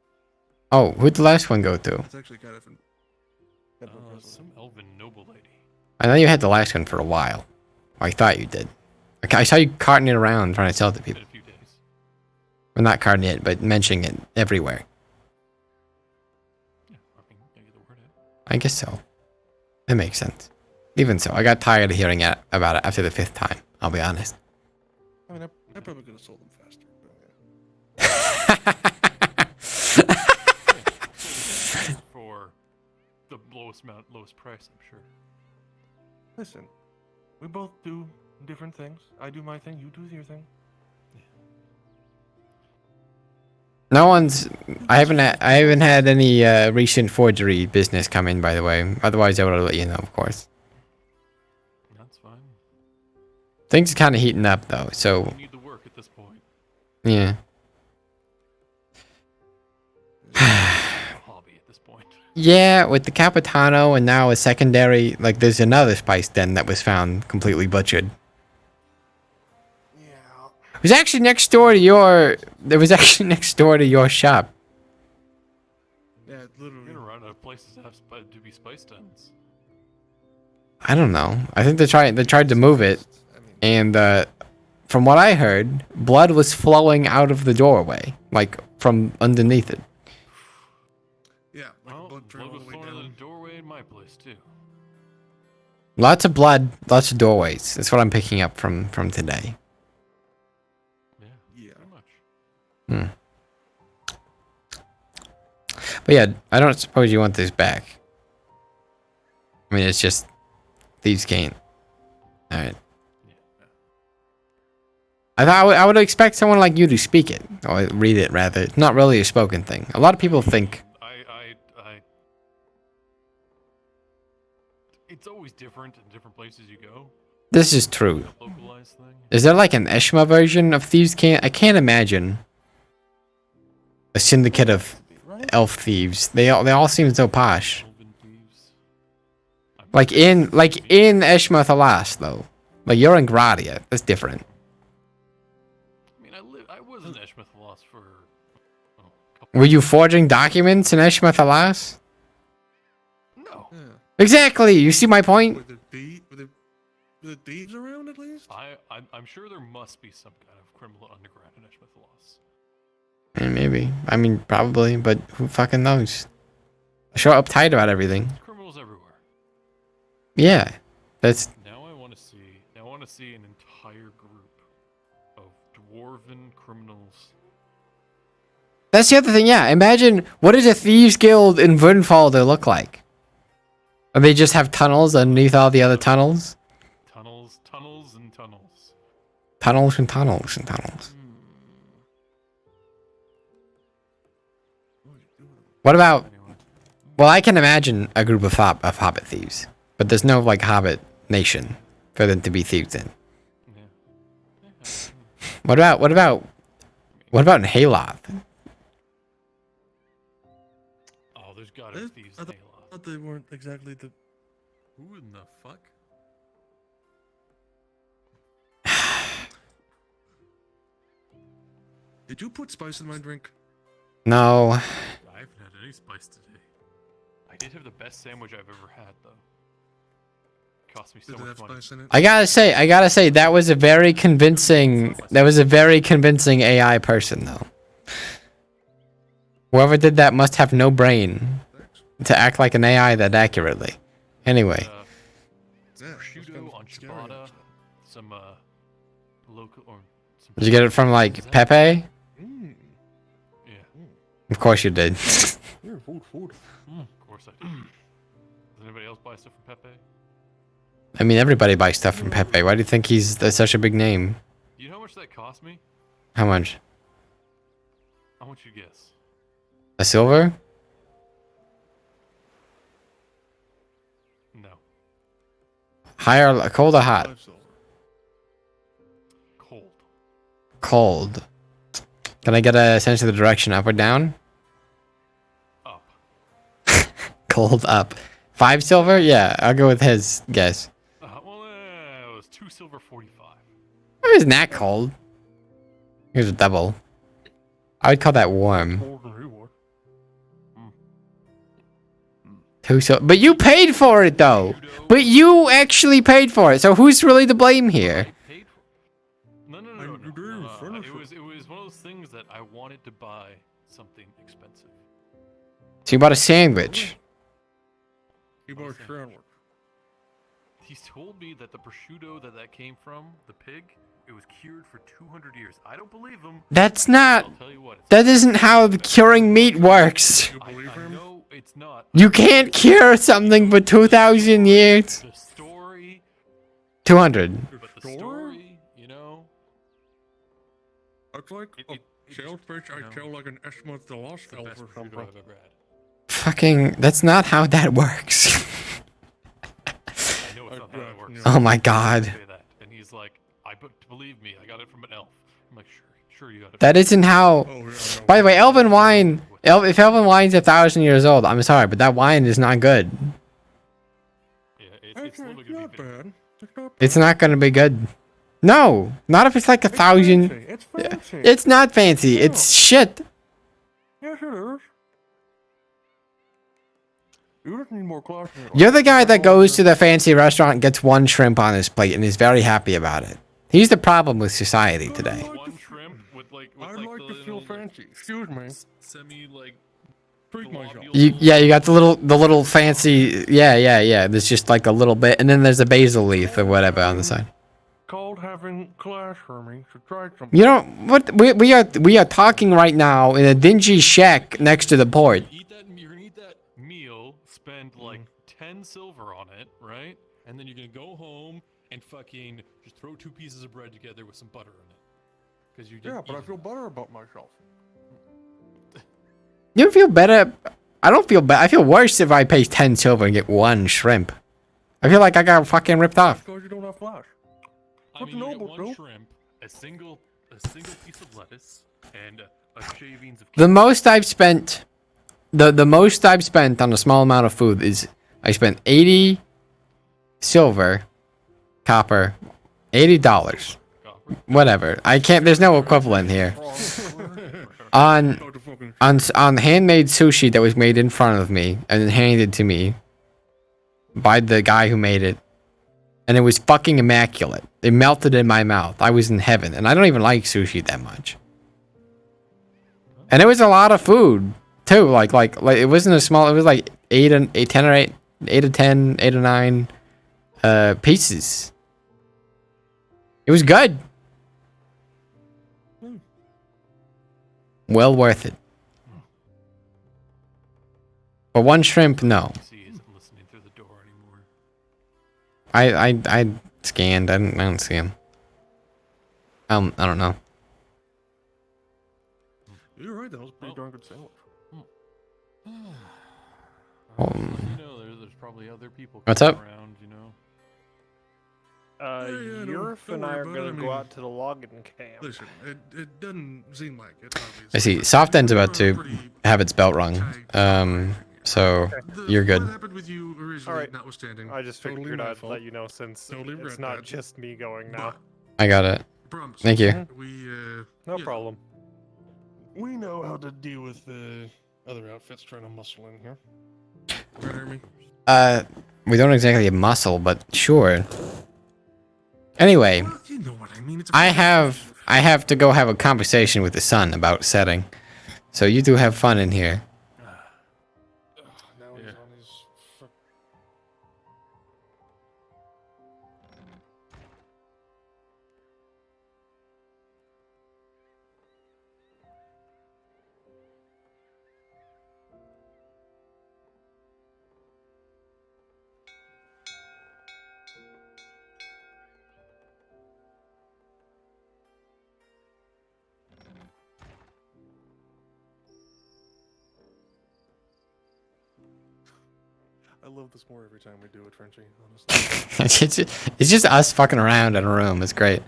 Oh, who'd the last one go to? It's actually kind of Some elven noble lady. I know you had the last one for a while. Or I thought you did. Okay, I saw you carting it around trying to sell it to people. In a few days. Well, not carting it, but mentioning it everywhere. Yeah, I mean, I get the word out. I guess so. It makes sense. Even so, I got tired of hearing about it after the 5th time. I'll be honest. I mean, I probably could have sold them faster. But For the lowest price, I'm sure. Listen, we both do different things. I do my thing, you do your thing. No one's. I haven't had any recent forgery business come in, by the way. Otherwise, I would have let you know, of course. That's fine. Things are kind of heating up, though. So. You need the work at this point. Yeah. Hobby at this point. Yeah, with the Capitano and now a secondary, like there's another spice den that was found completely butchered. It was actually next door to your. It was actually next door to your shop. yeah, literally. You're gonna run out of places to be spice dens. I don't know. I think they tried to move it, and from what I heard, blood was flowing out of the doorway, like from underneath it. Yeah, like a blood trail all Blood the was way flowing out down. of the doorway in my place too. Lots of blood, lots of doorways. That's what I'm picking up from today. Yeah. Hmm. But yeah, I don't suppose you want this back. I mean, it's just thieves can't. All right. I thought I would expect someone like you to speak it or read it rather. It's not really a spoken thing. A lot of people think. It's always different in different places you go. This is true. A localized thing. Is there like an Eshma version of thieves can't? I can't imagine a syndicate of elf thieves. They all seem so posh. Like in Eshma Thalas though. Like you're in Gradia. That's different. I mean, I was in Eshmith Lost for. Were you forging documents in Eshma Thalas? No. Yeah. Exactly. You see my point? Were the thieves around at least? I'm sure there must be some kind of criminal underground in Eshmith Lost. Maybe. I mean, probably, but who fucking knows? So uptight about everything. There's criminals everywhere. Yeah, that's. Now I want to see an entire group of dwarven criminals. That's the other thing. Yeah, imagine what does a thieves guild in Vernfalder look like? Or they just have tunnels underneath all the other tunnels? Tunnels and tunnels. Tunnels and tunnels and tunnels. What about? Well, I can imagine a group of hobbit thieves, but there's no like hobbit nation for them to be thieves in. What about in Hayloth? Oh, there's gotta be thieves in Hayloth. I thought they weren't exactly the. Who in the fuck? Did you put spice in my drink? No. I haven't had any spice today. I did have the best sandwich I've ever had, though. It cost me so Did it much have money. spice in it? I gotta say that was a very convincing AI person though. Whoever did that must have no brain to act like an AI that accurately. Anyway. Prosciutto on ciabatta, some local or some. Did you get it from like Pepe? Yeah. Of course you did. Food. Of course I did. Does anybody else buy stuff from Pepe? I mean, everybody buys stuff from Pepe. Why do you think he's such a big name? You know how much that cost me? How much? How much you guess? A silver? Higher, cold or hot? Cold. Cold. Can I get a sense of the direction, up or down? Up. Cold up. 5 silver? Yeah, I'll go with his guess. Well, it was 2 silver 45. It wasn't that cold. Here's a double. I would call that warm. But you paid for it though. But you actually paid for it. So who's really to blame here? No. It was one of those things that I wanted to buy something expensive. So you bought a sandwich. He bought a sandwich. He told me that the prosciutto that came from, the pig, it was cured for 200 years. I don't believe him. That's not. I'll tell you what, That isn't how the curing meat works. I know it's not. You can't cure something for 2,000 years. The story. 200. But the story, you know. It's like a shellfish I tell like an Eskimo the Lost Elf or something. I've ever had. Fucking. That's not how that works. I know it's not how it works. Oh my god. Say that. And he's like, believe me, I got it from an elf. I'm like, sure you got it. That isn't how. By the way, Elven wine. If Elven wine's 1,000 years old, I'm sorry, but that wine is not good. Yeah, it's not bad. It's not gonna be good. No, not if it's like 1,000. It's fancy. It's not fancy. It's shit. Yes, it is. You just need more class. You're the guy that goes to the fancy restaurant and gets 1 shrimp on his plate and is very happy about it. He's the problem with society today. One shrimp with like I'd like to feel fancy. Excuse me. Semi like. Treat myself. You got the little fancy. Yeah. There's just like a little bit, and then there's a basil leaf or whatever on the side. Called having class for me, so try something. You know what? We are talking right now in a dingy shack next to the port. You're gonna eat that meal, spend like 10 silver on it, right? And then you're gonna go home and fucking just throw 2 pieces of bread together with some butter in it. Because you Yeah, but I feel better about myself. You don't feel better? I don't feel bad. I feel worse if I pay 10 silver and get 1 shrimp. I feel like I got fucking ripped off. Because you don't have flash. I mean, you get 1 shrimp, a single piece of lettuce, and a shavings of. The most I've spent, the most I've spent on a small amount of food is I spent 80 silver, copper, $80. Whatever. I can't. There's no equivalent here. On handmade sushi that was made in front of me and then handed to me by the guy who made it, and it was fucking immaculate. It melted in my mouth. I was in heaven, and I don't even like sushi that much. And it was a lot of food too. Like it wasn't a small. It was like 8 to 9 pieces. It was good. Well worth it. But 1 shrimp, no. I scanned. I don't see him. I don't know. You're right. That was a pretty darn good sandwich. You know, there's probably other people What's up? around, you know. Yurf and I are gonna go out to the logging camp. Listen, it doesn't seem like it. I see. Soft End's about to have its belt rung. So you're good. What happened with you originally, Alright. notwithstanding? I just totally figured my I'd fault. let you know since Totally it's regret not that. just me going now. I got it. Promise. Thank you. We No yeah. problem. We know how to deal with other outfits trying to muscle in here. Right, Hermie? We don't exactly have muscle, but sure. Anyway, You know what I mean. It's I have to go have a conversation with the sun about setting. So you do have fun in here. Now he's on his. I love this more every time we do it, Frenchie. Honestly. It's just us fucking around in a room. It's great.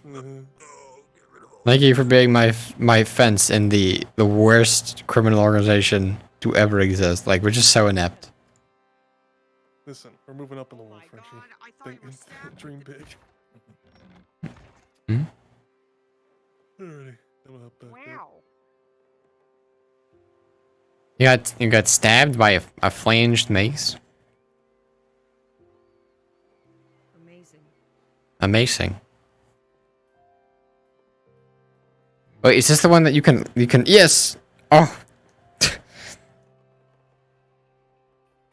Mhm. Thank you for being my fence in the worst criminal organization to ever exist. Like, we're just so inept. Listen, we're moving up in the world, Frenchie. Dream big. Hmm? Alrighty, I'm gonna hop back up. You got stabbed by a flanged mace. Amazing. Wait, is this the one that you can yes! Oh!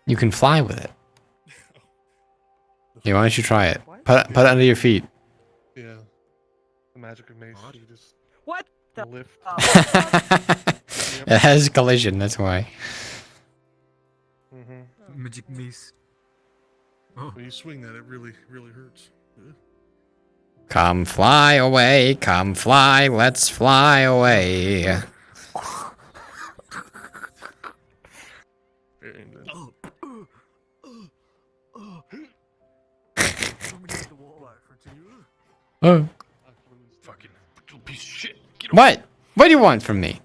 You can fly with it. Yeah, why don't you try it? Put it under your feet. Yeah. The magic of mace. You just What the lift. It has collision, that's why. Magic mace. When you swing that, it really hurts. Yeah. Come fly away, come fly, let's fly away. Oh. Fucking little piece of shit. What? What do you want from me?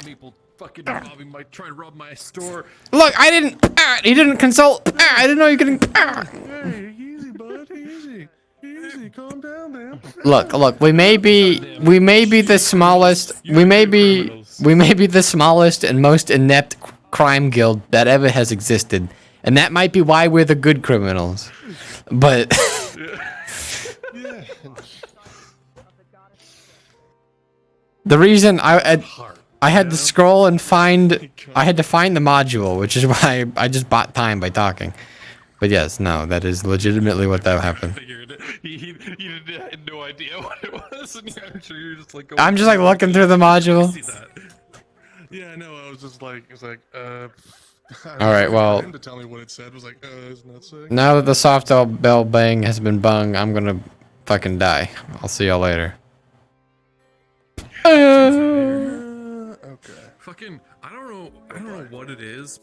People fucking robbing my, trying to rob my store. Look, I didn't. He didn't consult. I didn't know you could. Hey, easy, bud. Easy. Easy. Calm down, man. Look. We may be the smallest. We may be the smallest and most inept crime guild that ever has existed, and that might be why we're the good criminals. But. Yeah. The reason I had to scroll and I had to find the module, which is why I just bought time by talking. But yes, no, that is legitimately what that happened. He had no idea what it was, and you're just like. I'm just like looking through the module. Yeah, no, I was just like, it's like, All right, well. Him to tell me what it said. It was like, isn't that sick? Now that the soft bell bang has been bung, I'm gonna fucking die. I'll see y'all later. Okay. Fucking, I don't know what it is,